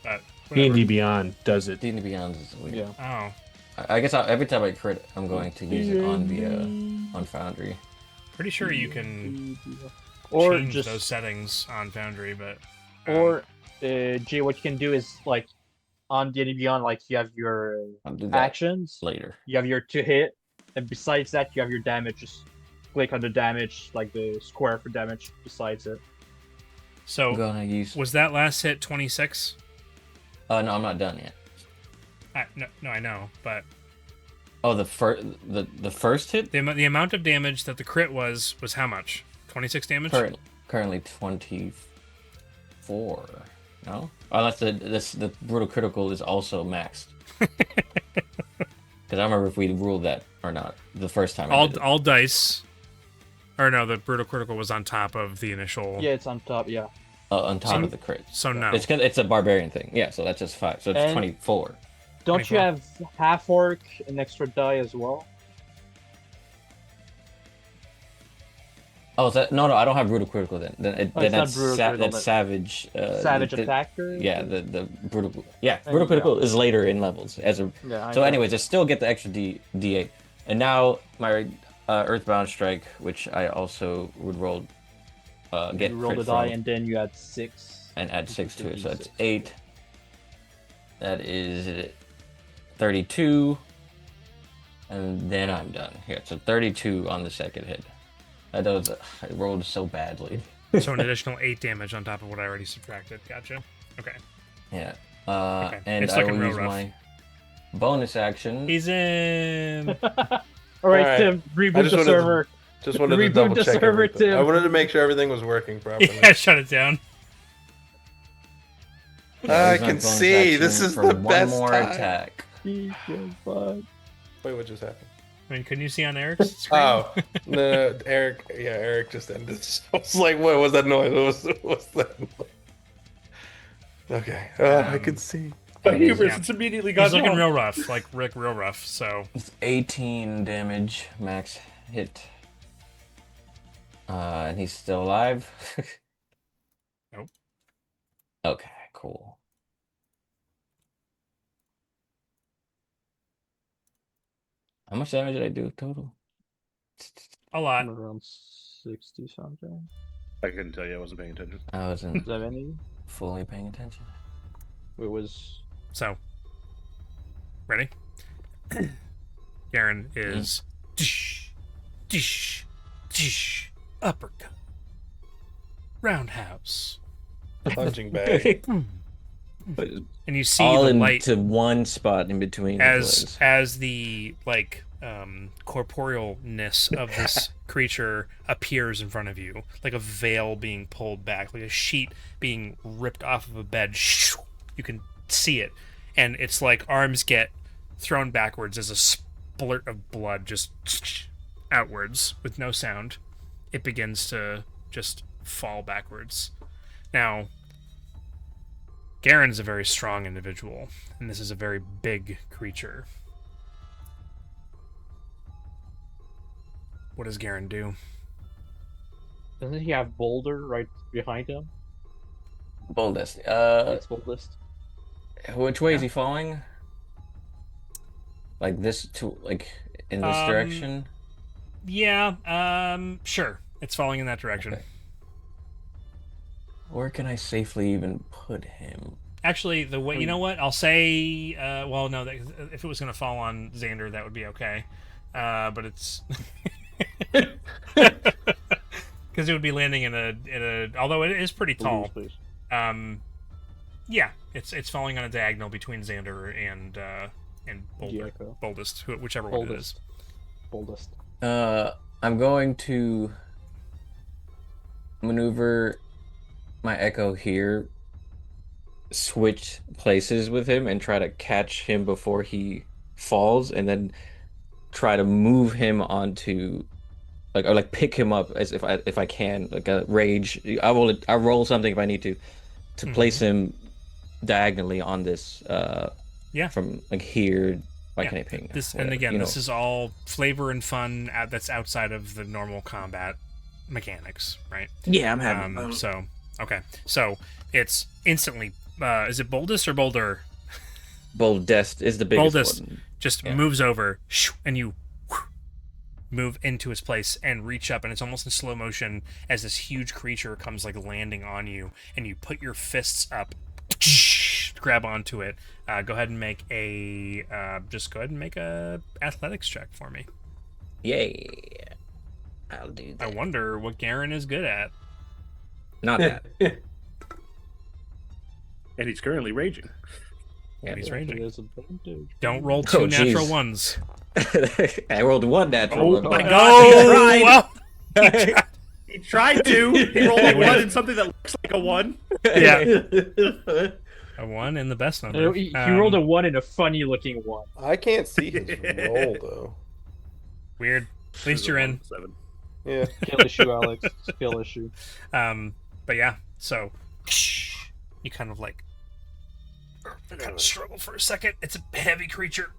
But D&D whatever. Beyond does it. D&D Beyond is weird. Yeah. Oh, I guess every time I crit, I'm going to use it on the on Foundry. pretty sure you can Or change just those settings on Foundry, but or Jay, what you can do is like on D&D Beyond, like you have your I'll do that actions, later. you have your to hit, and besides that you have your damage. Just click on the damage, like the square for damage besides it. I'm so gonna use. was that last hit 26? No, I'm not done yet. No, I know, but Oh, the first hit. the amount of damage that the crit was how much? 26 damage. Currently 24. No, unless the brutal critical is also maxed. Because I remember if we ruled that or not the first time. All dice. Or no, the brutal critical was on top of the initial. Yeah, it's on top. Yeah. On top of the crit. So no. It's a barbarian thing. Yeah, so that's just 5. So it's And- 24. Don't 24. you have half orc an extra die as well? Oh, is that no? I don't have brutal critical then. Then it's that's not brutal critical, that's but- savage. Savage the- attacker. Yeah, the brutal. Yeah, There brutal you critical is later in levels as a. Yeah. I So, know. anyways, I still get the extra D8, and now my Earthbound strike, which I also would roll. Get you roll the crit die from, and then you add 6. and add 6 to it, so that's D6. 8. That is 32, and then I'm done. Here, so 32 on the second hit. I rolled so badly. So an additional 8 damage on top of what I already subtracted. Gotcha. Okay. Yeah. Okay. And It's I looking will real use rough. my bonus action. He's in. All right, Alright. Tim, I reboot just the wanted to- server. Just wanted to Reboot double the check server, everything. Tim. I wanted to make sure everything was working properly. Yeah, shut it down. Yeah, I use my can bonus see. action This is for the one best more time. attack. Wait, what just happened? I mean, couldn't you see on Eric's screen? Oh, no, Eric. Yeah, Eric just ended. I was like, what was that noise? What's that noise? Okay. I can see. Hubris, Yeah. it's immediately got He's looking wrong. real rough, like Rick, real rough. So It's 18 damage max hit. And he's still alive. Nope. Okay, cool. How much damage did I do total? a lot. Around 60 something. I couldn't tell you. I wasn't paying attention. I wasn't 70. fully paying attention. It was. So ready? Garen is dish, dish, dish, uppercut, roundhouse, Punching bag. and you see All the into light one spot in between his legs. as the like corporealness of this creature appears in front of you, like a veil being pulled back, like a sheet being ripped off of a bed. You can see it, and it's like arms get thrown backwards as a splurt of blood just outwards with no sound. It begins to just fall backwards. Now, Garen's a very strong individual, and this is a very big creature. What does Garen do? Doesn't he have Boulder right behind him? Boldest. It's Boldest. Which way is he falling? Like this like in this direction? Yeah, sure. It's falling in that direction. Okay. Where can I safely even put him? Actually, the way, you know what? I'll say, well, no, if it was going to fall on Xander, that would be okay. But it's because it would be landing in a, although it is pretty tall. Yeah, it's falling on a diagonal between Xander and Boulder, Diego. Boldest, whichever one it is. Boldest. I'm going to maneuver my Echo here, switch places with him, and try to catch him before he falls, and then try to move him onto, or pick him up as if I can, like a rage. I roll something if I need to place him diagonally on this. Yeah. From like here. Why Yeah, can't I ping? this? Whatever, And again, you know. this is all flavor and fun that's outside of the normal combat mechanics, right? Yeah, I'm having So Okay, so it's instantly. Is it Boldest or Boulder? Boldest is the biggest Boldest one. just Yeah. moves over, and you move into its place and reach up, and it's almost in slow motion as this huge creature comes like landing on you, and you put your fists up, grab onto it. Go ahead and make a athletics check for me. Yay. I'll do that. I wonder what Garen is good at. Not that. And he's currently raging. Yeah. He's raging. There's advantage. Don't roll two Oh, natural jeez. ones. I rolled one natural one. my but- God, he tried. Wow. He tried to. He rolled a 1 and something that looks like a 1. Yeah. A 1 in the best No, number. he rolled a 1 and a funny looking 1. I can't see his roll though. Weird. At least you're in. 7. Yeah. Skill issue, Alex. Skill issue. But yeah, so you kind of like struggle for a second. It's a heavy creature.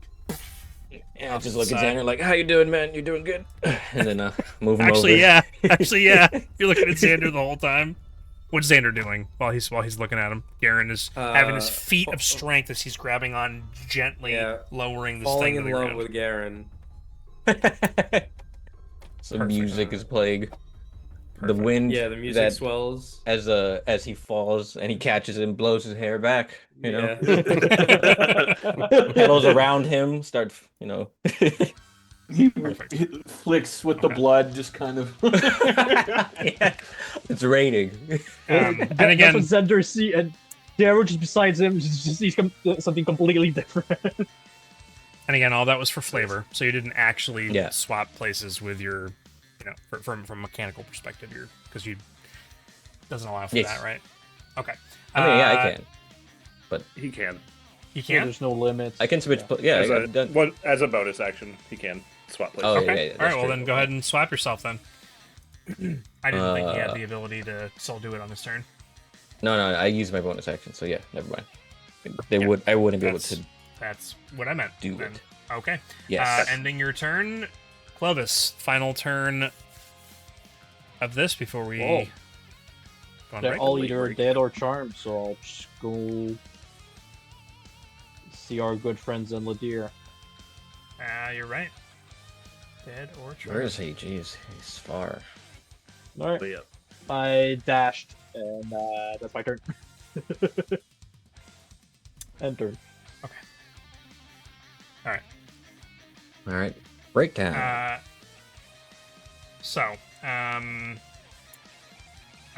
Yeah, I just look at Xander like, how you doing, man? You doing good? And then move him Actually, over. yeah. Actually, yeah. You're looking at Xander the whole time. What's Xander doing while he's looking at him? Garen is having his feat of strength as he's grabbing on, gently lowering this Falling thing to in the love ground. with Garen. Some music is playing. The wind. Yeah, the music that swells. as he falls and he catches it and blows his hair back. You know, pillows around him start. You know. He Perfect. flicks with the blood, just kind of. Yeah. It's raining. And That's again, what Xander see, and Daryl just besides him just sees something completely different. And again, all that was for flavor, so you didn't actually Yeah. swap places with your, you know, from a mechanical perspective, because you doesn't allow for Yes. that, right? Okay. I mean, yeah, I can. He can. You Yeah, can. there's no limits. I can switch. Yeah. Yeah, I've done. As a bonus action, he can swap places. Oh, yeah, Okay. yeah, All that's right. Well, true. then go ahead and swap yourself then. I didn't think he had Uh, the ability to still do it on his turn. No, I used my bonus action, so yeah, never mind. I wouldn't be able That's- to. That's what I meant. Do then. it. Okay. Yes. Ending your turn, Clovis. Final turn of this before we. Whoa. Go on They're break. all either dead or charmed, so I'll just go see our good friends in Ladir. You're right. Dead or Where charmed. is he? Jeez, he's far. Alright, But yeah. I dashed, and that's my turn. End turn. All right, breakdown. So, I'm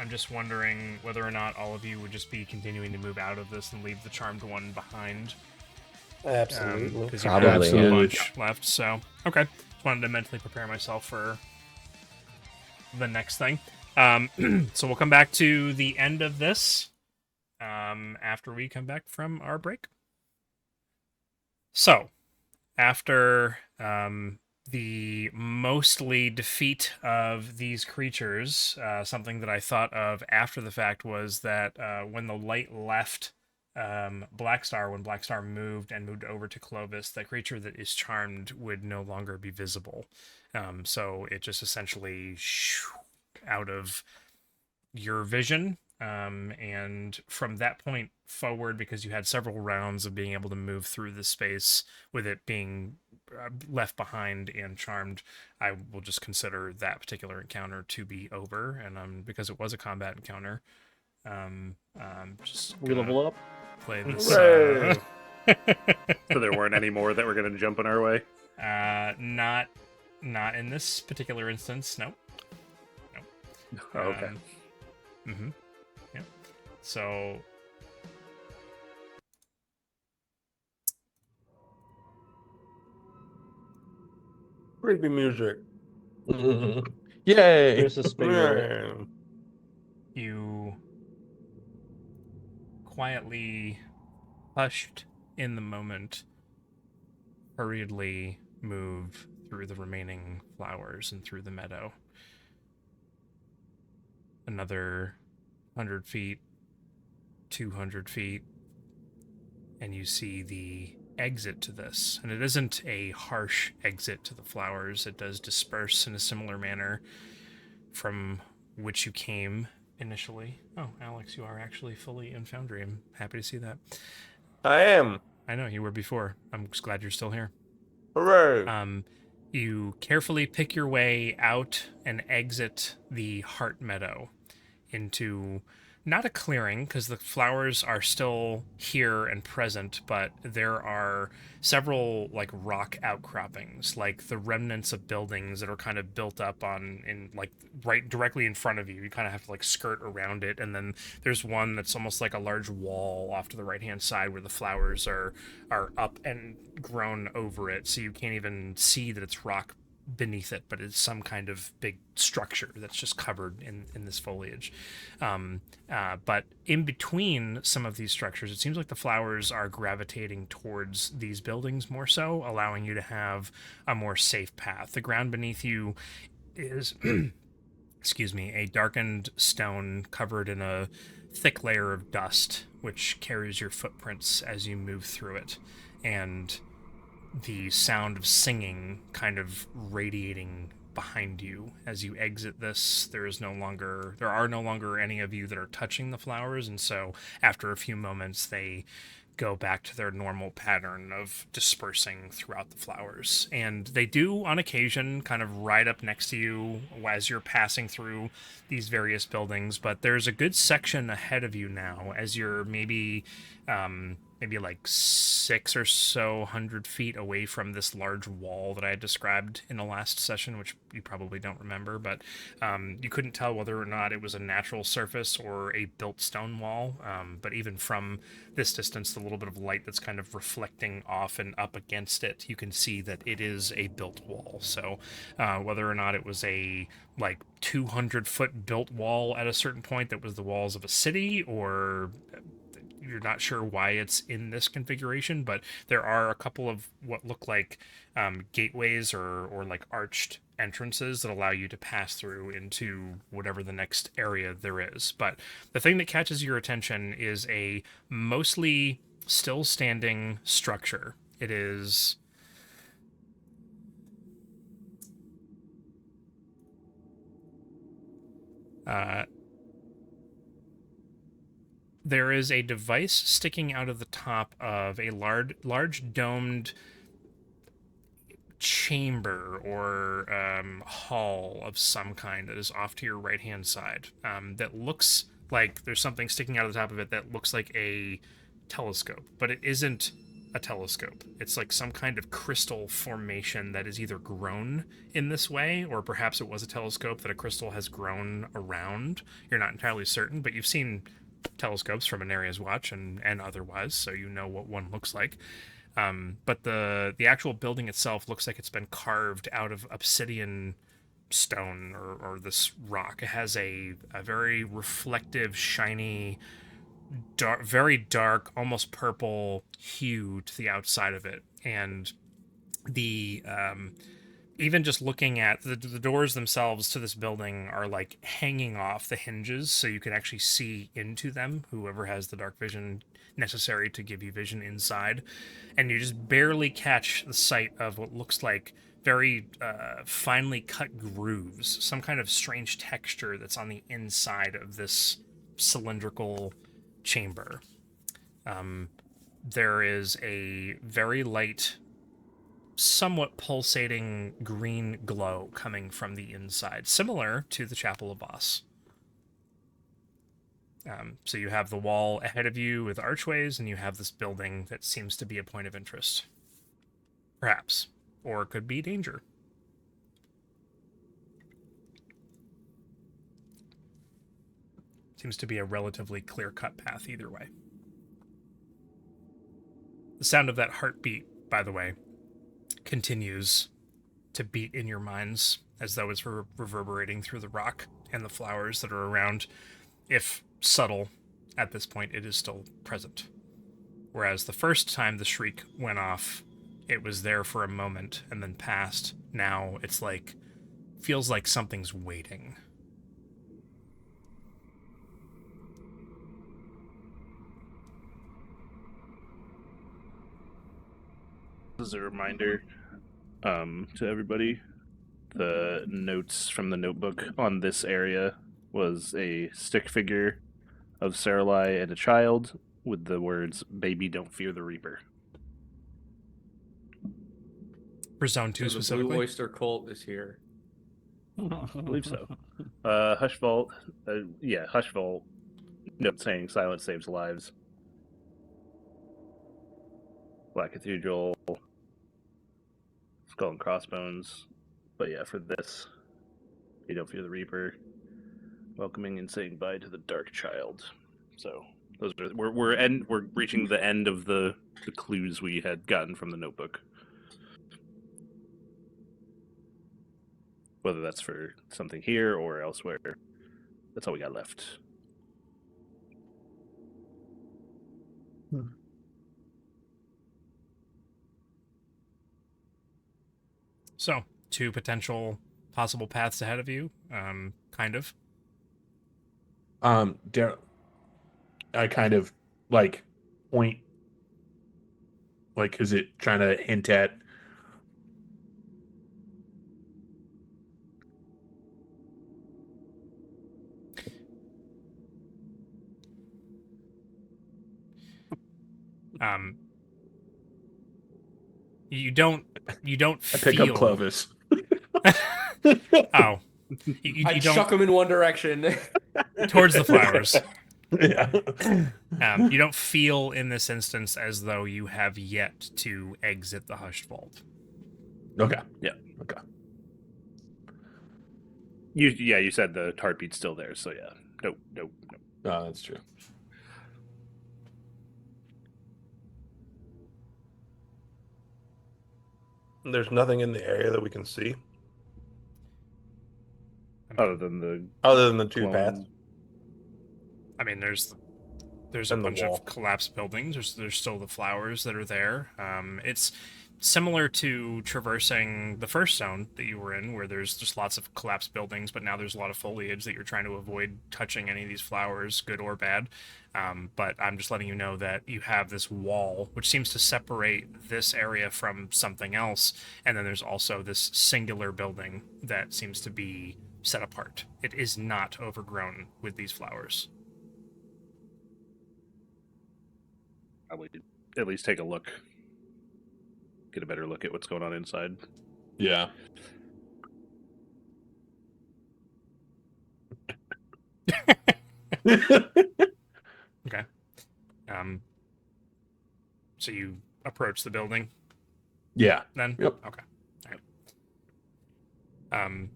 just wondering whether or not all of you would just be continuing to move out of this and leave the charmed one behind. Absolutely. Because you Probably, have a yeah. bunch left. So, okay. Just wanted to mentally prepare myself for the next thing. So we'll come back to the end of this after we come back from our break. So, after the mostly defeat of these creatures, something that I thought of after the fact was that when the light left Blackstar, when Blackstar moved over to Clovis, the creature that is charmed would no longer be visible. So it just essentially out of your vision. And from that point forward, because you had several rounds of being able to move through the space with it being left behind and charmed, I will just consider that particular encounter to be over. And because it was a combat encounter, just We gonna level up. play this. Hooray. So there weren't any more that were going to jump in our way. Not in this particular instance. No. Oh, okay. Mm-hmm. Yeah. So Creepy music. Yay! There's a spirit. Yeah. you quietly, hushed in the moment, hurriedly move through the remaining flowers and through the meadow. Another 100 feet, 200 feet, and you see the exit to this. And it isn't a harsh exit to the flowers. It does disperse in a similar manner from which you came, initially. Oh, Alex, you are actually fully in Foundry. I'm happy to see that. I am. I know you were before. I'm just glad you're still here. Hooray! You carefully pick your way out and exit the Heart Meadow into not a clearing, because the flowers are still here and present, but there are several like rock outcroppings, like the remnants of buildings that are kind of built up on in like right directly in front of you. You kind of have to like skirt around it, and then there's one that's almost like a large wall off to the right hand side where the flowers are up and grown over it, so you can't even see that it's rock beneath it, but it's some kind of big structure that's just covered in this foliage. But in between some of these structures, it seems like the flowers are gravitating towards these buildings more so, allowing you to have a more safe path. The ground beneath you is, excuse me, a darkened stone covered in a thick layer of dust, which carries your footprints as you move through it. And the sound of singing kind of radiating behind you as you exit this. There are no longer any of you that are touching the flowers, and so after a few moments they go back to their normal pattern of dispersing throughout the flowers. And they do on occasion kind of ride up next to you as you're passing through these various buildings, but there's a good section ahead of you now as you're maybe like 600 or so feet away from this large wall that I had described in the last session, which you probably don't remember, but you couldn't tell whether or not it was a natural surface or a built stone wall. But even from this distance, the little bit of light that's kind of reflecting off and up against it, you can see that it is a built wall. So whether or not it was a like 200-foot built wall at a certain point that was the walls of a city, or you're not sure why it's in this configuration, but there are a couple of what look like gateways or like arched entrances that allow you to pass through into whatever the next area there is. But the thing that catches your attention is a mostly still standing structure. It is there is a device sticking out of the top of a large domed chamber or hall of some kind that is off to your right hand side, that looks like there's something sticking out of the top of it that looks like a telescope, but it isn't a telescope. It's like some kind of crystal formation that is either grown in this way, or perhaps it was a telescope that a crystal has grown around. You're not entirely certain, but you've seen telescopes from Anaria's Watch and otherwise, so you know what one looks like. But the actual building itself looks like it's been carved out of obsidian stone or this rock. It has a very reflective, shiny, very dark, almost purple hue to the outside of it. And the even just looking at the doors themselves to this building are like hanging off the hinges, so you can actually see into them, whoever has the dark vision necessary to give you vision inside. And you just barely catch the sight of what looks like very finely cut grooves, some kind of strange texture that's on the inside of this cylindrical chamber. There is a very light, somewhat pulsating green glow coming from the inside, similar to the Chapel of Voss. So you have the wall ahead of you with archways, and you have this building that seems to be a point of interest. Perhaps. Or it could be danger. Seems to be a relatively clear-cut path either way. The sound of that heartbeat, by the way, continues to beat in your minds as though it's reverberating through the rock and the flowers that are around. If subtle at this point, it is still present. Whereas the first time the shriek went off, it was there for a moment and then passed. Now it's like, feels like something's waiting. As a reminder to everybody, the notes from the notebook on this area was a stick figure of Saralai and a child with the words, "Baby, don't fear the Reaper." For Zone 2 So the specifically? Blue Oyster Cult is here. I believe so. Hush Vault. Yeah, Hush Vault. Note saying silence saves lives. Black Cathedral. Skull and Crossbones. But yeah, for this, you don't fear the Reaper. Welcoming and saying bye to the Dark Child. So those are we're reaching the end of the clues we had gotten from the notebook. Whether that's for something here or elsewhere, that's all we got left. So, 2 potential possible paths ahead of you, kind of. I kind of like point. Like, is it trying to hint at? You don't I pick feel up Clovis. Oh. You I'd don't chuck him in one direction. towards the flowers. Yeah. You don't feel in this instance as though you have yet to exit the hushed vault. Okay. Yeah. Okay. You said the heartbeat's still there, so yeah. Nope. That's true. There's nothing in the area that we can see Other than the 2 paths. I mean, there's a And the bunch wall. of collapsed buildings. There's still the flowers that are there. It's similar to traversing the first zone that you were in, where there's just lots of collapsed buildings, but now there's a lot of foliage that you're trying to avoid touching any of these flowers, good or bad. But I'm just letting you know that you have this wall, which seems to separate this area from something else, and then there's also this singular building that seems to be set apart. It is not overgrown with these flowers. probably at least take a look, get a better look at what's going on inside. Yeah. Okay. So you approach the building Yeah. then? Yep. Okay. All right.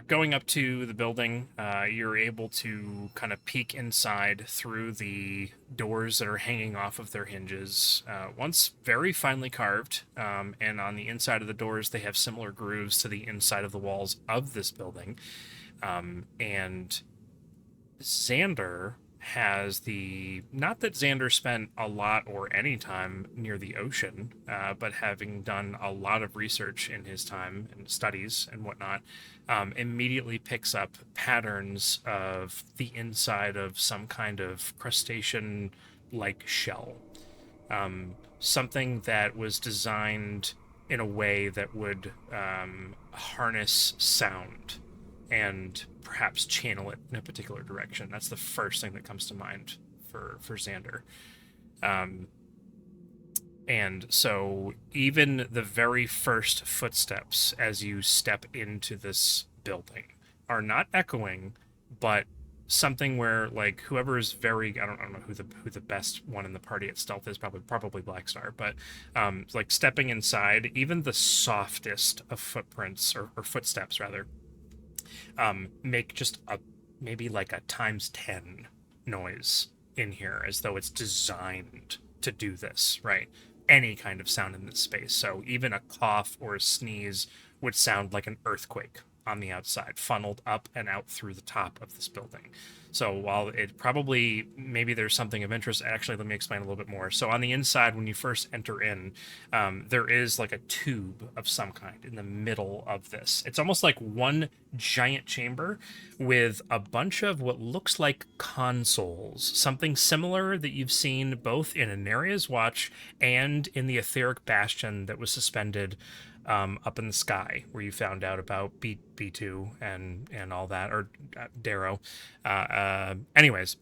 Going up to the building, you're able to kind of peek inside through the doors that are hanging off of their hinges. Once very finely carved, and on the inside of the doors, they have similar grooves to the inside of the walls of this building. And Xander has not that Xander spent a lot or any time near the ocean, but having done a lot of research in his time and studies and whatnot, immediately picks up patterns of the inside of some kind of crustacean-like shell. Something that was designed in a way that would harness sound and perhaps channel it in a particular direction. That's the first thing that comes to mind for Xander. And so even the very first footsteps as you step into this building are not echoing, but something where like whoever is very I don't know who the best one in the party at stealth is, probably Blackstar, but like stepping inside, even the softest of footprints or footsteps rather, make just maybe like a times 10 noise in here, as though it's designed to do this, right? Any kind of sound in this space. So even a cough or a sneeze would sound like an earthquake on the outside, funneled up and out through the top of this building. So while it probably, maybe there's something of interest, actually, let me explain a little bit more. So on the inside, when you first enter in, there is like a tube of some kind in the middle of this. It's almost like one giant chamber with a bunch of what looks like consoles, something similar that you've seen both in Anaria's Watch and in the etheric bastion that was suspended up in the sky, where you found out about B2 and all that, or Darrow. Anyways,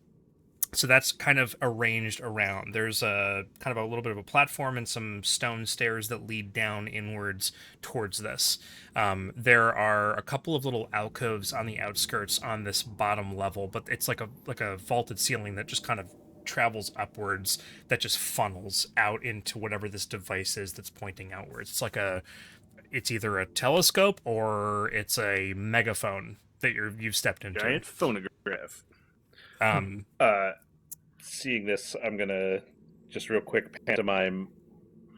so that's kind of arranged around. There's a kind of a little bit of a platform and some stone stairs that lead down inwards towards this. There are a couple of little alcoves on the outskirts on this bottom level, but it's like a vaulted ceiling that just kind of travels upwards, that just funnels out into whatever this device is that's pointing outwards. It's either a telescope or it's a megaphone that you've stepped into. Giant phonograph. Seeing this, I'm gonna just real quick pantomime,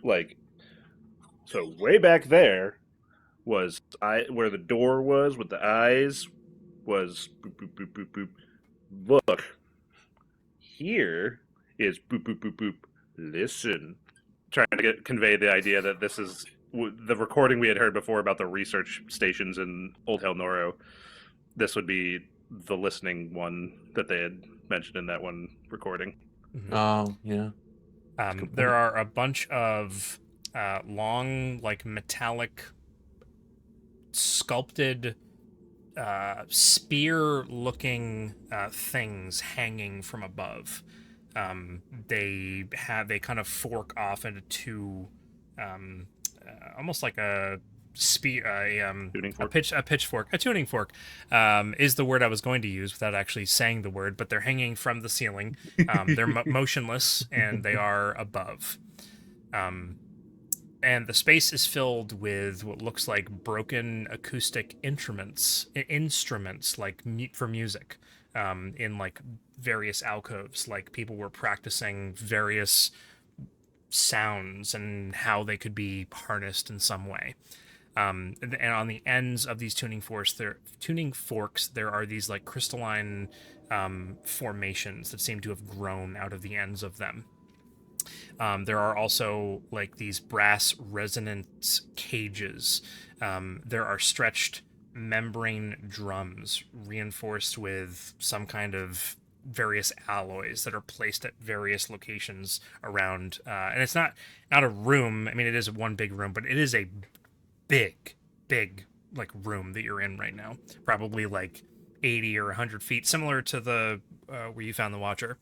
like, so way back there was where the door was with the eyes was boop boop boop boop boop. Look, here is boop boop boop boop. Listen, trying to convey the idea that this is the recording we had heard before about the research stations in Old Hell Noro. This would be the listening one that they had mentioned in that one recording. Oh, yeah. There are a bunch of long, like metallic, sculpted, spear-looking things hanging from above. They kind of fork off into two, almost like a pitchfork. A tuning fork is the word I was going to use without actually saying the word, but they're hanging from the ceiling. They're motionless and they are above. And the space is filled with what looks like broken acoustic instruments like for music, in like various alcoves, like people were practicing various sounds and how they could be harnessed in some way. And on the ends of these tuning forks, there are these like crystalline formations that seem to have grown out of the ends of them. There are also like these brass resonance cages. There are stretched membrane drums reinforced with some kind of various alloys that are placed at various locations around. And it's not a room. I mean, it is one big room, but it is a big like room that you're in right now, probably like 80 or 100 feet, similar to the where you found the Watcher.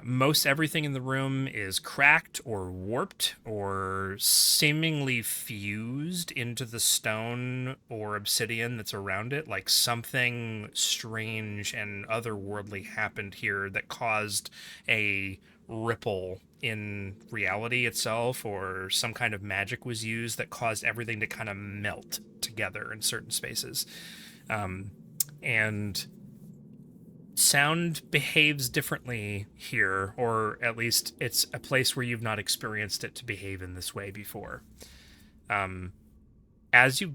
Most everything in the room is cracked or warped or seemingly fused into the stone or obsidian that's around it, like something strange and otherworldly happened here that caused a ripple in reality itself, or some kind of magic was used that caused everything to kind of melt together in certain spaces. And sound behaves differently here, or at least it's a place where you've not experienced it to behave in this way before. As you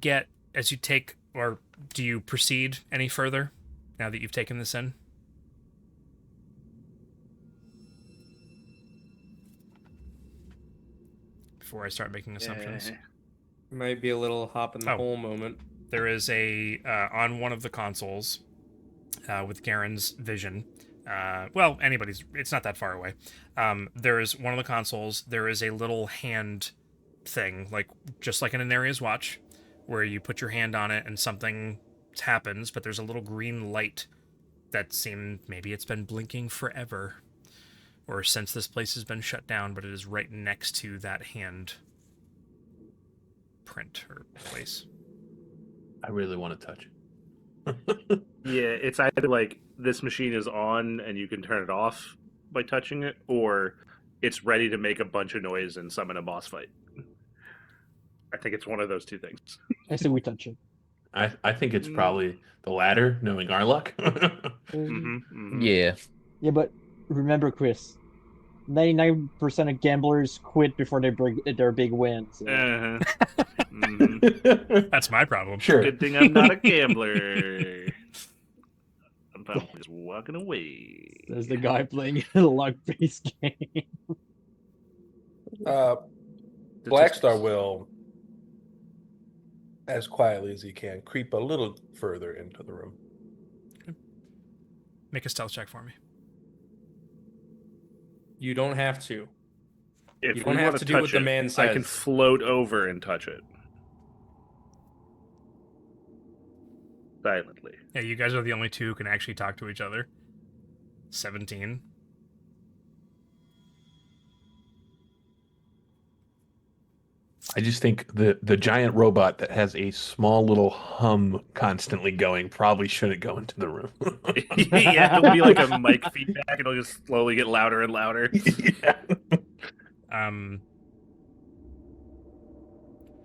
take, or do you proceed any further now that you've taken this in? Before I start making assumptions. Might be a little hop in the hole moment. There is a on one of the consoles with Garen's vision. Well, anybody's. It's not that far away. There is one of the consoles. There is a little hand thing, like just like in Anaria's Watch, where you put your hand on it and something happens. But there's a little green light that seemed maybe it's been blinking forever, or since this place has been shut down. But it is right next to that hand print or place. I really want to touch it. Yeah, it's either like this machine is on and you can turn it off by touching it, or it's ready to make a bunch of noise and summon a boss fight. I think it's one of those two things. I say we touch it. I think it's probably the latter, knowing our luck. Mm-hmm, mm-hmm. Yeah. Yeah, but remember, Chris, 99% of gamblers quit before they bring their big wins. Uh-huh. That's my problem. Sure. Good thing I'm not a gambler. I'm probably just walking away. There's the guy playing a luck-based game. Blackstar will, as quietly as he can, creep a little further into the room. Make a stealth check for me. You don't have to. If You we don't have want to to do what touch the it, man I can says. float over and touch it. Silently. Yeah, you guys are the only two who can actually talk to each other. 17. I just think the giant robot that has a small little hum constantly going probably shouldn't go into the room. Yeah, it'll be like a mic feedback. It'll just slowly get louder and louder. Yeah.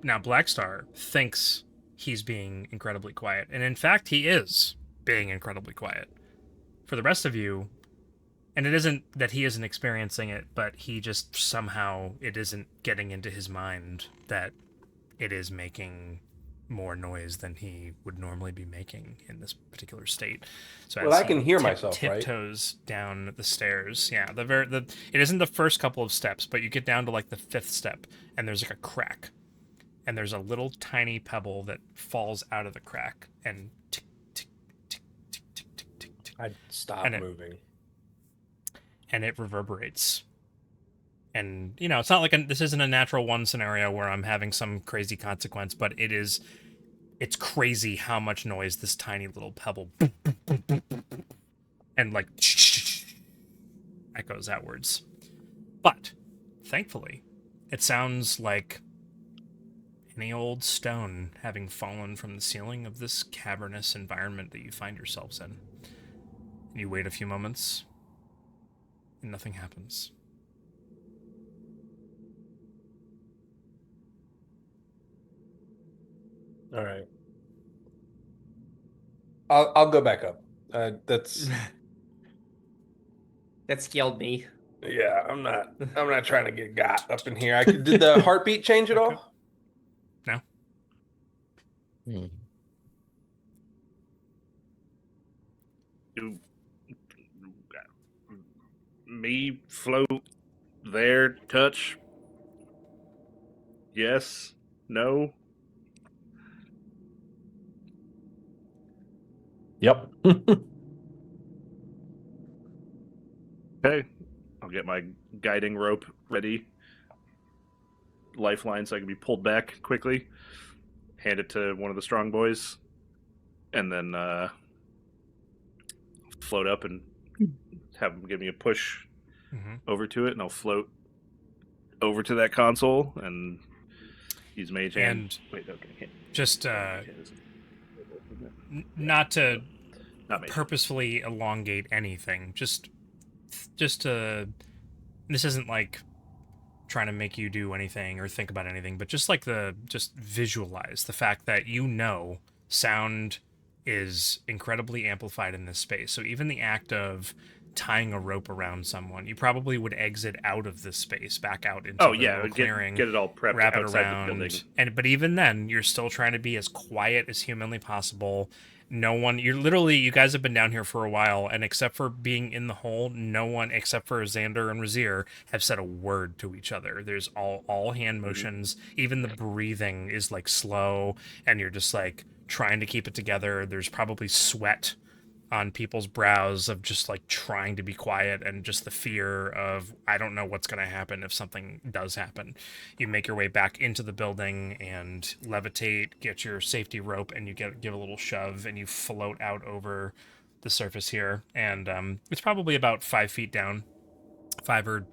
Now, Blackstar thinks he's being incredibly quiet, and in fact, he is being incredibly quiet. For the rest of you, and it isn't that he isn't experiencing it, but he just somehow, it isn't getting into his mind that it is making more noise than he would normally be making in this particular state. So Well, as I can he hear myself, right? tiptoes down the stairs. Yeah, it isn't the first couple of steps, but you get down to like the 5th step, and there's like a crack, and there's a little tiny pebble that falls out of the crack, and tick, tick, tick, tick, tick, tick, tick, tick, I'd stop And it- moving. and it reverberates. And you know, it's not like this isn't a natural one scenario where I'm having some crazy consequence, but it's crazy how much noise this tiny little pebble and like echoes outwards. But thankfully, it sounds like any old stone having fallen from the ceiling of this cavernous environment that you find yourselves in. You wait a few moments, and nothing happens. All right. I'll go back up. That's That scaled me. yeah. I'm not trying to get got up in here. Did the heartbeat change at all? No. You, me float there, touch. Yes, no. Yep. Okay, I'll get my guiding rope ready. Lifeline so I can be pulled back quickly. Hand it to one of the strong boys, and then float up and have him give me a push over to it, and I'll float over to that console and use mage hand. And wait, okay, just not to not mage. purposefully elongate anything, just to, this isn't like trying to make you do anything or think about anything, but just like just visualize the fact that sound is incredibly amplified in this space. So even the act of tying a rope around someone, you probably would exit out of this space, back out into the little clearing, get it all prepped wrap it outside around, the building. but even then, you're still trying to be as quiet as humanly possible. No one, you guys have been down here for a while, and except for being in the hole, no one except for Xander and Razir have said a word to each other. There's all hand motions. Even the breathing is like slow, and you're just like trying to keep it together. There's probably sweat on people's brows of just like trying to be quiet, and just the fear of, I don't know what's going to happen if something does happen. You make your way back into the building and levitate, get your safety rope, and you give a little shove, and you float out over the surface here. And it's probably about 5 feet down, 5 or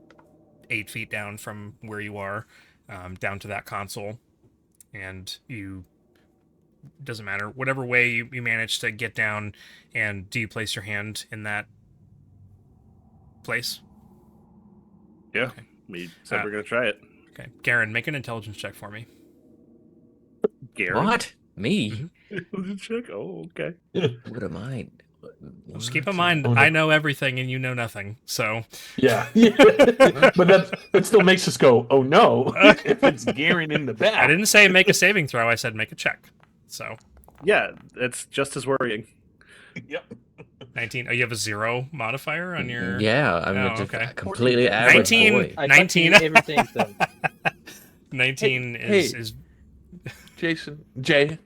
8 feet down from where you are, down to that console. And doesn't matter, whatever way you manage to get down. And do you place your hand in that place? Yeah, okay. We said we're gonna try it. Okay, Garen, make an intelligence check for me. Garen, What? Me? Intelligence check? Oh, okay. What am I? Just keep in mind, Oh, no. I know everything and you know nothing. So Yeah. But that still makes us go, oh no, if it's Garen in the back. I didn't say make a saving throw. I said make a check. So Yeah, it's just as worrying. Yep. 19. Oh, you have a 0 modifier on your. Yeah, I'm Oh, just okay. a completely average 19. boy. I 19. can't see everything then. 19 Hey, is Jason, Jay,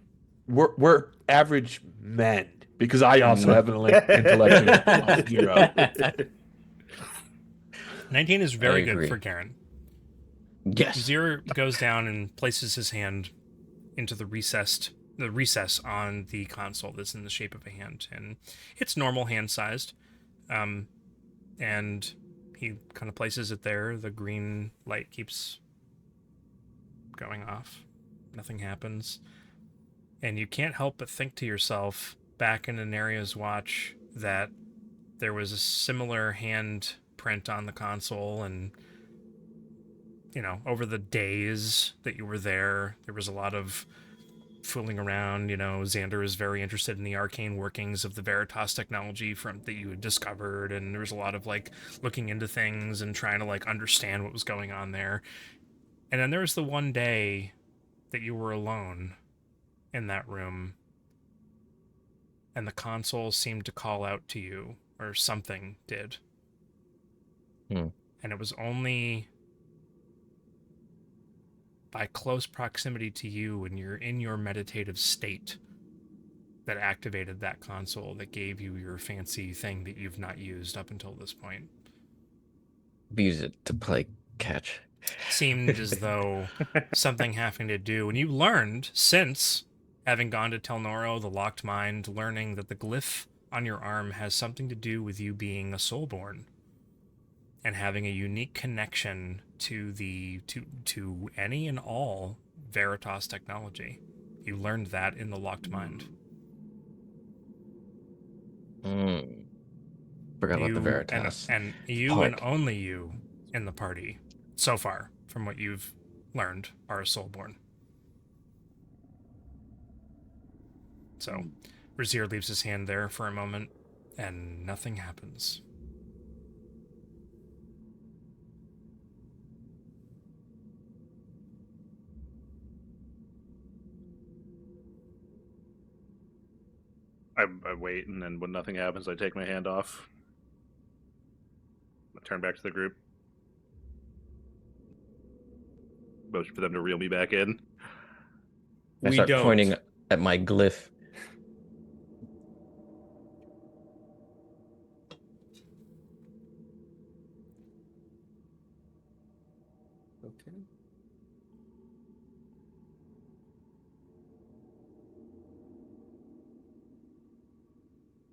we're average men because I also have an intellect of 0. 19 is very I good agree. for Garen. Yes. Zero goes down and places his hand into the recess on the console that's in the shape of a hand, and it's normal hand sized. And he kind of places it there. The green light keeps going off. Nothing happens. And you can't help but think to yourself, back in Anaria's watch, that there was a similar hand print on the console, and over the days that you were there was a lot of fooling around. Xander is very interested in the arcane workings of the Veritas technology that you had discovered, and there was a lot of looking into things and trying to understand what was going on there. And then there was the one day that you were alone in that room, and the console seemed to call out to you, or something did. And it was only by close proximity to you when you're in your meditative state that activated that console, that gave you your fancy thing that you've not used up until this point. Use it to play catch. Seemed as though something having to do, and you learned, since having gone to Telnoro, the Locked Mind, learning that the glyph on your arm has something to do with you being a soulborn and having a unique connection to to any and all Veritas technology. You learned that in the Locked Mind. Forgot about the Veritas. And you part. and only you in the party, so far, from what you've learned, are a soulborn. So, Brazier leaves his hand there for a moment, and nothing happens. I wait, and then when nothing happens, I take my hand off. I turn back to the group. Motion for them to reel me back in. I start pointing at my glyph. Okay.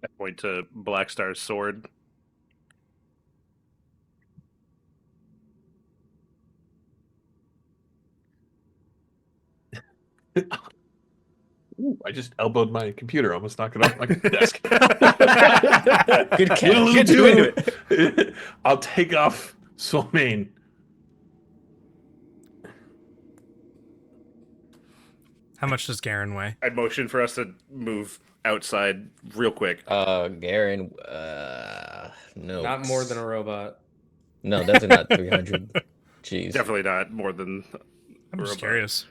I point to Black Star's sword. Ooh, I just elbowed my computer, almost knocked it off my desk. Good catch. Get a little Get too into into it. I'll take off Soulmane. How much does Garen weigh? I motion for us to move outside real quick. Garen, no. Not more than a robot. No, definitely not 300. Jeez. Definitely not more than. I'm just robot. curious.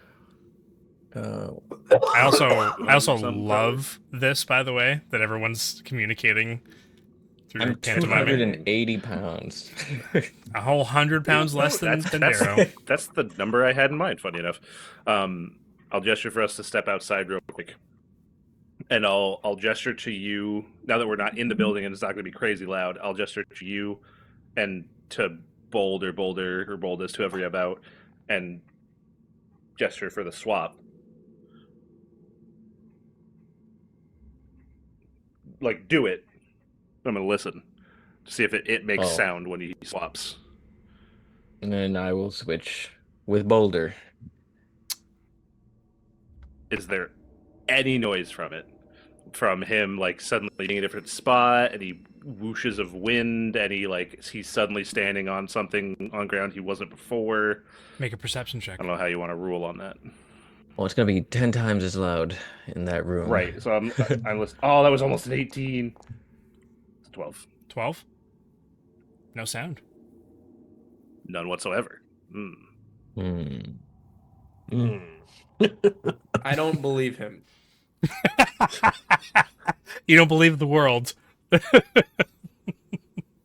I I also Some love this, by the way, that everyone's communicating through I'm pantomime. 280 pounds. A whole 100 pounds less than Darrow. That's the number I had in mind, funny enough. I'll gesture for us to step outside real quick. And I'll gesture to you, now that we're not in the building and it's not going to be crazy loud, I'll gesture to you and to Boulder, or Boldest, whoever you're about, and gesture for the swap. Do it. I'm going to listen to see if it makes sound when he swaps. And then I will switch with Boulder. Is there any noise from it? From him, suddenly being in a different spot, any whooshes of wind, any, he's suddenly standing on something on ground he wasn't before? Make a perception check. I don't know how you want to rule on that. Well, it's gonna be 10 times as loud in that room. Right. So I'm listening. Oh, that was almost an 18. It's 12. 12? No sound. None whatsoever. Mm. Hmm. I don't believe him. You don't believe the world. But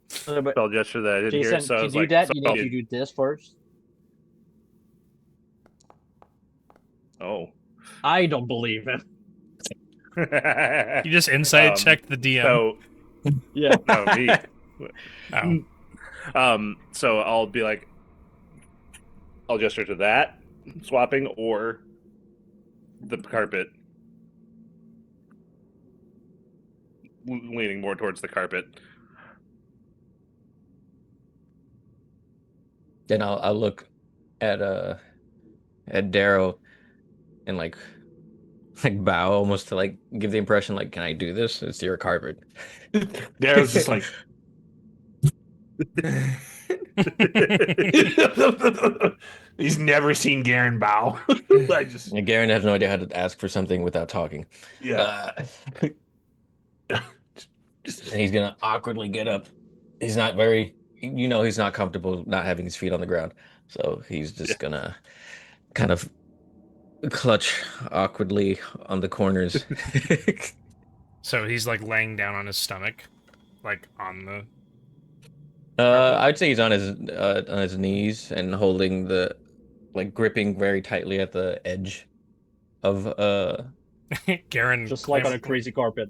Spell gesture that I didn't hear. Jason, So I to was do like, that, so you need to do this first. oh. I don't believe him. You just insight checked the DM. So Yeah. no, me. Oh. So I'll be like, I'll gesture to that swapping or the carpet, leaning more towards the carpet. Then I'll look at Darrow and like bow almost to like give the impression like, can I do this? It's your carpet. Darrow's just like, he's never seen Garen bow. I just, And Garen has no idea how to ask for something without talking. yeah. And he's gonna awkwardly get up. He's not very, he's not comfortable not having his feet on the ground. So he's just gonna kind of clutch awkwardly on the corners. So he's like laying down on his stomach, like on the. I'd say he's on his knees and holding gripping very tightly at the edge of Garen. Just like on a crazy carpet.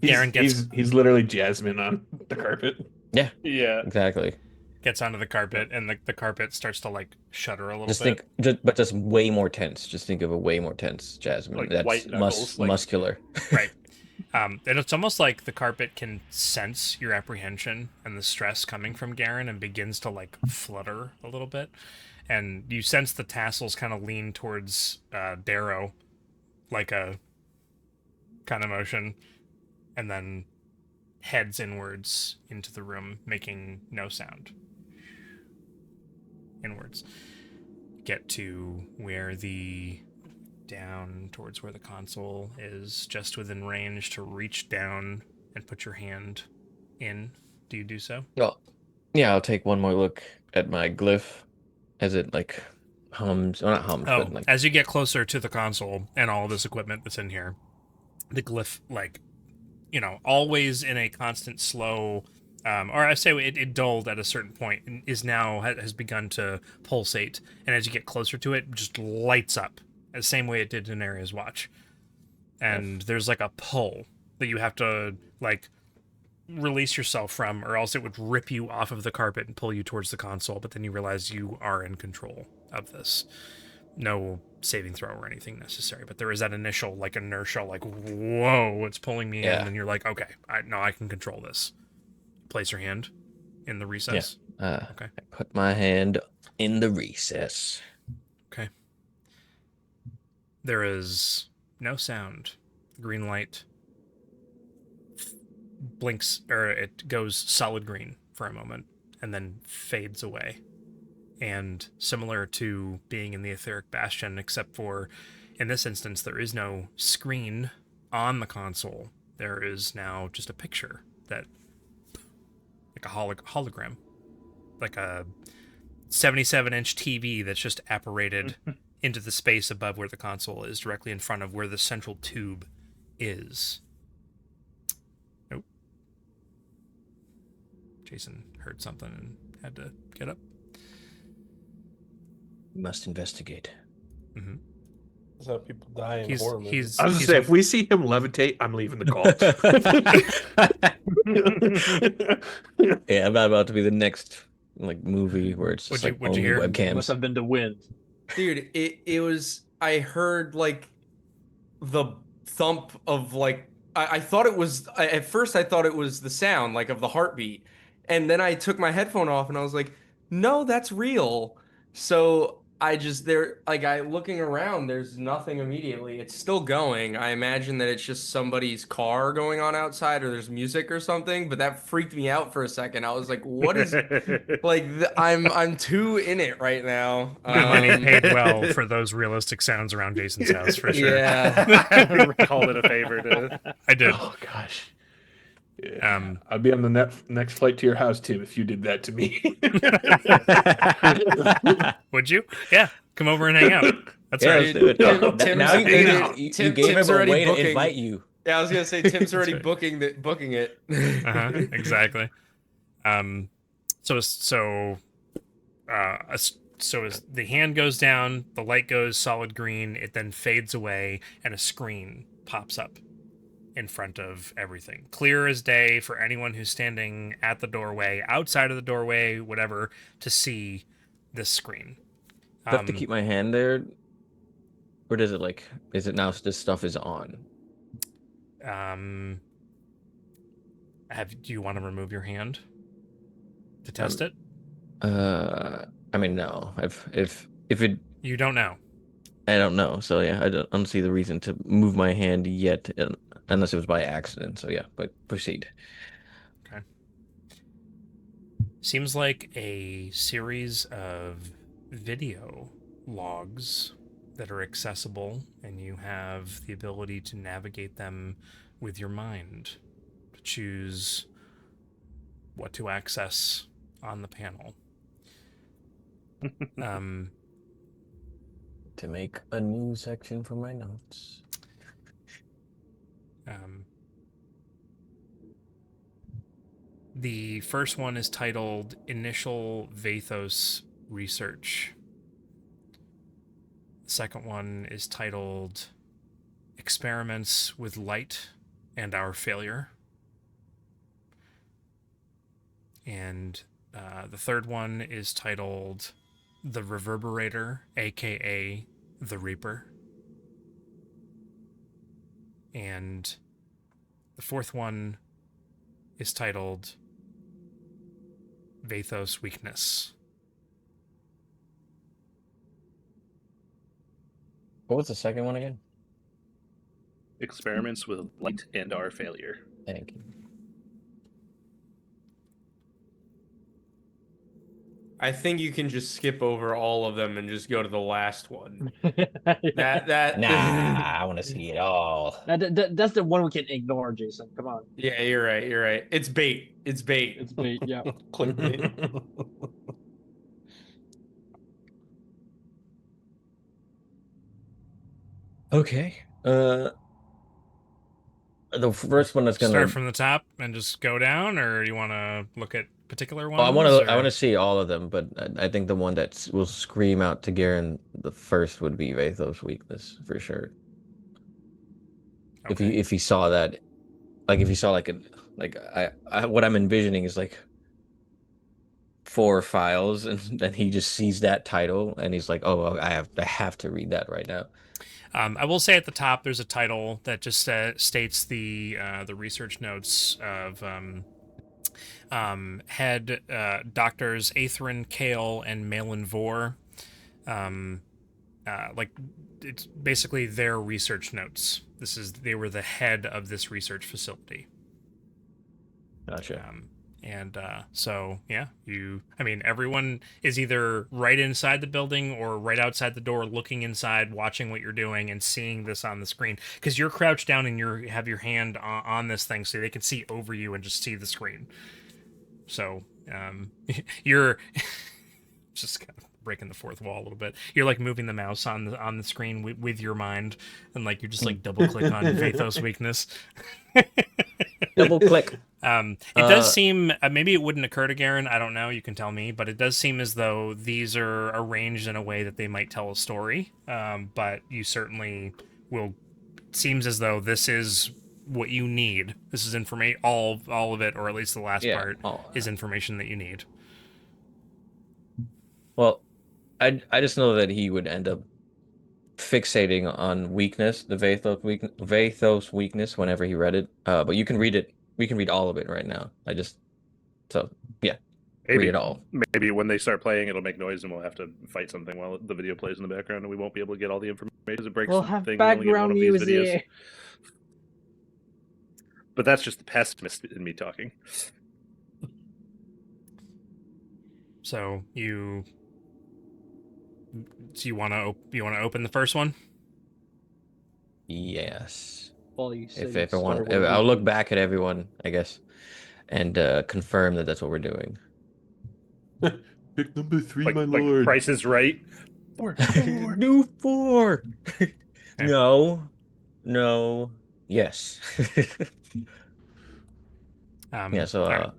Garen He's literally Jasmine on the carpet. Yeah, Yeah. exactly. gets onto the carpet, and the carpet starts to like shudder a little Just bit. but just way more tense. Just think of a way more tense Jasmine. Like That's white knuckles, like- muscular. Right. And it's almost like the carpet can sense your apprehension and the stress coming from Garen and begins to like flutter a little bit. And you sense the tassels kind of lean towards Darrow, like a kind of motion, and then heads inwards into the room, making no sound. Inwards. Get to where down towards where the console is, just within range to reach down and put your hand in. Do you do so? Well, yeah, I'll take one more look at my glyph as it like hums. Well, not hums, Oh, but like as you get closer to the console and all this equipment that's in here, the glyph, like, always in a constant slow, or I say it dulled at a certain point and is now has begun to pulsate. And as you get closer to it, just lights up the same way it did in Aria's watch. And there's like a pull that you have to like release yourself from, or else it would rip you off of the carpet and pull you towards the console. But then you realize you are in control of this. No saving throw or anything necessary, but there is that initial like inertia, like, whoa, it's pulling me in, and you're like, okay, I can control this. Place your hand in the recess. okay. I put my hand in the recess. Okay. There is no sound. The green light blinks, or it goes solid green for a moment and then fades away. And similar to being in the etheric bastion, except for in this instance, there is no screen on the console. There is now just a picture that, like a hologram, like a 77-inch TV that's just apparated into the space above where the console is, directly in front of where the central tube is. Nope. Jason heard something and had to get up. We must investigate. Mm-hmm. That's how people die in horror movies. I was gonna say, if we see him levitate, I'm leaving the call. Yeah, I'm not about to be the next like movie where it's just What'd you only hear? webcams. Must have been the wind. Dude, it was, I heard like the thump of like, I thought it was, at first I thought it was the sound like of the heartbeat. And then I took my headphone off and I was like, no, that's real. So I just looking around, there's nothing immediately. It's still going. I imagine that it's just somebody's car going on outside or there's music or something, but that freaked me out for a second. I was like, what is I'm too in it right now. Good money paid well for those realistic sounds around Jason's house for sure. Yeah. I called it a favor to. I did. Oh gosh. Yeah. I'd be on the next flight to your house, Tim, if you did that to me. Would you? Yeah. Come over and hang out. That's Yeah, right. let's do it. Tim's- Now you Tim's gave him a already way to booking. invite you. Yeah, I was gonna say Tim's already right. booking it. Exactly. So as the hand goes down, the light goes solid green, it then fades away, and a screen pops up in front of everything. Clear as day for anyone who's standing at the doorway, outside of the doorway, whatever, to see this screen. Do I have to keep my hand there? Or does it is it now this stuff is on? Do you want to remove your hand to test it? I mean, no. If it, You don't know. I don't know. So yeah, I don't see the reason to move my hand yet, unless it was by accident. So yeah, but proceed. Okay. Seems like a series of video logs that are accessible, and you have the ability to navigate them with your mind to choose what to access on the panel. To make a new section for my notes. The first one is titled Initial Vathos Research. The second one is titled Experiments with Light and Our Failure. And the third one is titled The Reverberator, aka The Reaper. And the fourth one is titled Vathos Weakness. What was the second one again? Experiments with light and our failure. Thank you. I think you can just skip over all of them and just go to the last one. Yeah. That Nah, I want to see it all. That's the one we can ignore, Jason. Come on. Yeah, you're right. It's bait. It's bait. It's bait. Yeah. Clickbait. Okay. The first one that's gonna Start from the top and just go down, or you want to look at particular ones? I want to see all of them, but I think the one that will scream out to Garen the first would be Vathos Weakness for sure. Okay. If he saw that, if he saw what I'm envisioning is 4 files, and then he just sees that title and he's like, oh, I have to read that right now. I will say at the top there's a title that just states the research notes of head doctors Atherin Kale and Malin Vor. It's basically their research notes. They were the head of this research facility. Gotcha. So yeah, everyone is either right inside the building or right outside the door, looking inside, watching what you're doing, and seeing this on the screen. Because you're crouched down and you have your hand on this thing, so they can see over you and just see the screen. So you're just kind of breaking the fourth wall a little bit. You're moving the mouse on the screen with your mind, and you're just double click on Vathos Weakness. Double click. It does seem, maybe it wouldn't occur to Garen, I don't know, you can tell me, but it does seem as though these are arranged in a way that they might tell a story, but you certainly will, seems as though this is what you need. This is information, all of it, or at least the last part, is information that you need. Well, I just know that he would end up fixating on weakness, the Vathos weakness, whenever he read it. But you can read it. We can read all of it right now. Yeah. read it all. Maybe when they start playing, it'll make noise, and we'll have to fight something while the video plays in the background, and we won't be able to get all the information because it breaks We'll the have thing. We only get one background of these videos. music. But that's just the pessimist in me talking. So you want to open the first one? Yes. Well, you said If I want, start with I'll the- look back at everyone, I guess, and confirm that that's what we're doing. Pick number 3, Like, my like lord. Price is Right. New 4. No. Yes. Yeah. So. All right.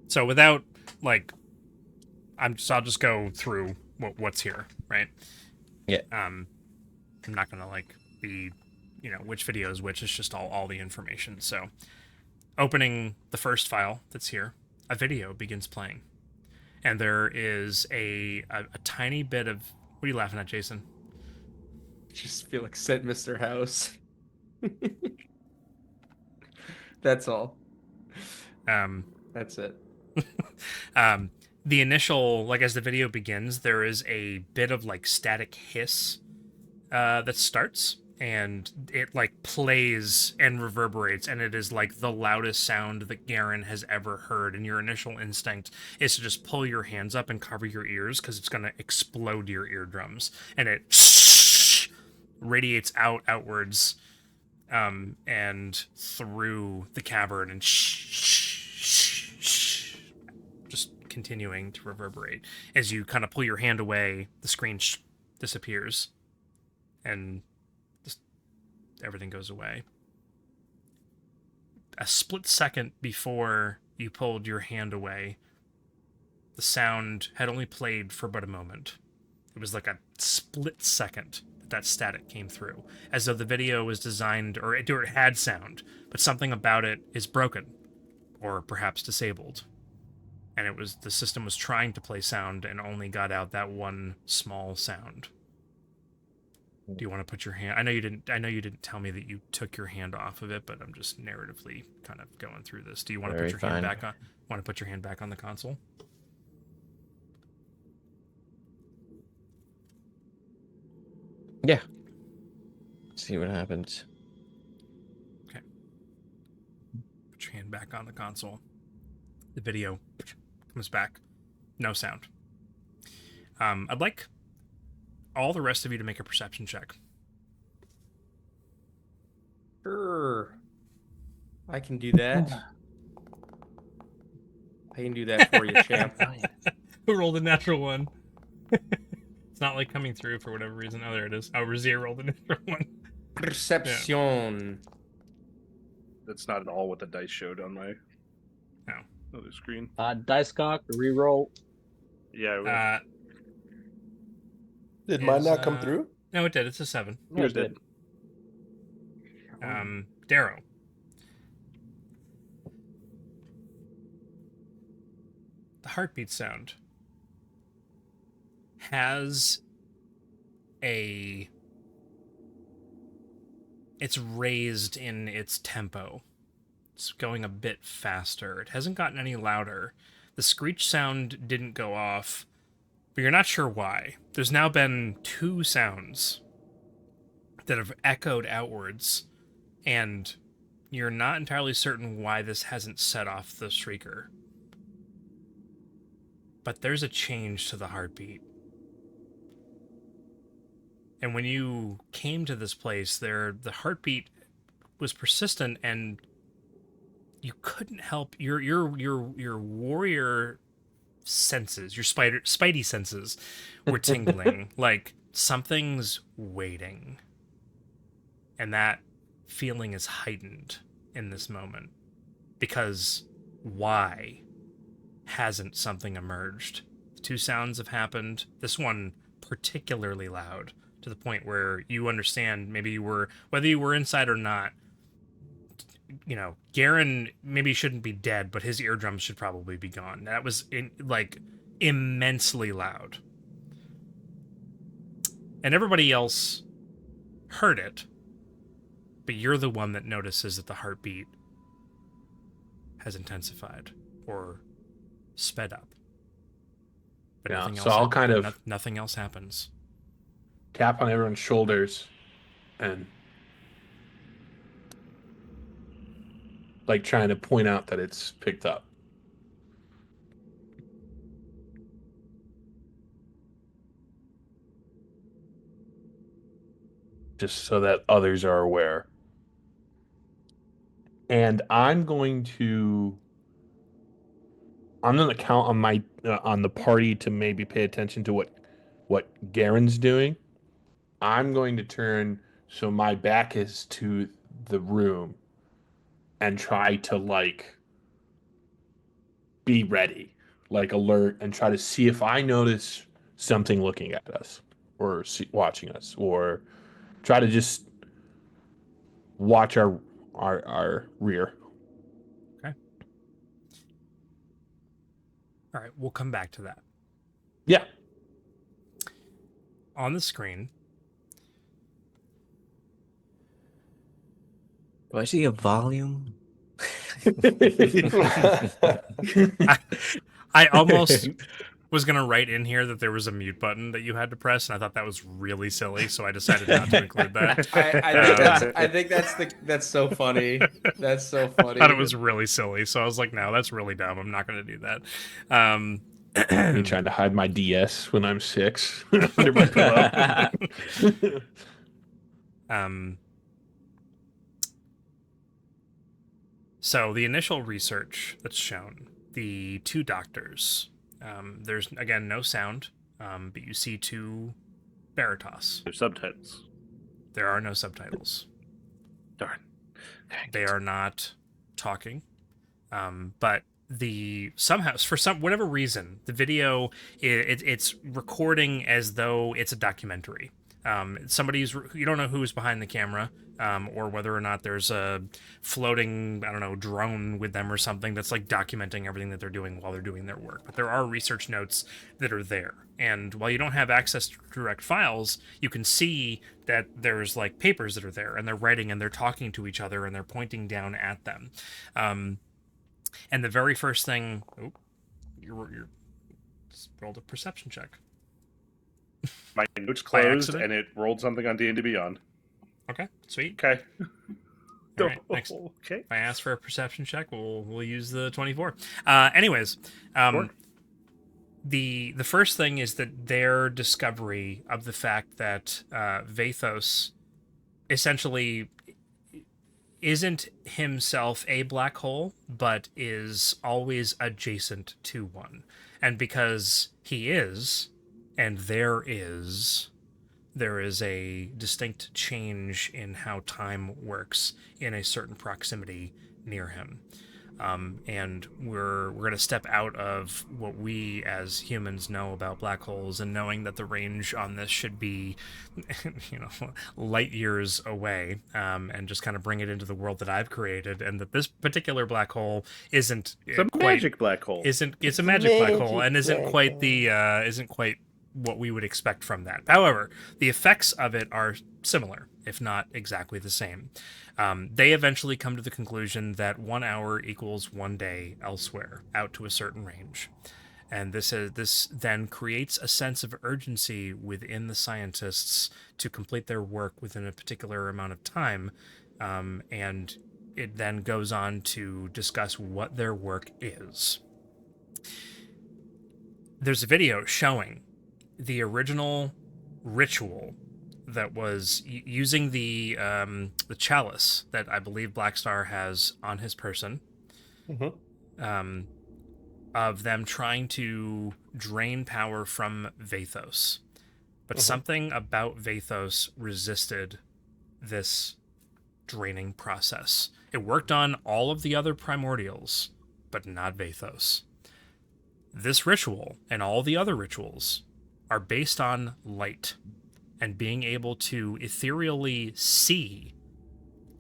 So without like, I'll just go through what's here, right? Yeah. I'm not gonna like be, which video is which. It's just all the information. So, opening the first file that's here, a video begins playing, and there is a tiny bit of. What are you laughing at, Jason? Just feel like said Mr. House. That's all. That's it. The initial, like, as the video begins, there is a bit of like static hiss that starts, and it like plays and reverberates, and it is like the loudest sound that Garen has ever heard. And your initial instinct is to just pull your hands up and cover your ears because it's going to explode your eardrums, and it radiates outwards and through the cavern, and just continuing to reverberate. As you kind of pull your hand away, the screen disappears, and just everything goes away. A split second before you pulled your hand away, the sound had only played for but a moment. It was like a split second that static came through, as though the video was designed, or it had sound, but something about it is broken, or perhaps disabled. And the system was trying to play sound and only got out that one small sound. Do you want to put your hand? I know you didn't tell me that you took your hand off of it, but I'm just narratively kind of going through this. Do you want to put your hand back on? Want to put your hand back on the console? Yeah. See what happens. Okay. Put your hand back on the console. The video comes back. No sound. I'd like all the rest of you to make a perception check. Sure. I can do that. I can do that for you, champ. Who rolled a natural one? It's not like coming through for whatever reason. Oh, there it is. Oh, Razier rolled a natural one. Perception. That's not at all what the dice showed on my No. other screen. Dice cock, reroll. Yeah. Did mine not come through? No, it did. It's a 7. Yours did. Darrow. The heartbeat sound has it's raised in its tempo. It's going a bit faster. It hasn't gotten any louder. The screech sound didn't go off, but you're not sure why. There's now been 2 sounds that have echoed outwards, and you're not entirely certain why this hasn't set off the shrieker. But there's a change to the heartbeat. And when you came to this place, the heartbeat was persistent, and you couldn't help your warrior senses, your spidey senses were tingling. Like something's waiting. And that feeling is heightened in this moment. Because why hasn't something emerged? 2 sounds have happened. This one particularly loud, to the point where you understand maybe whether you were inside or not, Garen maybe shouldn't be dead, but his eardrums should probably be gone. That was immensely loud. And everybody else heard it, but you're the one that notices that the heartbeat has intensified, or sped up. But Yeah, nothing so else I'll kind of nothing else happens. tap on everyone's shoulders and like trying to point out that it's picked up. Just so that others are aware. And I'm going to count on my on the party to maybe pay attention to what Garen's doing. I'm going to turn so my back is to the room and try to like be ready, like alert, and try to see if I notice something looking at us or watching us, or try to just watch our rear. Okay. All right, we'll come back to that. Yeah. On the screen, Do I see a volume? I almost was going to write in here that there was a mute button that you had to press, and I thought that was really silly, so I decided not to include that. I think that's so funny. That's so I funny. thought it was really silly, so I was like, no, that's really dumb. I'm not going to do that. Me trying to hide my DS when I'm 6 under my pillow. So the initial research that's shown, the 2 doctors, there's, again, no sound, but you see 2 Baratos. There's subtitles. There are no subtitles. Darn. They are not talking, but somehow, for whatever reason, the video, it's recording as though it's a documentary. You don't know who's behind the camera, or whether or not there's a floating, I don't know, drone with them or something that's like documenting everything that they're doing while they're doing their work. But there are research notes that are there. And while you don't have access to direct files, you can see that there's like papers that are there, and they're writing and they're talking to each other and they're pointing down at them. And the very first thing, you rolled a perception check. My notes By closed accident? and it rolled something on D&D Beyond. Okay, sweet. Okay. All right, next. Okay. If I ask for a perception check, we'll use the 24. Anyways, Sure. the first thing is that their discovery of the fact that Vathos essentially isn't himself a black hole, but is always adjacent to one. And because he is, and there is a distinct change in how time works in a certain proximity near him. And we're going to step out of what we as humans know about black holes, and knowing that the range on this should be, light years away, and just kind of bring it into the world that I've created, and that this particular black hole isn't It's a magic black hole. It's a magic black hole, and isn't quite what we would expect from that. However, the effects of it are similar, if not exactly the same. They eventually come to the conclusion that 1 hour equals 1 day elsewhere, out to a certain range. And this then creates a sense of urgency within the scientists to complete their work within a particular amount of time, and it then goes on to discuss what their work is. There's a video showing the original ritual that was using the chalice that I believe Blackstar has on his person, of them trying to drain power from Vathos. But something about Vathos resisted this draining process. It worked on all of the other primordials, but not Vathos. This ritual and all the other rituals are based on light and being able to ethereally see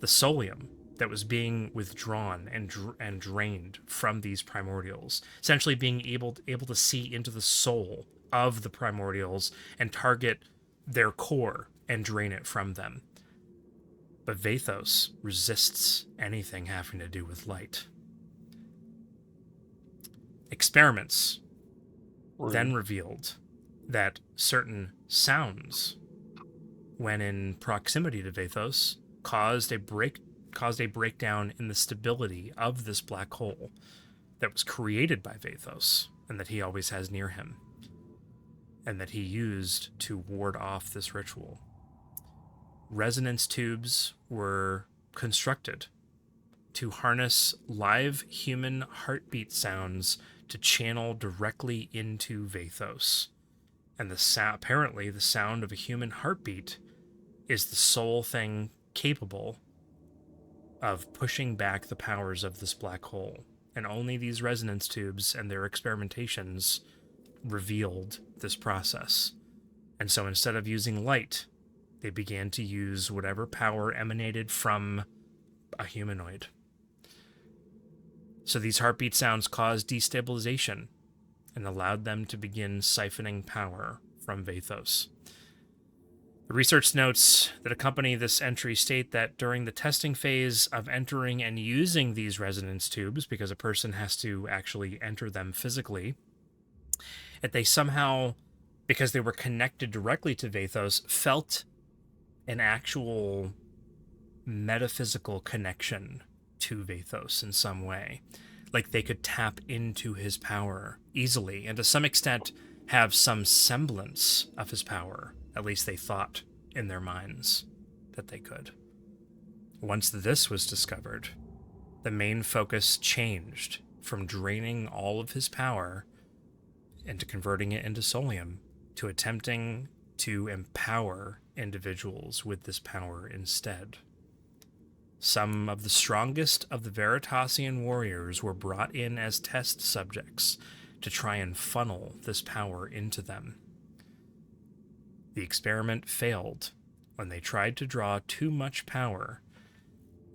the soulium that was being withdrawn and drained from these primordials. Essentially being able to see into the soul of the primordials and target their core and drain it from them. But Vathos resists anything having to do with light. Experiments then revealed that certain sounds, when in proximity to Vathos, caused a breakdown in the stability of this black hole that was created by Vathos and that he always has near him, and that he used to ward off this ritual. Resonance tubes were constructed to harness live human heartbeat sounds to channel directly into Vathos. And apparently the sound of a human heartbeat is the sole thing capable of pushing back the powers of this black hole. And only these resonance tubes and their experimentations revealed this process. And so instead of using light, they began to use whatever power emanated from a humanoid. So these heartbeat sounds caused destabilization and allowed them to begin siphoning power from Vathos. The research notes that accompany this entry state that during the testing phase of entering and using these resonance tubes, because a person has to actually enter them physically, that they somehow, because they were connected directly to Vathos, felt an actual metaphysical connection to Vathos in some way. Like they could tap into his power easily and to some extent have some semblance of his power. At least they thought in their minds that they could. Once this was discovered, the main focus changed from draining all of his power into converting it into solium to attempting to empower individuals with this power instead. Some of the strongest of the Veritasian warriors were brought in as test subjects to try and funnel this power into them. The experiment failed when they tried to draw too much power,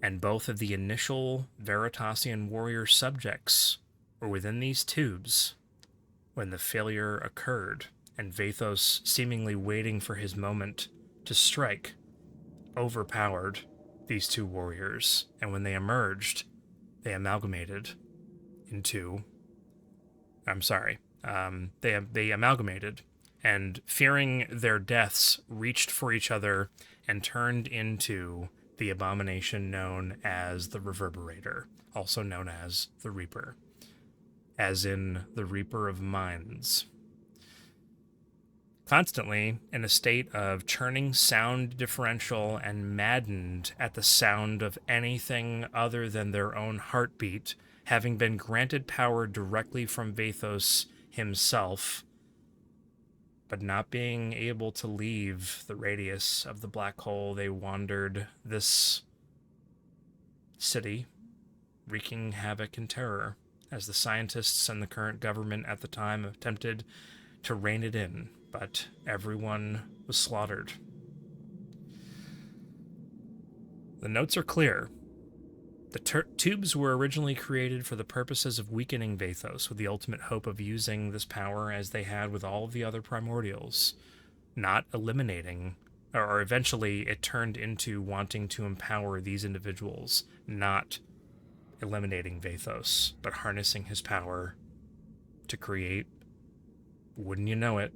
and both of the initial Veritasian warrior subjects were within these tubes when the failure occurred, and Vathos, seemingly waiting for his moment to strike, overpowered these two warriors, and when they emerged, they amalgamated into... they amalgamated, and fearing their deaths, reached for each other and turned into the abomination known as the Reverberator, also known as the Reaper, as in the Reaper of Minds. Constantly in a state of churning sound differential and maddened at the sound of anything other than their own heartbeat, having been granted power directly from Vathos himself, but not being able to leave the radius of the black hole, they wandered this city, wreaking havoc and terror, as the scientists and the current government at the time attempted to rein it in, but everyone was slaughtered. The notes are clear. The tubes were originally created for the purposes of weakening Vathos, with the ultimate hope of using this power as they had with all of the other primordials, not eliminating, or eventually it turned into wanting to empower these individuals, not eliminating Vathos, but harnessing his power to create, wouldn't you know it,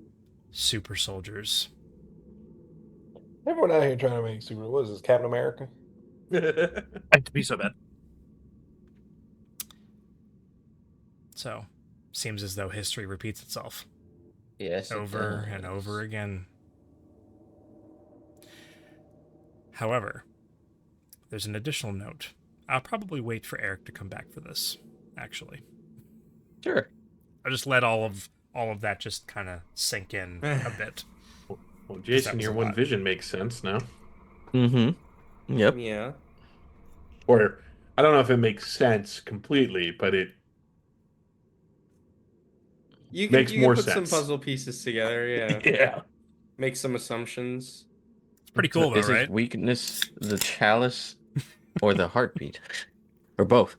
super soldiers. Everyone out here trying to make super. What is this, Captain America? Like to be so bad. So, seems as though history repeats itself. Yes. Over and over again. However, there's an additional note. I'll probably wait for Eric to come back for this, actually. Sure. I'll just let all of that just kind of sink in a bit. Well, Jason, was your a one lot. vision makes sense now. Mm-hmm. Yep. Yeah. Or I don't know if it makes sense completely, but it makes You more can put some sense. puzzle pieces together, yeah. Yeah. Make some assumptions. It's pretty cool, though, Is right? his weakness the chalice or the heartbeat? Or both?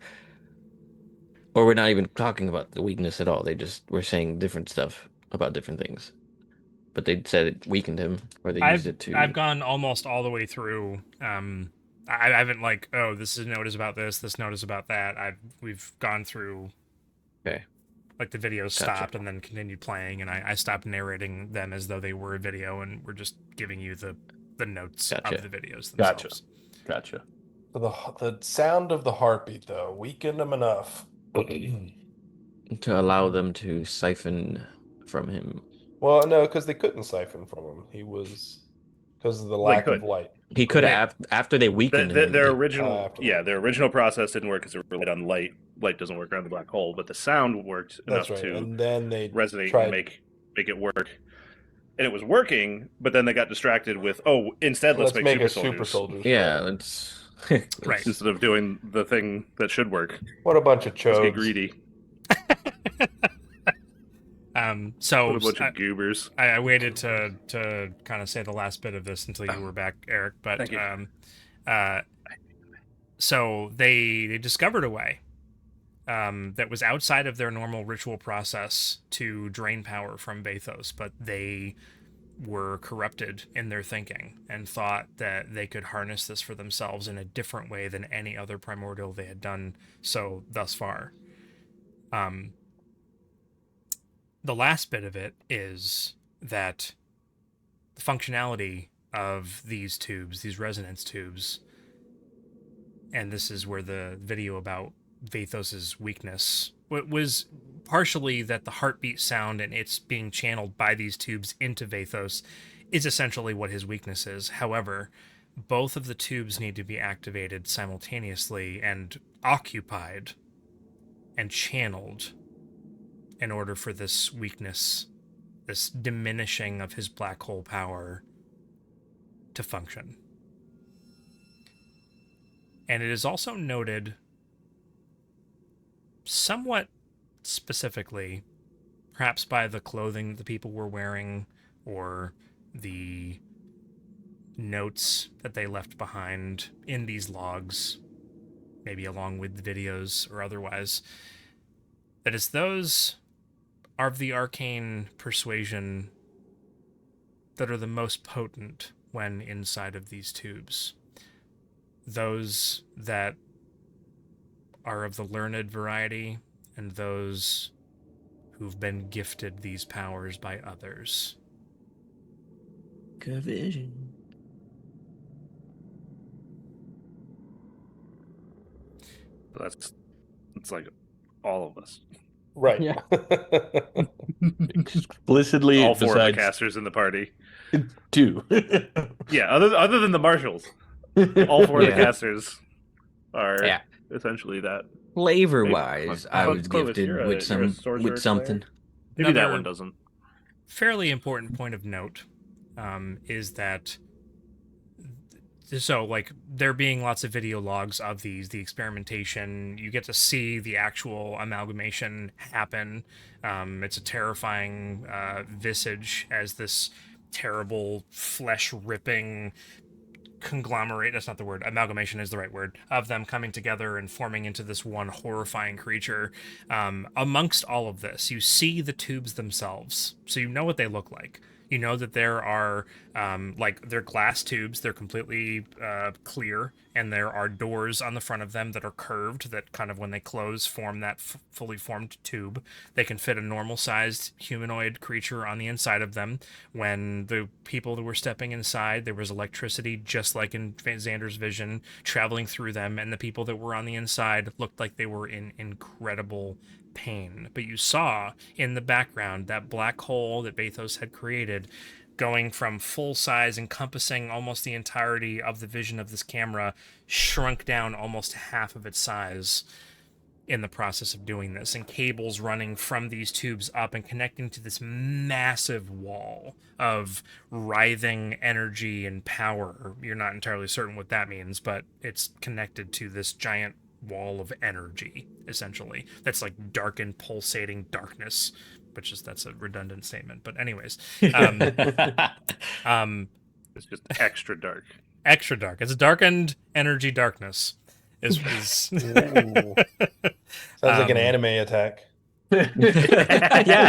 Or we're not even talking about the weakness at all. They just were saying different stuff about different things. But they said it weakened him, or they used it to... I've gone almost all the way through. I haven't like, oh, this note is about this note is about that. We've gone through Okay. Like the video stopped and then continued playing, and I stopped narrating them as though they were a video, and we're just giving you the notes of the videos themselves. Gotcha. So the sound of the heartbeat, though, weakened him enough. To allow them to siphon from him. Well, no, because they couldn't siphon from him. He was because of the lack of light. He could have after they weakened him. Their original process didn't work because it relied on light. Light doesn't work around the black hole, but the sound worked enough to and then they resonate and make it work. And it was working, but then they got distracted with, instead let's make super soldiers. Yeah, let's right. Instead of doing the thing that should work. What a bunch of chodes. Let's get greedy. So what a bunch of goobers. I waited to kind of say the last bit of this until you were back, Eric. But Thank you. So they discovered a way that was outside of their normal ritual process to drain power from Vathos, but they were corrupted in their thinking and thought that they could harness this for themselves in a different way than any other primordial they had done so thus far. The last bit of it is that the functionality of these tubes, these resonance tubes, and this is where the video about Vathos's weakness was partially that the heartbeat sound and it's being channeled by these tubes into Vathos is essentially what his weakness is. However, both of the tubes need to be activated simultaneously and occupied and channeled in order for this weakness, this diminishing of his black hole power, to function. And it is also noted somewhat specifically, perhaps by the clothing that the people were wearing or the notes that they left behind in these logs, maybe along with the videos or otherwise, that it's those of the arcane persuasion that are the most potent when inside of these tubes. Those that are of the learned variety and those who've been gifted these powers by others. Good vision. It's like all of us. Right. Yeah. Explicitly, all four of the casters in the party. Two. Yeah, other than the marshals, all four of the casters are essentially that. Flavor-wise, I was Clovis, gifted with something. Maybe that one doesn't. Fairly important point of note is that so like there being lots of video logs of the experimentation, you get to see the actual amalgamation happen. It's a terrifying visage as this terrible flesh ripping conglomerate, that's not the word, amalgamation is the right word, of them coming together and forming into this one horrifying creature. Amongst all of this, you see the tubes themselves, so you know what they look like. You know that there are, they're glass tubes, they're completely clear, and there are doors on the front of them that are curved that kind of, when they close, form that fully formed tube. They can fit a normal-sized humanoid creature on the inside of them. When the people that were stepping inside, there was electricity, just like in Xander's vision, traveling through them, and the people that were on the inside looked like they were in incredible pain. But you saw in the background that black hole that Vathos had created going from full size, encompassing almost the entirety of the vision of this camera, shrunk down almost half of its size in the process of doing this, and cables running from these tubes up and connecting to this massive wall of writhing energy and power. You're not entirely certain what that means, but it's connected to this giant wall of energy, essentially, that's like darkened, pulsating darkness, which is, that's a redundant statement, but anyways, it's just extra dark. It's a darkened energy darkness is Sounds like an anime attack. Yeah,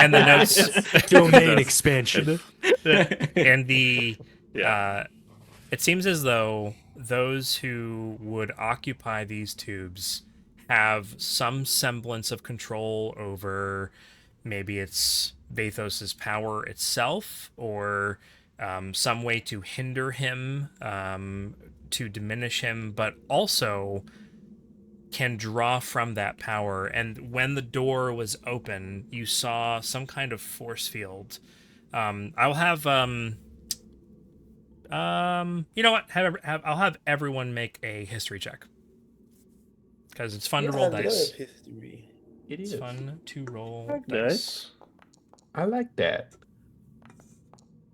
and the notes domain expansion, and the it seems as though those who would occupy these tubes have some semblance of control over Maybe it's Vathos's power itself, or some way to hinder him, to diminish him, but also can draw from that power. And when the door was open, you saw some kind of force field. I'll have you know what? I'll have everyone make a history check because it's fun to roll dice. History. It's fun to roll dice. Nice. I like that.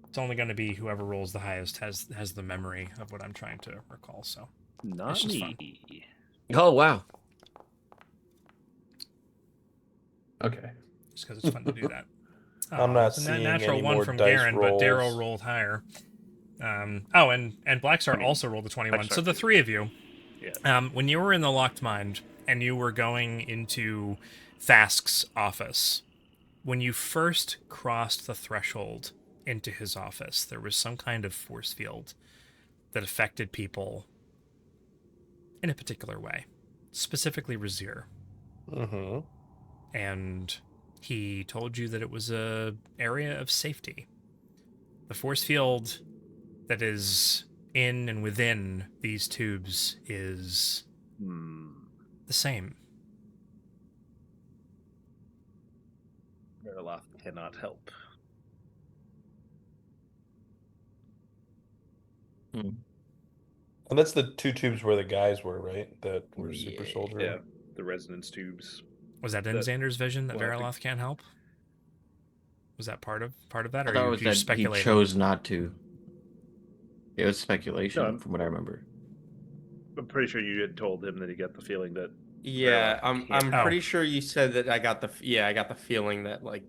It's only going to be whoever rolls the highest has the memory of what I'm trying to recall. So Not just me. Oh wow. Okay. just because it's fun to do that. I'm not it's a seeing natural any one more from dice Garen, rolls. but Daryl rolled higher. And Blackstar also rolled a 21. So the three of you, when you were in the locked mind and you were going into Thask's office, when you first crossed the threshold into his office, there was some kind of force field that affected people in a particular way, specifically Razir. Mm-hmm. And he told you that it was a area of safety. The force field that is in and within these tubes is the same. Merloth cannot help. And that's the two tubes where the guys were, right? That were super soldier. Yeah, the resonance tubes. Was that in Xander's vision that we'll have to- Veriloth can't help? Was that part of that, I or thought it you was you that speculating? he chose not to. It was speculation, No, from what I remember. I'm pretty sure you had told him that he got the feeling that. Yeah, Merloth I'm can't- pretty sure you said that I got the feeling that like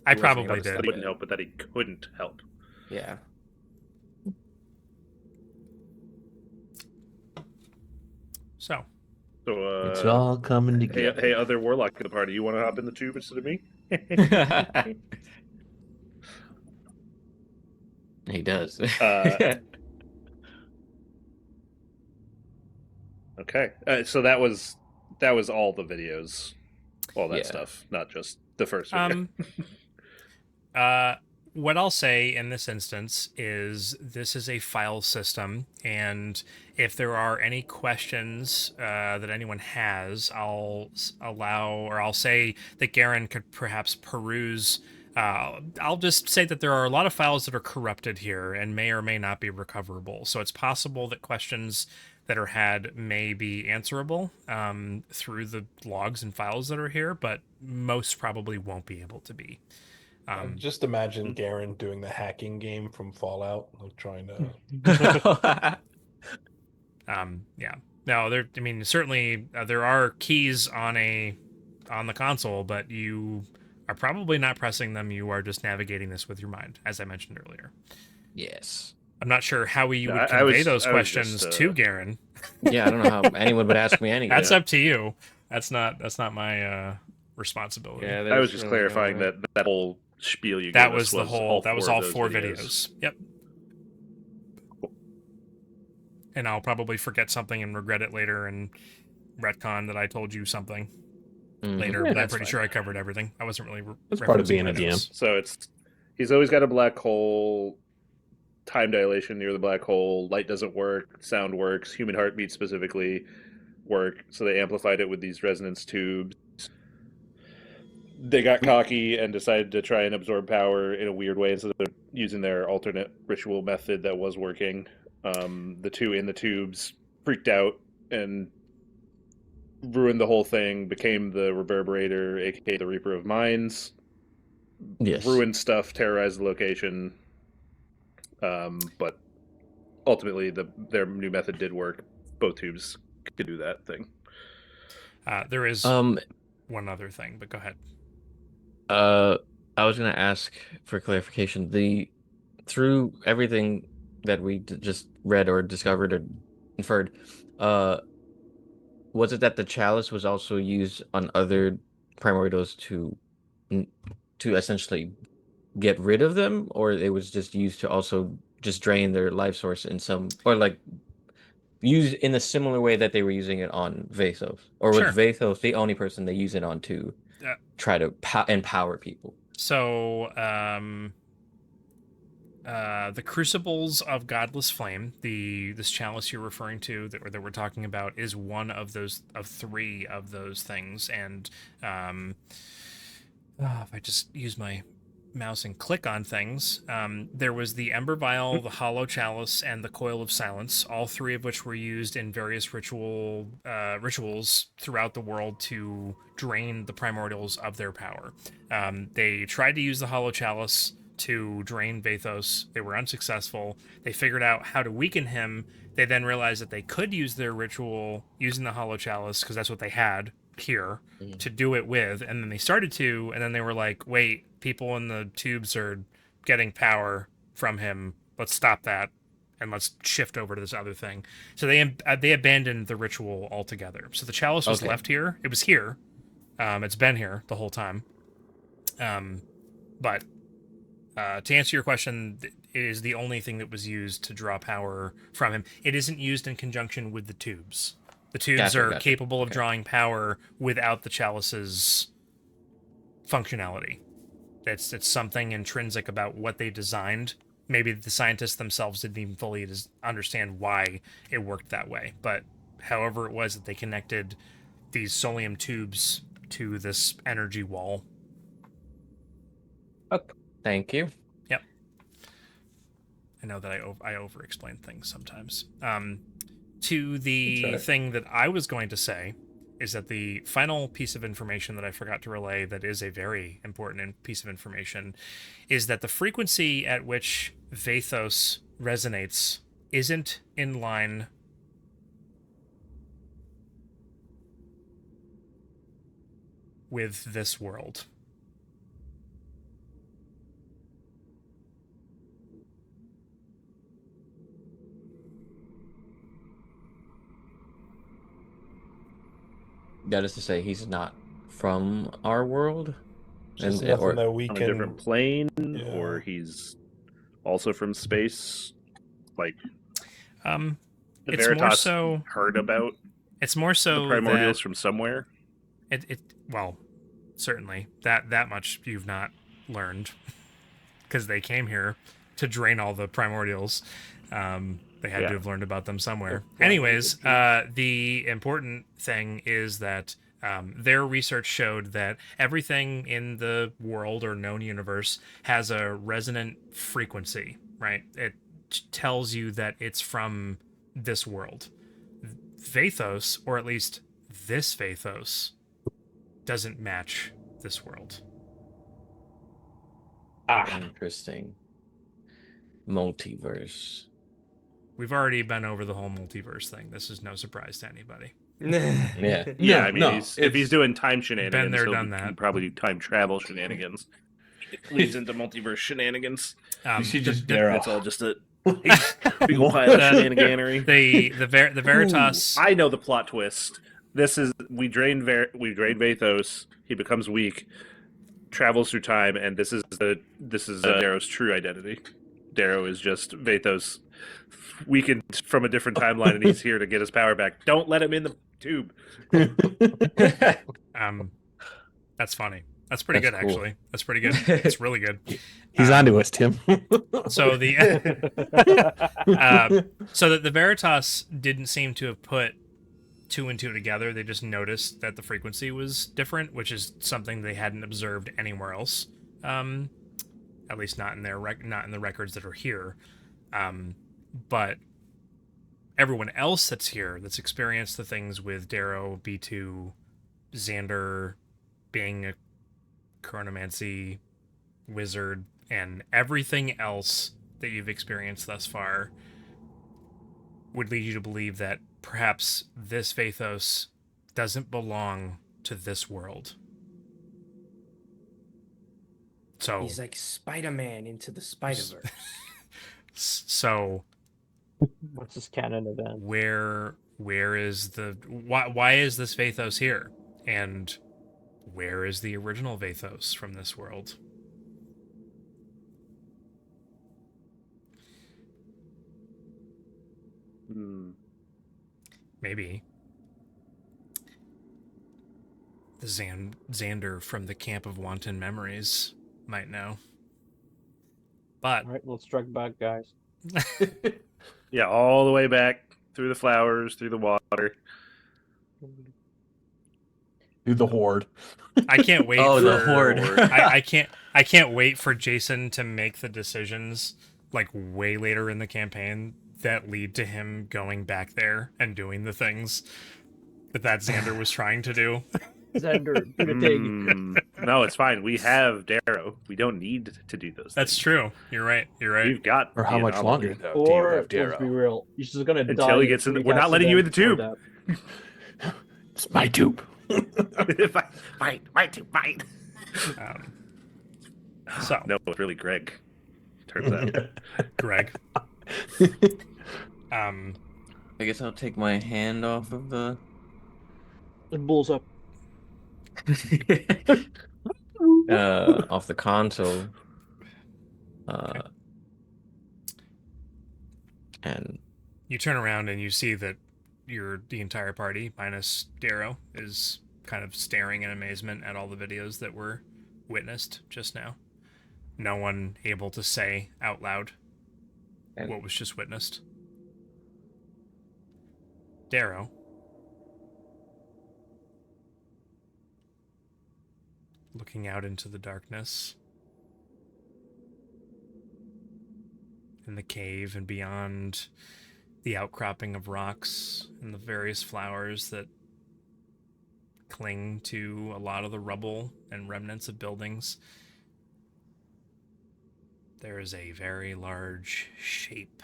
I he wasn't probably able to did. That he wouldn't help, but that he couldn't help. Yeah. So So It's all coming hey, together. hey, other warlock in the party, you want to hop in the tube instead of me? He does. Okay, so that was all the videos, all that Yeah. stuff, not just the first video. What I'll say in this instance is this is a file system, and if there are any questions that anyone has, I'll say that Garen could perhaps peruse. I'll just say that there are a lot of files that are corrupted here and may or may not be recoverable. So it's possible that questions that are had may be answerable through the logs and files that are here, but most probably won't be able to be. Just imagine Garen doing the hacking game from Fallout, like trying to. Yeah. No, certainly there are keys on the console, but you are probably not pressing them. You are just navigating this with your mind, as I mentioned earlier. Yes. I'm not sure how you No, would I convey was those just, questions to Garen. Yeah, I don't know how anyone would ask me anything. That's up to you. That's not my responsibility. Yeah, I was just clarifying that whole spiel you that gave was us the whole. That was all four videos. videos. Yep. And I'll probably forget something and regret it later and retcon that I told you something later. Yeah, But I'm that's pretty fine. sure I covered everything. I wasn't really. That's part of referencing being a my DM. notes. So he's always got a black hole, time dilation near the black hole, light doesn't work, sound works, human heartbeat specifically work. So they amplified it with these resonance tubes. They got cocky and decided to try and absorb power in a weird way instead of using their alternate ritual method that was working. The two in the tubes freaked out and ruined the whole thing, became the Reverberator, aka the Reaper of Minds. Yes. Ruined stuff, terrorized the location. But ultimately, their new method did work. Both tubes could do that thing. There is one other thing, but go ahead. I was gonna ask for clarification. Through everything that we just read or discovered or inferred, was it that the chalice was also used on other primordials to essentially get rid of them, or it was just used to also just drain their life source in some, or like used in a similar way that they were using it on Vathos, or was Sure. Vathos the only person they use it on too? try to empower people. So, the crucibles of godless flame, this chalice you're referring to that we're talking about, is one of those, of three of those things. And if I just use my mouse and click on things, there was the ember vial, the hollow chalice, and the coil of silence, all three of which were used in various rituals throughout the world to drain the primordials of their power. They tried to use the hollow chalice to drain Vathos. They were unsuccessful. They figured out how to weaken him. They then realized that they could use their ritual using the hollow chalice, because that's what they had here to do it with. And then they started to, and then they were like, wait, people in the tubes are getting power from him. Let's stop that, and let's shift over to this other thing. So they abandoned the ritual altogether. So the chalice was left here. It was here. It's been here the whole time. But to answer your question, it is the only thing that was used to draw power from him. It isn't used in conjunction with the tubes. The tubes are capable of drawing power without the chalice's functionality. It's something intrinsic about what they designed. Maybe the scientists themselves didn't even fully understand why it worked that way. But however it was that they connected these solium tubes to this energy wall. Okay. Thank you. Yep. I know that I over-explain things sometimes. To the thing that I was going to say is that the final piece of information that I forgot to relay, that is a very important piece of information, is that the frequency at which Vathos resonates isn't in line with this world. That is to say, he's not from our world, Just nothing or that we On can. a different plane, Yeah. or he's also from space. Like, the It's Veritas more so heard about it's more so the primordials that from somewhere. Well, certainly that much you've not learned, because they came here to drain all the primordials. They had to have learned about them somewhere. Anyways, the important thing is that their research showed that everything in the world or known universe has a resonant frequency, right? It tells you that it's from this world. Vathos, or at least this Vathos, doesn't match this world. Interesting. Multiverse. We've already been over the whole multiverse thing. This is no surprise to anybody. Yeah. Yeah, I mean, if he's doing time shenanigans, Been there, he'll done that. probably do time travel shenanigans. It leads into multiverse shenanigans. You should just dare It's off. all just a big old pile of shenaniganery. The Veritas. Ooh, I know the plot twist. This is we drain Vathos. He becomes weak, travels through time, and this is Darrow's true identity. Darrow is just Vathos weakened from a different timeline, and he's here to get his power back. Don't let him in the tube. That's funny. That's pretty good, That's cool. actually. That's pretty good. It's really good. He's onto us, Tim. So the the Veritas didn't seem to have put two and two together. They just noticed that the frequency was different, which is something they hadn't observed anywhere else. At least not in not in the records that are here. But everyone else that's here, that's experienced the things with Darrow, B2, Xander being a chronomancy wizard, and everything else that you've experienced thus far, would lead you to believe that perhaps this Vathos doesn't belong to this world. So he's like Spider-Man into the Spider-Verse. So What's this canon event? where is the why is this Vathos here? And where is the original Vathos from this world? Maybe the Xander from the Camp of Wanton Memories might know. But All right, let's trek back, guys. Yeah, all the way back through the flowers, through the water. Do the horde. I can't wait Oh, for the horde. I can't wait for Jason to make the decisions like way later in the campaign that lead to him going back there and doing the things that Xander was trying to do. Xander, do the thing. No, it's fine. We have Darrow. We don't need to do those That's things. true. You're right. You're right. We've got For how the much anomaly. longer, though, do you Or have let's be Darrow? real, he's just gonna Until die. he gets in the- freak we're not letting you in the accident tube. before that. It's my tube. Fight. So, No, it's really Greg. Turns out. Greg. I guess I'll take my hand off of the. It blows up. Off the console. And You turn around and you see that the entire party, minus Darrow, is kind of staring in amazement at all the videos that were witnessed just now. No one able to say out loud what was just witnessed. Darrow. Looking out into the darkness. In the cave and beyond the outcropping of rocks and the various flowers that cling to a lot of the rubble and remnants of buildings, there is a very large shape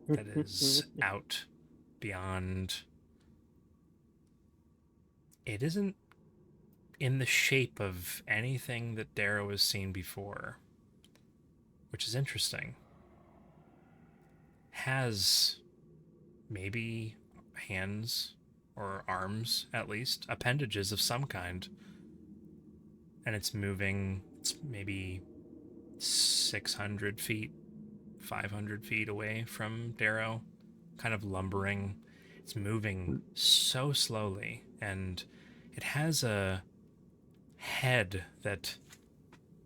that is out beyond. It isn't in the shape of anything that Darrow has seen before, which is interesting. Has maybe hands or arms, at least, appendages of some kind. And it's moving, it's maybe 600 feet, 500 feet away from Darrow, kind of lumbering. It's moving so slowly, and it has a head that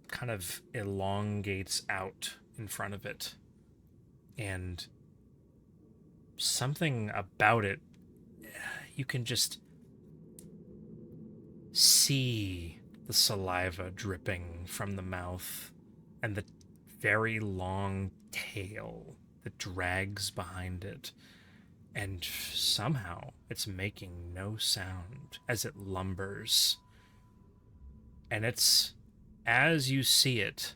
kind of elongates out in front of it. And something about it, you can just see the saliva dripping from the mouth and the very long tail that drags behind it. And somehow it's making no sound as it lumbers. And it's as you see it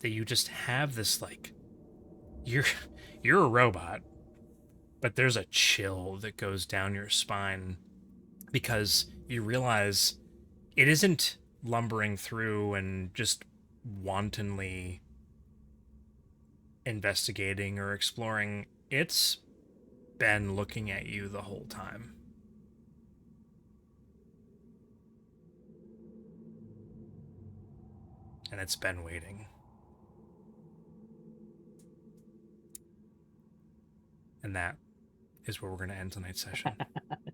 that you just have this like, you're a robot, but there's a chill that goes down your spine because you realize it isn't lumbering through and just wantonly investigating or exploring. It's been looking at you the whole time. And it's been waiting. And that is where we're going to end tonight's session.